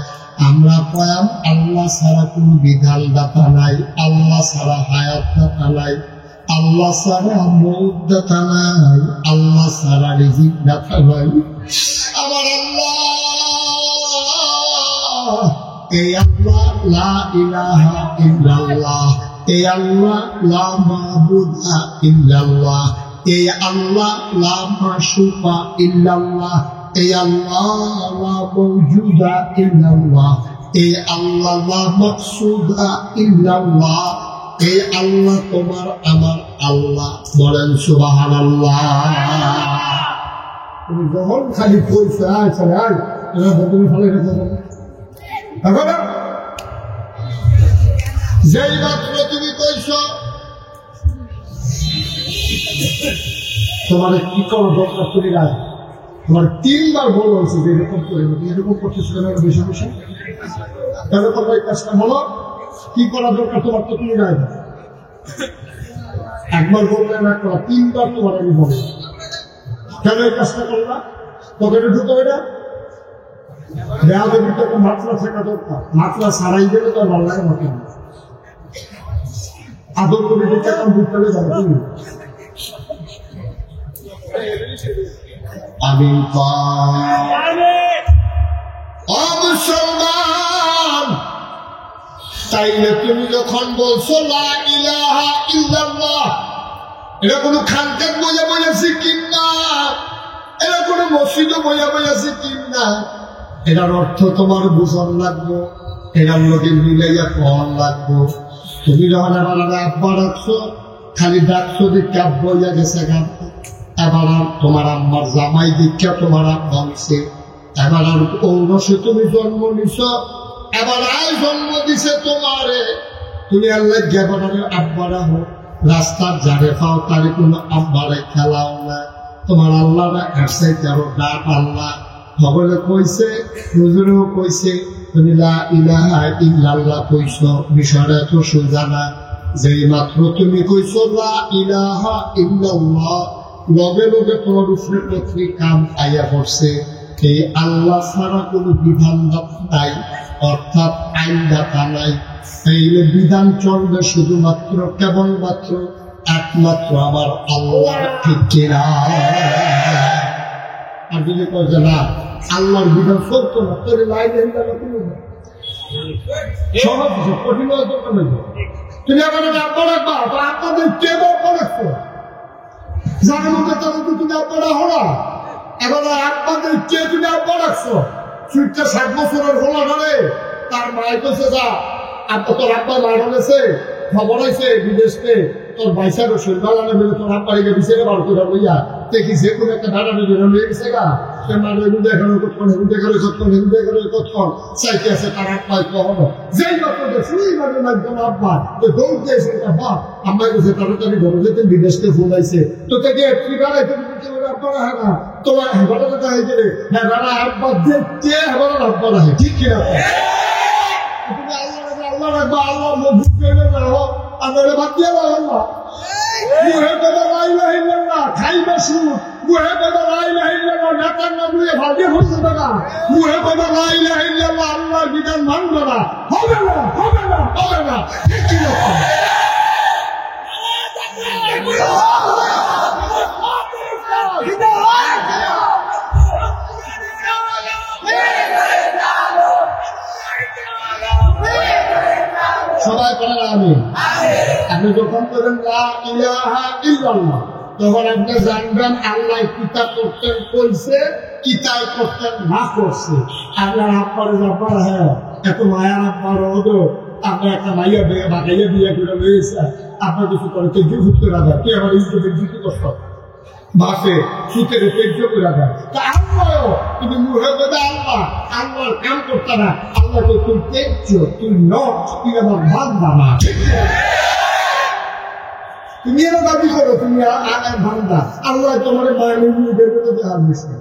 আমরা কয়াম আল্লাহ ছাড়া কোন বিধান দাতা নাই আল্লাহ ছাড়া হায়াত দাতা নাই আল্লাহ ছাড়া মৌত দাতা নাই আল্লাহ ছাড়া রিজিক দাতা নাই আমার আল্লাহ এই আল্লাহ লা ইলাহা ইল্লাল্লাহ এই আল্লাহ লা মাবুদা ইল্লাল্লাহ এই আল্লাহ লা মাশুকা ইল্লাল্লাহ এই আল্লাহ লা মাওজুদা ইল্লাল্লাহ এই আল্লাহ লা মাকসুদা ইল্লাল্লাহ এই আল্লাহ তোমার আমার আল্লাহ বলেন সুবহানাল্লাহ তুমি যখন খালি কইছো আচ্ছা আর এরা তুমি ভালো কথা বলো যেই মাত্র তুমি কইছো তোমার কি করো দরকার তুমি রাজ তোমার তিনবার বলো হয়েছে যে এরকম করে এরকম করতে সেখানে বেশি বেশি তাহলে তোমার এই কাজটা বলো কি করা দরকার তোমার তো তুমি রাজ একবার বললে না করা তিনবার তোমার আমি বলো কেন এই কাজটা করলা তোকে এটা ঢুকো এটা বেয়াদবিটা তো মাত্রা থাকা দরকার, মাত্রা ছাড়াই গেলে তো ভালো লাগে মতো আদর করে দিতে এখন বুঝতে যাবে তুমি আমি মুসলমান। তাইলে তুমি যখন বলছো লা ইলাহা ইল্লাল্লাহ, এটা কোনো খানকাত বইয়া বইয়াছি কিনা, এটা কোনো মসজিদও বইয়া বইয়াছি কিনা, এটার অর্থ তোমার বুঝন লাগবো, এটার লোকে মিলাইয়া কন লাগবো। তুমি যখন এবার আব্বা ডাকছো, খালি ডাকছো দীক্ষা বইয়া গেছে গান, এবার আর তোমার আম্মার জামাই দীক্ষা তোমার আব্বা হয়েছে, এবার আর ঔরসে তুমি জন্ম নিছ, এবার আয় জন্ম দিছে তোমারে, তুমি আল্লাহ গেবারের আব্বারা হোক, রাস্তার যারে পাও তারে কোনো আব্বারে খেলাও না, তোমার আল্লাহরা একসাইতে আরো ডাক আল্লাহ সকলে কইছে, হুজুরেও কইছে, তুমি লা ইলাহা ইল্লাল্লাহ কইছো, বিষয়টা এত সোজা না। যেই মাত্র তুমি কইছো লা ইলাহা ইল্লাল্লাহ, লগে লগে তোমার উপরে প্রতি কাম আইয়া পড়ছে, এই আল্লাহ ছাড়া কোনো বিধান নাই, অর্থাৎ আইন দাতা নাই। এই বিধান চলবে শুধুমাত্র কেবলমাত্র একমাত্র আমার আল্লাহ, ঠিক কিনা? আর যদি কয়ে না আল্লাহর বিধান সত্য না, তোর লাইনে সহজ কঠিন দরকার নেই। তুমি আবার আব্বা রাখবা, আপনাদের কে বাপ্পা রাখছো যার মধ্যে তাদের তুমি আব্বারা হলা, এবার আপনাদের কে তুমি আব্বা রাখছো? সুইটটা 7 বছরের হলা ধরে তার মায়ের কাছে যা, আব্বা তোর আব্বা মারা গেছে, খবর হয়েছে বিদেশে, তোর বাইসার শরীর ভালো না বলে তোর আব্বাকে বিছেড়ে বার করে বইয়া দেখি যে কোনো একটা ভাড়া নিয়ে নিয়ে গেছে গা, সে মানে দেখানো কতক্ষণ, দেখানো কতক্ষণ, দেখানো কতক্ষণ চাইতে আছে তার আব্বাই কখনো যেই মাত্র দেখছি মানে একজন আব্বা তো দৌড় দিয়েছে আব্বা আম্মা গেছে, তাড়াতাড়ি ঘরে যেতেন বিদেশকে ফুল আইছে, তো থেকে একটি বেড়াইতে আব্বারা হ্যাঁ না তোমার হেবাটা হয়ে গেলে হ্যাঁ বেড়া আব্বা দেখতে হেবারা আব্বা রাখে, ঠিক কিনা? তুমি আল্লাহ রাখবা, আল্লাহ মজুদ করে রাখো, আমরা বাদ দিয়ে রাখবা মুহে বেদা লাইলাহ ইল্লাল্লাহ খাইবা শুন, মুহে বেদা লাইলাহ ইল্লাল্লাহ নেতার নাম নিয়ে ভাগে হচ্ছে না, মুহে বেদা লাইলাহ ইল্লাল্লাহ আল্লাহর বিধান মানবে না, হবে না, হবে না, হবে না, ঠিক কি না? সবাই বলেন আমিন। আপনি যখন করেন লা ইলাহা ইল্লাল্লাহ, তখন আপনি জানবেন আল্লাহ কিতা করতেন কইছে, কিতাই করতেন না করছে। আপনার আব্বার ব্যাপার হ্যাঁ এত মায়ার আব্বার হতো, আপনার একটা মাইয়া বাগাইয়া বিয়ে করে রয়েছে, আপনার কিছু করে তেজ্য ফুট করে রাখা, তুই আমার ইজ্জতের জিতে কষ্ট বাসে সুতের তেজ্য করে রাখা। তা আল্লাহ তুমি মুহে বেদা আল্লাহ, আল্লাহর কাম করতে না, আল্লাহকে তুই তেজ্য, তুই নট, তুই আমার বান্দা না, তুমি এরা দাবি করো তুমি বান্দা, আল্লাহ তোমার মায়ের বের করে দেওয়ার বিষয়,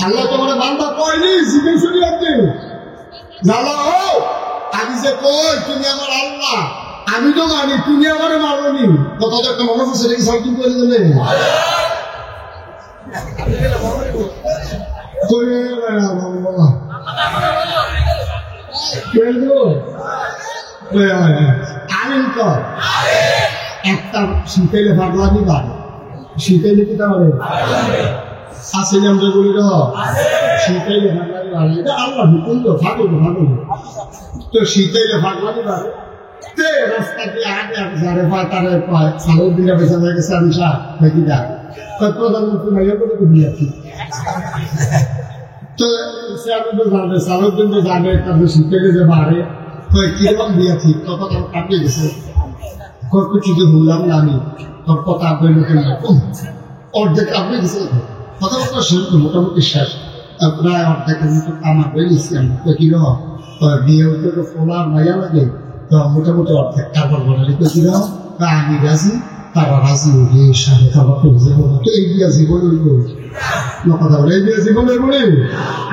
আল্লাহ তোমার বান্দা কয়নি জিজ্ঞেস করি আপনি জানা হো আমি যে কই তুমি আমার আল্লাহ, আমি তো মানি, তুমি আমার মানি, কথা তো একটা মনে হচ্ছে নাকি সামথিং করে দেবে আমিন কর। একটা শীতাইলে ভাগলামি বাড়ে, শীতাইলে কি তাহলে আছে আমরা বলি শীতাইলে ভাগলামি বাড়ে, এটা আল্লাহ হুকুম তো ভালো ভালো, তো শীতাইলে ভাগলামি বাড়ে রাস্তা দিয়ে আগে যারে পায় তারে পায়, সালের দিনে বেঁচে গেছে আমি শাহ নাকি দেখ প্রধানমন্ত্রী মাইয়া করে তো দিয়েছি, তো জানে সালের দিন তো জানে তাদের শীতাইলে যে বাড়ে কিরকম দিয়েছি, তখন আমার কাটিয়ে গেছে কিছু বললাম না আমি, তোর কথা আপনার লোকের অর্ধেক আপনি গেছে কথাবার্তা শেষ, মোটামুটি শেষ, প্রায় অর্ধেকের মতো আমার বেরিয়েছি আমি কির বিয়ে হইতে তো ফোলার মাইয়া লাগে, তো মোটামুটি অর্ধেক কারবার বলে কির আমি রাজি, তারা রাজি হয়ে সাড়ে খাবার তো এই বিয়া জীবন হইব কথা বলে, এই বিয়া জীবন বলে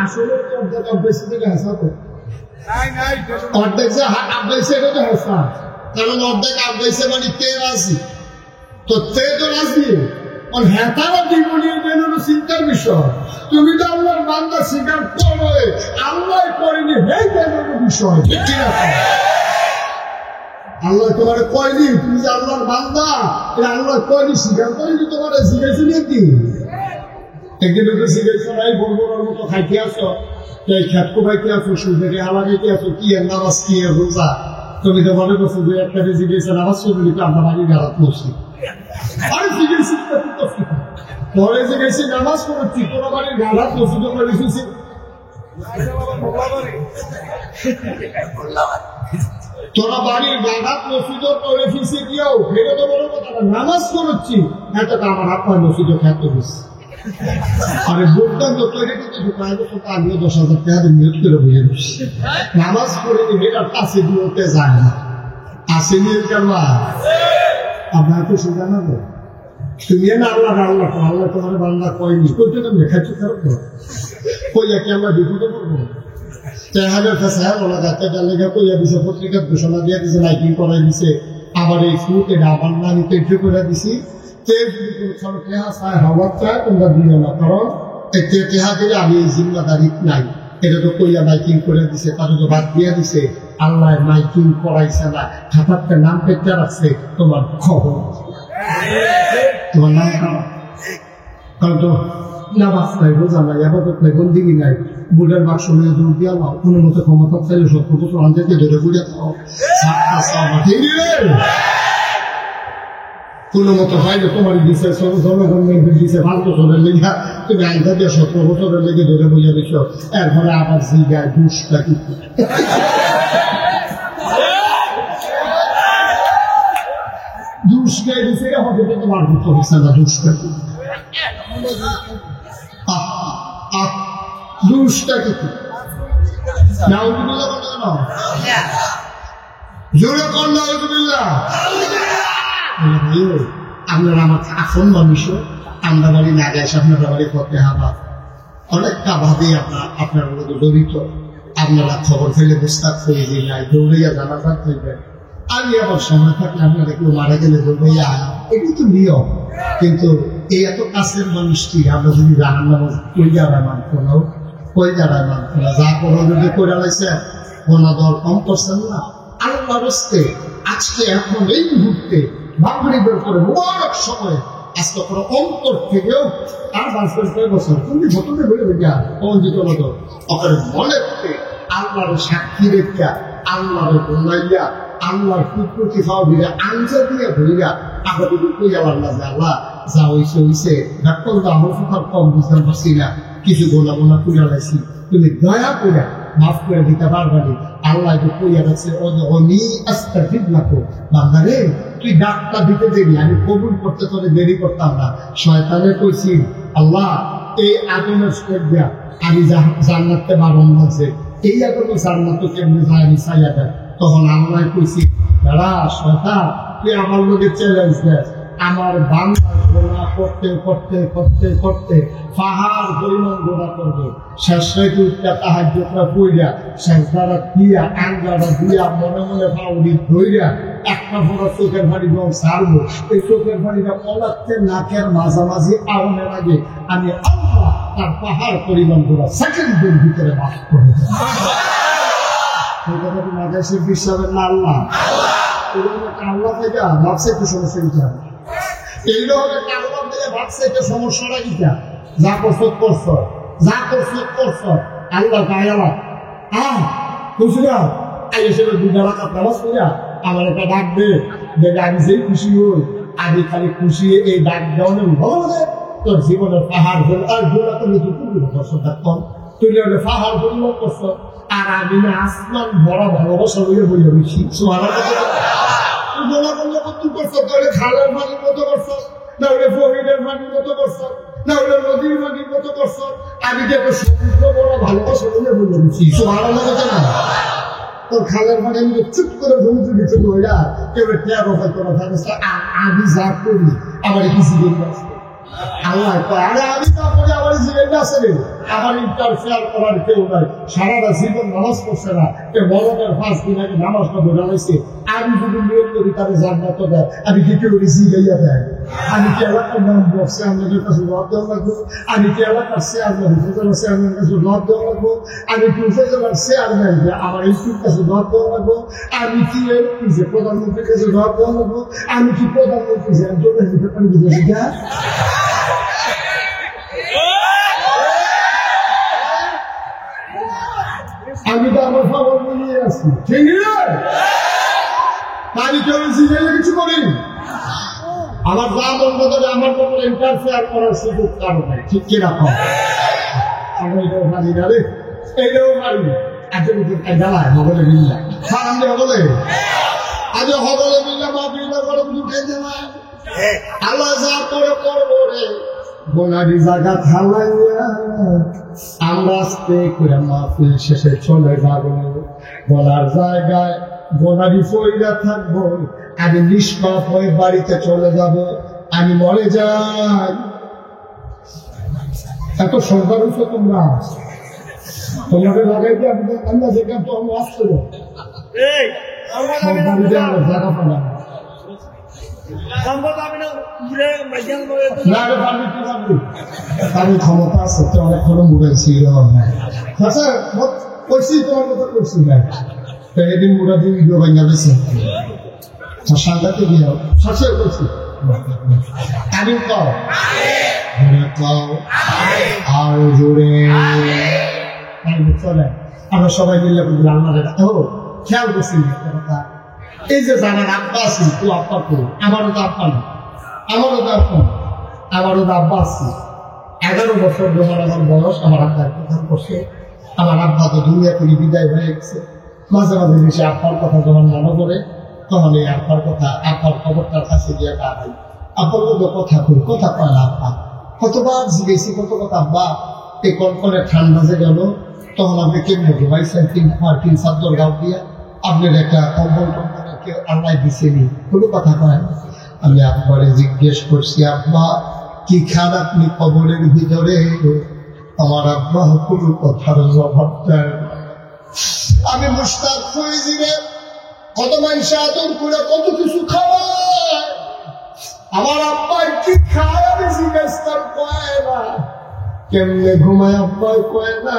আসলে অর্ধেক বেশি থেকে হাসা তো অর্ধেক যে আব্বাইছে এটা তো হাসা, কারণ অর্ধেক আব্বাইছে মানে তে রাজি, তো তে তো রাজি হ্যাঁ তারা জীবনীয় যেন চিন্তার বিষয়। তুমি তো আল্লাহর বান্দা স্বীকার করো, আল্লাহ করেনি, হে যেন বিষয়। আল্লাহ তোমার কয়নি তুমি যে আল্লাহর বান্দা, আল্লাহ কয়নি স্বীকার করেনি, তোমার শিখেছি নাকি? একদিন তো শিখেছো নাই, বলবোর মতো খাইতে আসো, খ্যাত খাইতে আসো, সুন্দরী হালাগাইতে আসো, কি এর নামাজ, কি এর রোজা। তুমি তো মনে করছো যে একটা শিখেছে নামাজ শুনলি তো আমরা বাড়ি গাড়াত করছি, আরে শিখেছি পরে শিখেছি নামাজ পড়ছি, তোর বাড়ির গাড়াত করছি, তোমরা লিখেছি তোরা বাড়ির গাঘাত মসজিদও করে ফিসে দিয়েও ফেরে তো বড় কথা, নামাজ পড়ছি এত আমার আপনার মসজিদও খ্যাত দিস। আরে বলতাম তো তৈরি করতে প্রায় বছর আমিও 10,000 টাকা নিয়োগ করে বুঝে দিচ্ছি, নামাজ পড়ে এটা কাছে দিতে যায় না, আসেনি কেনবা আপনার তো সোজা না তো তুমি না আল্লাহ আল্লাহ আল্লাহ তোমার বাংলা কয়নি কইতে তো লেখাচ্ছি খারাপ তো কইয়া কি আমরা বিপদে পড়বো? পত্রিকার ঘোষণা দিয়ে দিছে, লাইটিং করাই দিছে, আবার এই ফুট এটা আমার নামে তৈরি করে দিছি, হওয়ার চায় তোমরা দিও না, কারণ টেহা দিলে আমি এই জিম্মাদারি নাই। এটা তো কইয়া মাইকিং করে দিছে, তার তো বাদ দিয়ে দিছে, আল্লাহ মাইকিং করাইছে না, খাতারটা নাম পেতে রাখছে তোমার খবর, তোমার নাম খারাপ, কারণ তো নামাজ নাই, রোজা নাই, আবাদত নাই, বন্দিগি নাই, বুড়ের বাক্স নিয়ে দূর দিয়া নাও, কোনো মতো ক্ষমতা চাইলে 70 বছর আনতে ধরে বুঝে খাও, কোনো মতো পাইলে তোমার দিছে জনগণের দিছে 5 বছরের লেখা, তুমি আইনটা দিয়ে 17 বছরের লেগে ধরে বুঝে দিচ্ছ, এরপরে আবার জিগায় দুষ্টা কিন্তু দুষ্টাই দিছে হবে তো তোমার ভিতর হচ্ছে না, দুষ্টা দুষ্টা কিন্তু জোরে কর নাউজুবিল্লাহ। আপনারা আমার আপন মানুষ, আমরা বাড়ি না গাইছে আপনারা বাড়ি করতে হাবা অনেকটা ভাবে আপনার মধ্যে জড়িত, আপনারা খবর ফেলে বুঝতে হয়ে যে নাই দৌড়াইয়া জানাজার থাকবেন, আমি আবার সময় থাকলে আপনারা কেউ মারা গেলে দৌড়াইয়া এটি তো নিয়ম, কিন্তু এই এত কাছের মানুষটি আমরা যদি জানার নামাজ ওই জায়গায় মানতো না, ওই জায়গায় মানতো না, যা কোনো যদি করে লাইছে গোনা দল কম করছেন না, আল্লাহ রস্তে আজকে এখন এই মুহূর্তে মাগরিবের পরে মুবারক সময়ে আজকে কোনো অন্তর থেকেও আর 5 বছর তুমি ভোটে বলে যা অঞ্জিত মতো ওখানে মনে আল্লাহর সাক্ষী রেখা, আল্লাহর বলাইয়া, আল্লাহর কুকুরটি খাওয়া ভিড়ে আঞ্জা দিয়ে ভরিয়া আবার যদি কই যাওয়ার না যে আল্লাহ যা হইছে ডাক্তার তো আমার কথা কম বুঝতে পারছি না, কিছু গোলা গোলা তুলে লাইছি, তুমি দয়া করে মাফ করে দিতে পারবানি। আল্লাহ কইয়া রাখছে বান্দারে তুই ডাক্তার দিতে দেরি, আমি কবুল করতে তোরে দেরি করতাম না। শয়তানে কইছি আল্লাহ এই আগুনের স্টেপ দেয়া আমি জান্নাতে বারণ লাগছে, এই আগুনে জান্নাত কেমনে যায় আমি চাইয়া দেয়। তখন আল্লাহ কইছি দাঁড়া শয়তান তুই আমার লোকে চ্যালেঞ্জ দেয়, আমার বান্দা গোনা করতে করতে করতে করতে পাহাড় পরিমাণ গোনা করবে, শেষে উঠটা তাহাজ্জুদটা পইরা শেষদারা দিয়া আঙ্গারা দিয়া মনে মনে পাউরি ধইরা একটা ফোঁটা চোখের পানি যখন ছাড়বো, এই চোখের পানিটা পলাচ্ছে নাকের মাঝামাঝি আগুনের আগে আমি আল্লাহ তার পাহাড় পরিমাণ গোনা সেকেন্ডের ভিতরে বাস করে দেব। এই কথাটি মাঝে বিশ্বাসের না আল্লাহ আল্লাহ থেকে ভাবছে একটু সমস্যা দিতে হবে, এই লোকের আল্লাহ থেকে ভাবছে একটা সমস্যাটা কিটা, যা করছ করছ, যা করছ করছ, আল্লাহ গায়ালা বুঝি না এসে দুটা নামাজ করিয়া আমার একটা ডাক দে, দেখে আমি সেই খুশি হই, আমি খালি খুশি এই ডাক দেওয়ানে ভালো লাগে তোর জীবনের পাহাড় হল আর গোলা তুমি তো করবি করছো ডাক্তার তুই পাহাড় হল করছ, আর আমি না আসমান বড় ভালোবাসা বলে বলে রয়েছি গোলা করলে কত করছো, তাহলে খালের পানির মতো করছো, না হলে ফরিদের পানির মতো করছো, না হলে নদীর পানির মতো করছো, আমি যে সমুদ্র বড় ভালোবাসা বলে বলে রয়েছি ভালো লাগে না। তোর খালের পানি আমি চুপ করে সমুদ্র ভিতরে হইয়া কেউ টের করা থাকে, আমি যা করি আমার কিছু দিন আসবে আল্লাহ কয় আরে আমি না পড়ে আমার জীবনটা আছে রে, আমার ইন্টারফেয়ার করার কেউ নাই, সারাটা জীবন নামাজ পড়ছে না, মরণের 5 দিন আগে নামাজটা ধরে লাইছে, আমি যদি নিয়োগ করি তাদের জান্নাত দেয়, আমি কি কেউ রিসি গাইয়া দেয়? আমি কি এলাকার নাম বক্সে আমাদের কাছে জবাব দেওয়া লাগবো? আমি কি এলাকার চেয়ারম্যান উপজেলার চেয়ারম্যানের কাছে জবাব দেওয়া লাগবো? আমি কি উপজেলার চেয়ারম্যান যে আমার এইটির কাছে জবাব দেওয়া লাগবো? আমি কি এমপি যে প্রধানমন্ত্রীর কাছে জবাব দেওয়া লাগবো? আমি কি প্রধানমন্ত্রী যে একজন আমি তো আমার খবর নিয়ে আসছি, ঠিক না? আমি কেউ কিছু করিনি। আমার যা বন্ধ করে আমার মতো ইন্টারফেয়ার করার সুযোগ কারো নাই, ঠিক কিনা? আমি এটাও পারি না রে, এটাও পারি না। জ্বালায় হবলে মিল্লা সামনে হবলে আজ হবলে মিল্লা মা বিল্লা করে উঠে দেওয়া আল্লাহ যা করে করবো রে গোনারি জায়গা থালাইয়া আমরা আস্তে করে মাহফিল শেষে চলে যাব, গলার জায়গায় গোনারি ফইরা থাকবো, আমি নিষ্পাপ হয়ে বাড়িতে চলে যাব, আমি মরে যাই। এত সংখ্যা হচ্ছে তোমরা, তোমাকে লাগাই দিয়ে আমরা যেখানে তো আমি আসতে জায়গা পেলাম আমি ক্ষমতা আছে তো অনেকক্ষণ মোবাইল ছিল করছি, তোমার কথা করছি ভাই, এদিন মোটা দিন ভিডিও বাংলাদেশে সাংঘাতে গিয়ে সবচেয়ে করছি আমি আর জোরে চলে আমরা সবাই মিলে খেয়াল করছি একটা কথা, এই যে জানার আব্বা আছি তো আব্বা করো, আমারও তো আব্বা নেই, আমারও তো আব্বা নেই, আমারও তো আব্বা আছি। 11 বছর যখন আমার বয়স, আমার আব্বা প্রধান করছে, আমার আব্বা তো দুনিয়া থেকে বিদায় হয়ে গেছে। মাঝে মাঝে বেশি আব্বার কথা যখন মনে করে তখন এই আব্বার কথা, আব্বার খবরটার কাছে গিয়ে দাঁড়াই, আব্বার মধ্যে কথা কই, কথা কয় না আব্বা। কতবার জিজ্ঞেসি কত কথা, আব্বা এই কনকনে ঠান্ডা যে গেল তখন আপনি কেমনে ঘুমাইছেন, 3 চাদর গাও দিয়া আপনার একটা কম্বল টম্বল কেউ আল্লাহ দিছেনি, কোনো কথা কয় না। আমি আব্বারে জিজ্ঞেস করছি আব্বা কি খান আপনি কবরের ভিতরে? আমার আব্বা কোনো কথার জবাব দেয়। আমি মুশতাক হয়েছি রে, কত মানুষ আদর করে কত কিছু খাওয়ায়, আমার আব্বা কি খায় আমি জিজ্ঞেস কয় না, কেমনে ঘুমায় আব্বাই কয় না।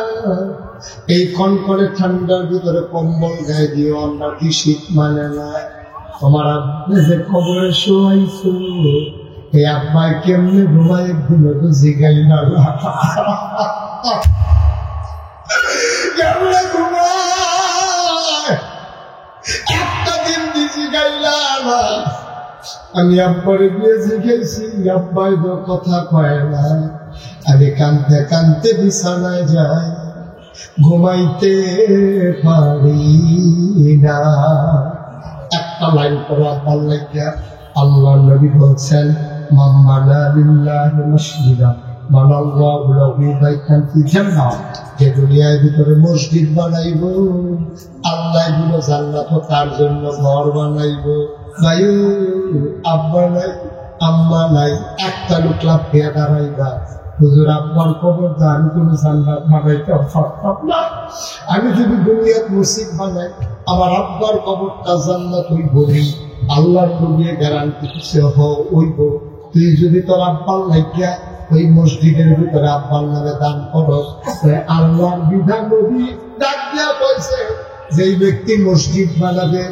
এই কনকনে ঠান্ডার ভিতরে কম্বল গায়ে দিয়ে আমরা কি শীত মানে না। তোমার আব্বা যে কবরে শোয়াইছো, এই আব্বাই কেমনে ঘুমায় ঘুমে তো জিগাই না, কেমনে ঘুমায় একটা দিন দিছি গাইলা না। আমি আব্বারে গিয়ে জিজ্ঞেসি, আব্বাই তো কথা কয় না। আমি কানতে কানতে বিছানায় যাই, ঘুমাইতে পারি না। একটা লাইন পরে আব্বার লাগিয়া আল্লাহ নবী বলছেন, মান বানা লিল্লাহি মসজিদা বানাল্লাহু লাহু বাইতান ফিল জান্নাহ, যে দুনিয়ার ভিতরে মসজিদ বানাইব আল্লাহ গুলো জান্নাত তার জন্য ঘর বানাইব। ভাই আব্বা নাই আম্মা নাই, একটা লোক লাভ দিয়ে দাঁড়াইবা, হুজুর আব্বার খবর দা আমি কোনো জান্নাত বানাইতে পারতাম না। আমি যদি দুনিয়ার মসজিদ বানাই আমার আব্বার কবরটা জান্নাত হইব, আল্লাহর নবী গ্যারান্টি দিছে হইব। তুই যদি তোর আব্বার লাগিয়া ওই মসজিদের ভিতরে আব্বার নামে দান করস, আল্লাহর বিধান নবী ডাক দিয়া বলছে, যেই ব্যক্তি মসজিদ বানাবে,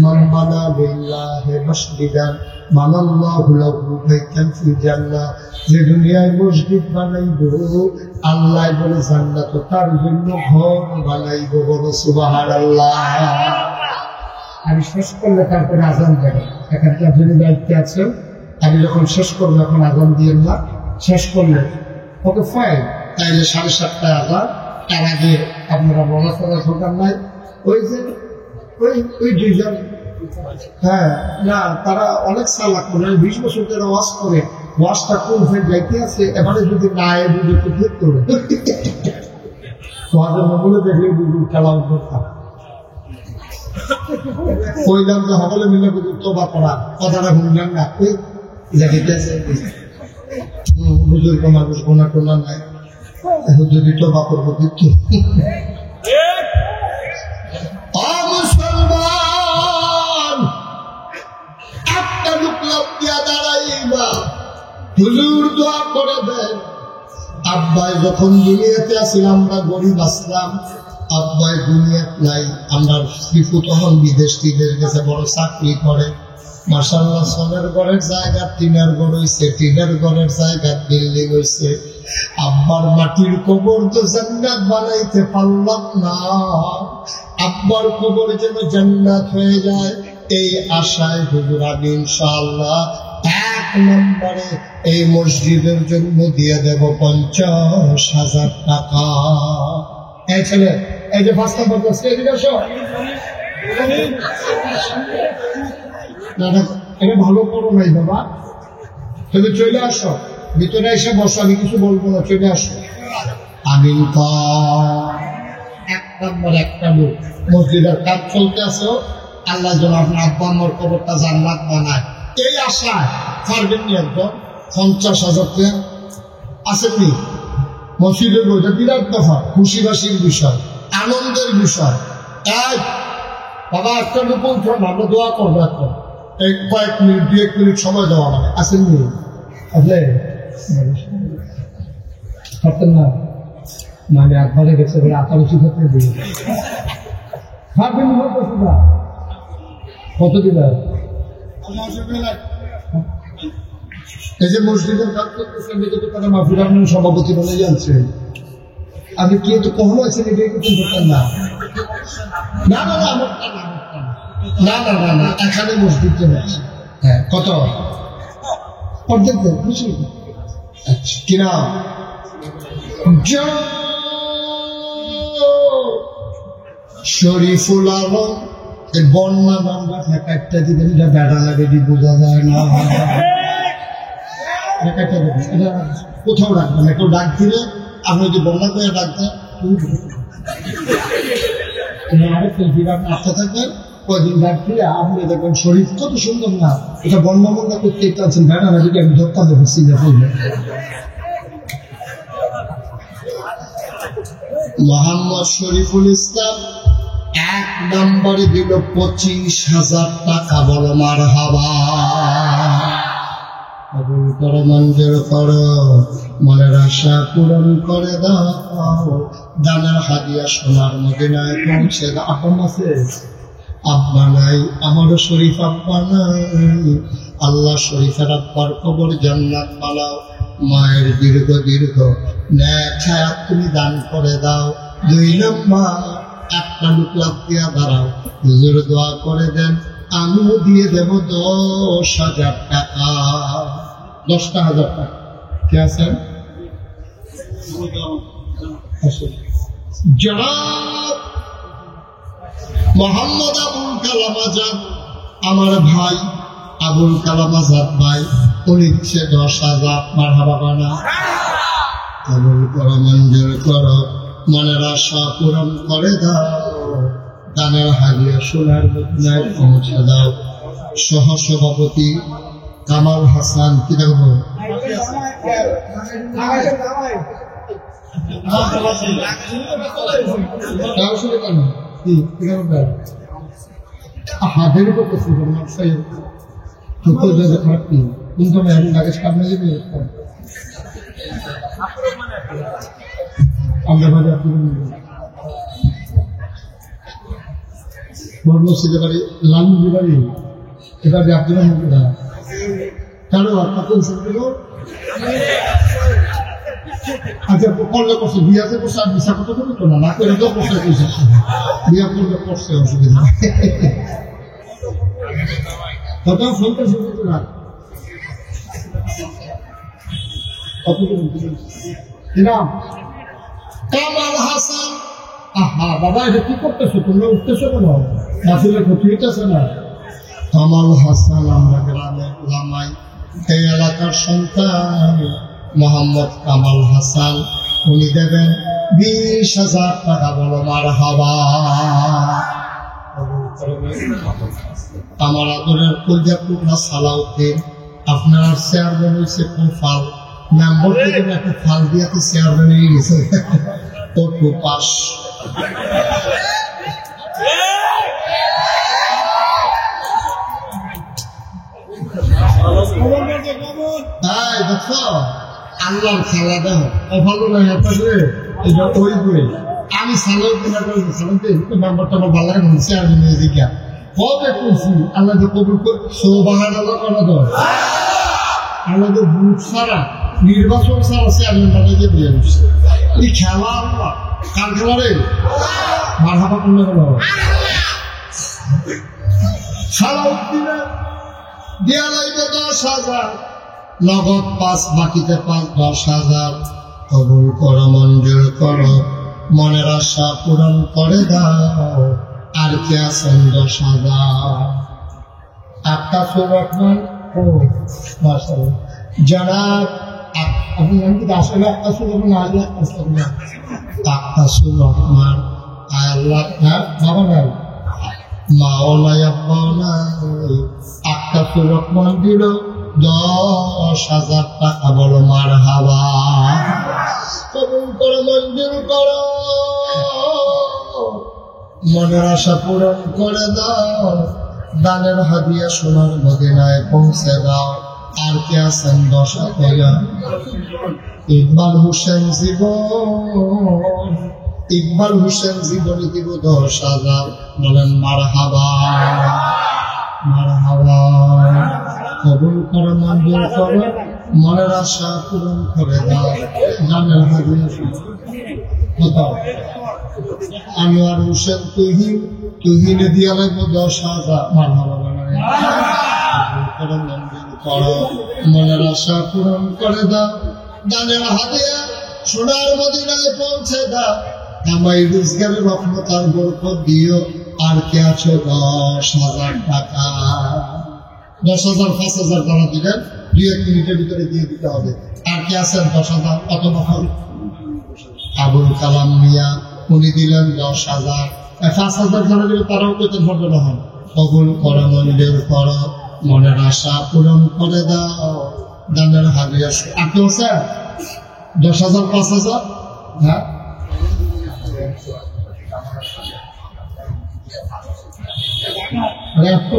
মান বানা লিল্লাহি মসজিদান বানাল্লাহু লাহু বাইতান ফিল জান্নাহ, যে দুনিয়ায় মসজিদ বানাইব আল্লাহ বলে জান্নাত তার জন্য ঘর বানাইব। বলো সুবহানাল্লাহ। আমি শেষ করলে তারপরে আজান দেবে, এখানকার যদি দায়িত্বে আছে, আমি যখন শেষ করবো এখন আজান দিয়ে না, শেষ করলে ওকে ফাইন, তাইলে 7:30টায় আজান, তার আগে আপনারা বলা চলা দরকার নাই। ওই যে ওই দুইজন, হ্যাঁ না তারা অনেক চালাক, 20 বছর ধরে ওয়াজ করে, ওয়াজটা কোন ফের যাইতে আছে, এবারে যদি না বুঝে তো ঠিক করবে, তোমাদের মনে দেখলে বুঝু খেলা করতাম। কইলাম যে সকলে মিলে তোবা করা, কথাটা শুনলাম না, ওই জায়গাতে আছে বুজুর্গ মানুষ গোনা টোনা নাই, হুজুরি তো বাপর দিত। মুসলমান একটা লোক লাভ দিয়া দাঁড়াইবা, হুজুর দোয়া করে দেন। আব্বাই যখন দুনিয়াতে আসিলাম আমরা গরিব আসলাম, আব্বাই দুনিয়াত নাই, আমরা শ্রীপু তখন বিদেশ টিদের গেছে, বড় চাকরি করে। মাশাআল্লাহ সোনার ঘরের জায়গা টিনের ঘর হইছে, টিনের ঘরের জায়গা বিল্ডিং হইছে। আব্বার মাটির কবর তো জান্নাত বানাইতে পারলাম না, আব্বার কবর যেন জান্নাত হয়ে যায় এই আশায় হুজুর আমি ইনশাআল্লাহ 1 নম্বরে এই মসজিদের জন্য দিয়ে দেব 50,000 টাকা। এই ছেলে, এই যে 5 নম্বর বসে এদিকে আসো। এটা ভালো করো নাই বাবা, তুমি চলে আসো, ভিতরে এসে বসো, আমি কিছু বলবো না, চলে আসো। আমিন। 1 নম্বর একটা লোক মসজিদের কাজ চলতে আছে, আল্লাহ যেন আপনার আব্বা আম্মার কবরটা জান্নাত বানায় এই আশায় পারবেন নি একদম 50,000 টাকা আসেননি মসজিদের বইটা বিরাট দফা, খুশি বাসির বিষয়, আনন্দের বিষয়। তাই বাবা একটা লোক আমরা দোয়া করবো, এখন এই কয়েক মিনিট 2-1 মিনিট সময় দেওয়া মানে আসেননি আসলে পারতেন না, মানে একবারে গেছে বলে আকাঙ্ক্ষী ক্ষেত্রে দিয়ে পারবেন না। কত দিলে এই যে মসজিদের কাজ করতেছেন, তারা মাহফিল আপনার সভাপতি বলে জানছে, আমি কি একটু কম আছেন এটা কিছু করতেন না। না না না না না না না এখানে মসজিদ আছে। হ্যাঁ কত অর্ধেক দেন খুশি। আচ্ছা কিনা শরীফুল আলম বন্যা নাম্বার একটা দিবেন, এটা বেড়া লাগে বোঝা যায় না, কোথাও রাখবেন না, কেউ ডাক দিলে আপনি যদি বন্যা করে ডাক দেন আসতে থাকবেন, কয়েকদিন ডাক দিলে আপনি দেখবেন শরীর কত সুন্দর না, এটা বন্যা বন্যা করতে আছেন, বেড়া না যদি আমি ধরতে দেবো সিলে পড়বে। মোহাম্মদ শরীফুল ইসলাম 1 নম্বরে দিল 25,000 টাকা। বলো মারহাবা। কবুল করো, মঞ্জুর করো, মনের আশা পূরণ করে দাও, দানের হাদিয়া সোনার মদিনায় পৌঁছে দাও। আপন আছে আব্বা নাই, আমারও শরীফ আব্বা নাই, আল্লাহ শরীফের আব্বার কবর জান্নাত বানাও, মায়ের দীর্ঘ দীর্ঘ ন্যাক হায়াত তুমি দান করে দাও। 2 নম্বর একটা লোক লাভ দিয়া দাঁড়াও, হুজুর দোয়া করে দেন, আমিও দিয়ে দেব 10,000 টাকা। 10,000 টাকা কে আছেন? জনাব মোহাম্মদ আবুল কালাম আজাদ, আমার ভাই আবুল কালাম আজাদ ভাই, উনি দিচ্ছে 10,000। মারহাবা বানা। কবুল করো, মঞ্জুর করো, মনের আশা পূরণ করে দাও, দানের হাদিয়া সোনার মদিনায় পৌঁছে দাও। সহ সভাপতি কামাল হাসান, কি দেখবো হাতেরই করতেছি খারাপ কি কিন্তু লাগেজ কামড়ে যাবে আমরা ভাবে আপনি মসজিদে বাড়ি লালমুড়ি বাড়ি এবার আপনার মুখে দাঁড়া কারো আচ্ছা করলে করছে বিয়াতে করছে আর বিশা কত করতো না, না করে তো করছে পয়সা বিয়া করলে করছে অসুবিধা তত ফোনটা শুনতে না কামাল হাসান। আহা বাবা এটা কি করতেছো তোমরা, উঠতেছো কেন? মাসিলের ক্ষতি হইতেছে না? কামাল হাসান আমরা গ্রামের লামাই, এই এলাকার সন্তান মোহাম্মদ কামাল হাসান, উনি দেবেন 20,000 টাকা। বলো মারহাবা। আমার আদরের কলজা টুকরা সালাউদ্দিন, আপনার চেয়ারম্যান হয়েছে কোফাল, নাম্বার থেকে একটা ফাল দিয়ে চেয়ারম্যান হয়ে গেছে তো পাস আল্লাহর খেলা দেখ ভালো লাগে এটা ওই করে আমি নাম্বার টাম্বার ভালো লাগে চেয়ারম্যান হয়ে জিজ্ঞা কবে করছি আল্লাহকে কবুল সৌভাগ্য করা দর আমাদের বুথ ছাড়া নির্বাচন ছাড়া চেয়ারম্যান বানাইতে দিয়ে দিচ্ছে এই খেলা আল্লাহ কার খেলা রে মারহাবা করলে গেল সালাউদ্দিনের দেয়া লাগবে 10,000 নগদ 5 বাকিতে 10,000 কবুল করো মঞ্জুর করো মনের আশা পূরণ করে দাও আর কে আছেন 10,000 একটা রহমান ও মাশাআল্লাহ জনাব আপনি জানেন আসলে একটা রহমান আগে একটা রহমান আল্লাহ বাবা নাই মাওলাই আব্বানা একটা রহমান দিল 10,000 টাকা বলো মারহাবা কবুল করো মঞ্জুর করো মনের আশা পূরণ করে দাও দানের হাদিয়া সোনার মদিনায় পৌঁছে দাও আর কে আছেন 10,000 ইকবাল হোসেন জীবনী দিব 10,000 বলেন মারহাবা মারহাবা কবুল করো মঞ্জুর করো মনের আশা পূরণ করে দাও দানের হাদিয়া কোথাও আনোয়ার হোসেন তুহিনে দিয়া লাগবো 10,000 মারহাবা করো মনের আশা পূরণ করে দাও দানের হাদিয়া সোনার মদিনায় পৌঁছে দাও আমায় রোজগারের রহমতার বরকত দিও আর কে আছো 10,000 টাকা 10,000 5,000 টাকা দিলেন 2-1 মিনিটের ভিতরে দিয়ে দিতে হবে আর কে আছেন 10,000 কত বছর আবুল কালাম মিয়া উনি দিলেন 10,000 5,000 জনের দিলে তারাও পেতে ধরবে না হন কবুল করো মঞ্জুর করো মনের আশা পূরণ করে দাও দানের হাদিয়া আর কেউ আছে 10,000 5,000 হ্যাঁ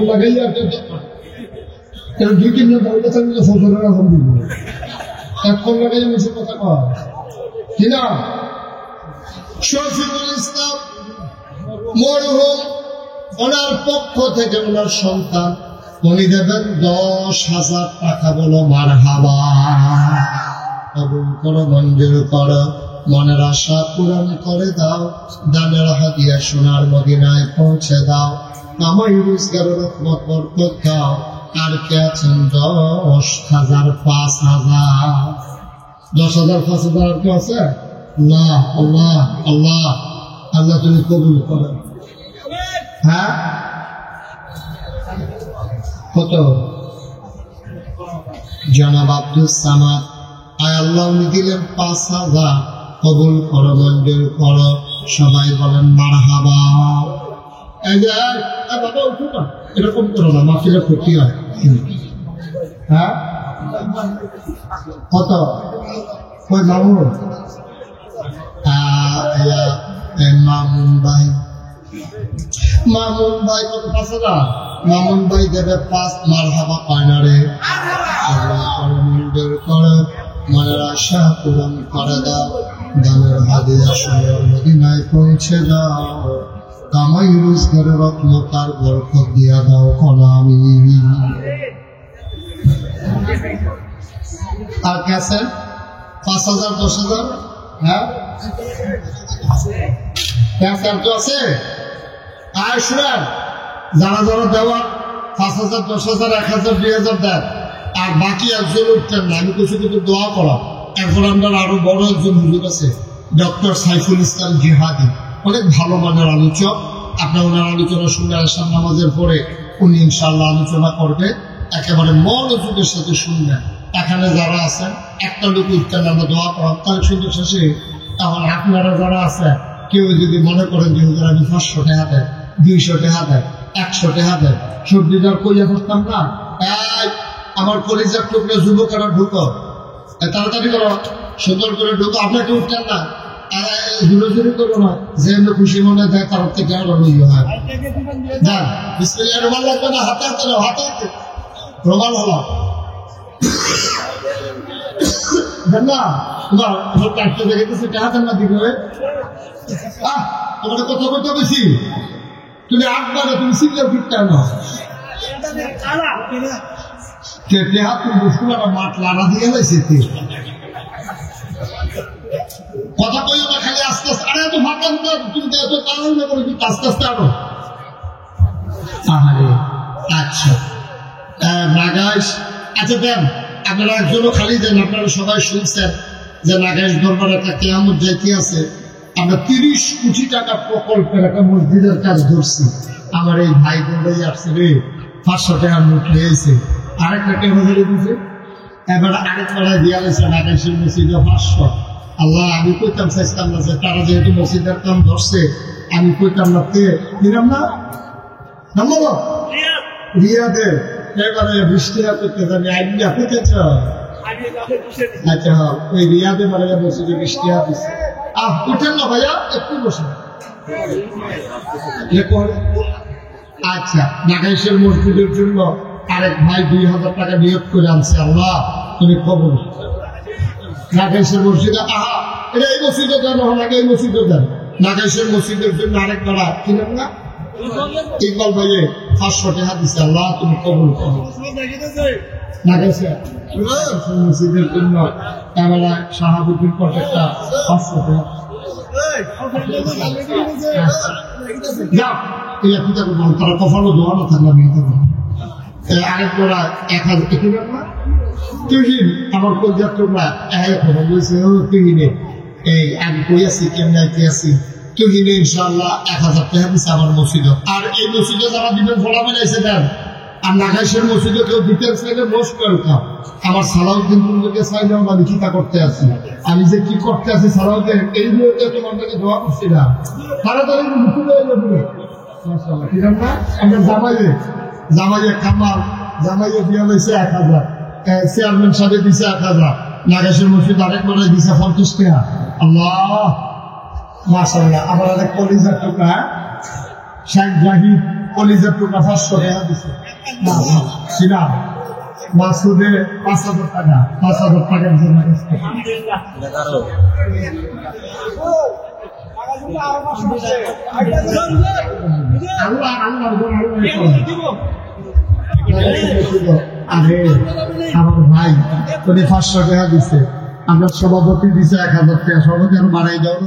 লাগাই আর 2-3 জন বলতে চান ফসলের এখন দিব এখন লাগাই মিশে কথা কয় কিনা শফিকুল ইসলাম মরহুম ওনার পক্ষ থেকে ওনার সন্তান উনি দেবেন 10,000 টাকা বলো মারহাবা কবুল করো মঞ্জুর করো মনের আশা পূরণ করে দাও দানের হাদিয়া সোনার মদিনায় পৌঁছে দাও আমায় রোজগারের রহমত বরকত দাও আর কে আছেন 10,000 5,000 10,000 5,000 আর কেউ আছে না আল্লাহ আল্লাহ আল্লাহ তুমি কবুল করো হ্যাঁ কত জনাব আব্দুল সামাদ আয় আল্লাহ উনি দিলেন 5,000 কবুল করো মঞ্জুর করো সবাই বলেন মারহাবা বাবা উঠো না এরকম করো না মাফিরা ক্ষতি হয় হ্যাঁ কত কই মামুন মামুন ভাই কত 5,000 মামুন ভাই দেবে 5 মারহাবা পায় না রে মঞ্জুর করো মনের আশা পূরণ করে দাও দানের হাদিয়া সোনার মদিনায় পৌঁছে দাও কামাই রোজগারের রত্নতার বরকত দিয়া দাও কলামি আর কেছে 5,000 10,000 হ্যাঁ ক্যান্সার তো আছে আর শুনেন যারা যারা দেওয়া 5,000 10,000 1,000 2,000 দেন আর বাকি একজন উঠতেন না আমি কিছু কিন্তু দোয়া করা এখন আমরা আরো বড় একজন হুজুর আছে ডক্টর সাইফুল ইসলাম জিহাদি অনেক ভালো মানের আলোচক আপনার ওনার আলোচনা শুনে আসার নামাজের পরে উনি ইনশাআল্লাহ আলোচনা করবে একেবারে মনোযোগের সাথে শুনবেন এখানে যারা আছেন একটা লোক উঠতেন আমরা দোয়া করা তাহলে সুন্দর শেষে তখন আপনারা যারা আছেন কেউ যদি মনে করেন যে হুজুর আমি 500 টাকা দেয় 200 টাকা দেয় 100 টাকা দেয় সবজি যার কইয়া করতাম না আমার কলিজার টুকরা যুবকেরা ঢুকো তাড়াতাড়ি করো, সুন্দর করে ঢুকো, আপনাকে উঠতেন না, জোরে করবো না, যে এমনি খুশি মনে দেয় তার থেকে আরো ইয়ে হয়। যান, বিসমিল্লাহ, রুমাল লাগবে না, হাতে হাতে নাও, হাতে হাতে রুমাল হলো না তোমার কাটতে দেখেছি হাতের না দিকে তোমাকে কথা বলতে বেশি, তুমি আটবারে তুমি সিগনাল ফিরতে না মাঠ লাড়া দিয়ে গেছে কথা কইও না, খালি আস্তে আস্তে, আরে এত ফাঁকা তুমি এত কারণ না করে কিন্তু আস্তে আস্তে আনো। আরে আচ্ছা নাগাইশ, আচ্ছা দেন আপনারা একজনও খালি দেন। আপনারা সবাই শুনছেন যে নাগাইশ দরবারে একটা কেয়ামত যাইতে আছে। আমরা 30 কোটি টাকা প্রকল্পের একটা মসজিদের কাজ ধরছি। আমার এই ভাই বোনরাই আসছে রে, 500 টাকা নোট নিয়েছে, আরেকটা কেমন দিয়েছে, এবার আরেকবার দিয়া গেছে নাগাইশের মসজিদে 500। আল্লাহ, আমি কইতাম চাইতাম না যে তারা যেহেতু মসজিদের কাম ধরছে, আমি কইতাম না দিলাম না রিয়াদে এবারে বৃষ্টি করতে জানি আইডিয়া পেতেছ। আচ্ছা ওই রিয়াদে মানে মসজিদে বৃষ্টি দিচ্ছে। উঠেন না ভাইয়া, একটু বসে। আচ্ছা, নাগাইশের মসজিদের জন্য আরেক ভাই 2000 টাকা নিয়োগ করে আনছে। আল্লাহ তুমি খবর নাগাইশের মসজিদে, এটা এই মসজিদে দেন, নাকি এই মসজিদে দেন। নাগাইশের মসজিদের জন্য আরেক বেড়া কিনেন না, ইকবাল ভাইয়ে 500 টাকা দিচ্ছে। আল্লাহ তুমি কবুল করো। নাগাইশের মসজিদের জন্য এবেলা শাহাবুদ্দিন কন্ট্রাক্টর 500 টাকা। যাও এই আপনি তাকে বল, তারা কখনো দোয়ানো থাকলাম আরেক বেড়া 1000 কিনেন না। তুহিন আমার কলজার তোমরা খবর বলছে তুহিনে এই আমি কই আছি কেমন আইতে আছি। তুহিনে ইনশাআল্লাহ 1000 টাকা দিচ্ছে আমার মসজিদে। আর এই মসজিদে যারা দিবেন ফলা বেলাইছে দেন। আর নাগাইশের মসজিদে কেউ দিতেন চাইলে মোস্ট ওয়েলকাম। আমার সালাউদ্দিন তোমাকে চাইলেও আমি চিন্তা করতে আছি, আমি যে কি করতে আছি সালাউদ্দিন এই মুহূর্তে তোমার থেকে দোয়া করছি না। তাড়াতাড়ি আমরা জামাইয়ে কামাল জামাইয়ে দিয়া হয়েছে 1000, চেয়ারম্যান সাহেব দিছে 1000, নাগাইশের মসজিদ আরেকবার দিছে 50 টাকা। আল্লাহ মাশাআল্লাহ। আবার অনেক কলিজার টুকরা শেখ জাহিদ কলিজার টুকরা 500 টাকা দিছে। সিনা মাসুদে 5000 টাকা, 5000 টাকার জন্য আরে আমার ভাই তুমি 500 টাকা দিছে, আমরা সভাপতি দিছে 1000 টাকা, সভাপতি আর বাড়াই দেওয়া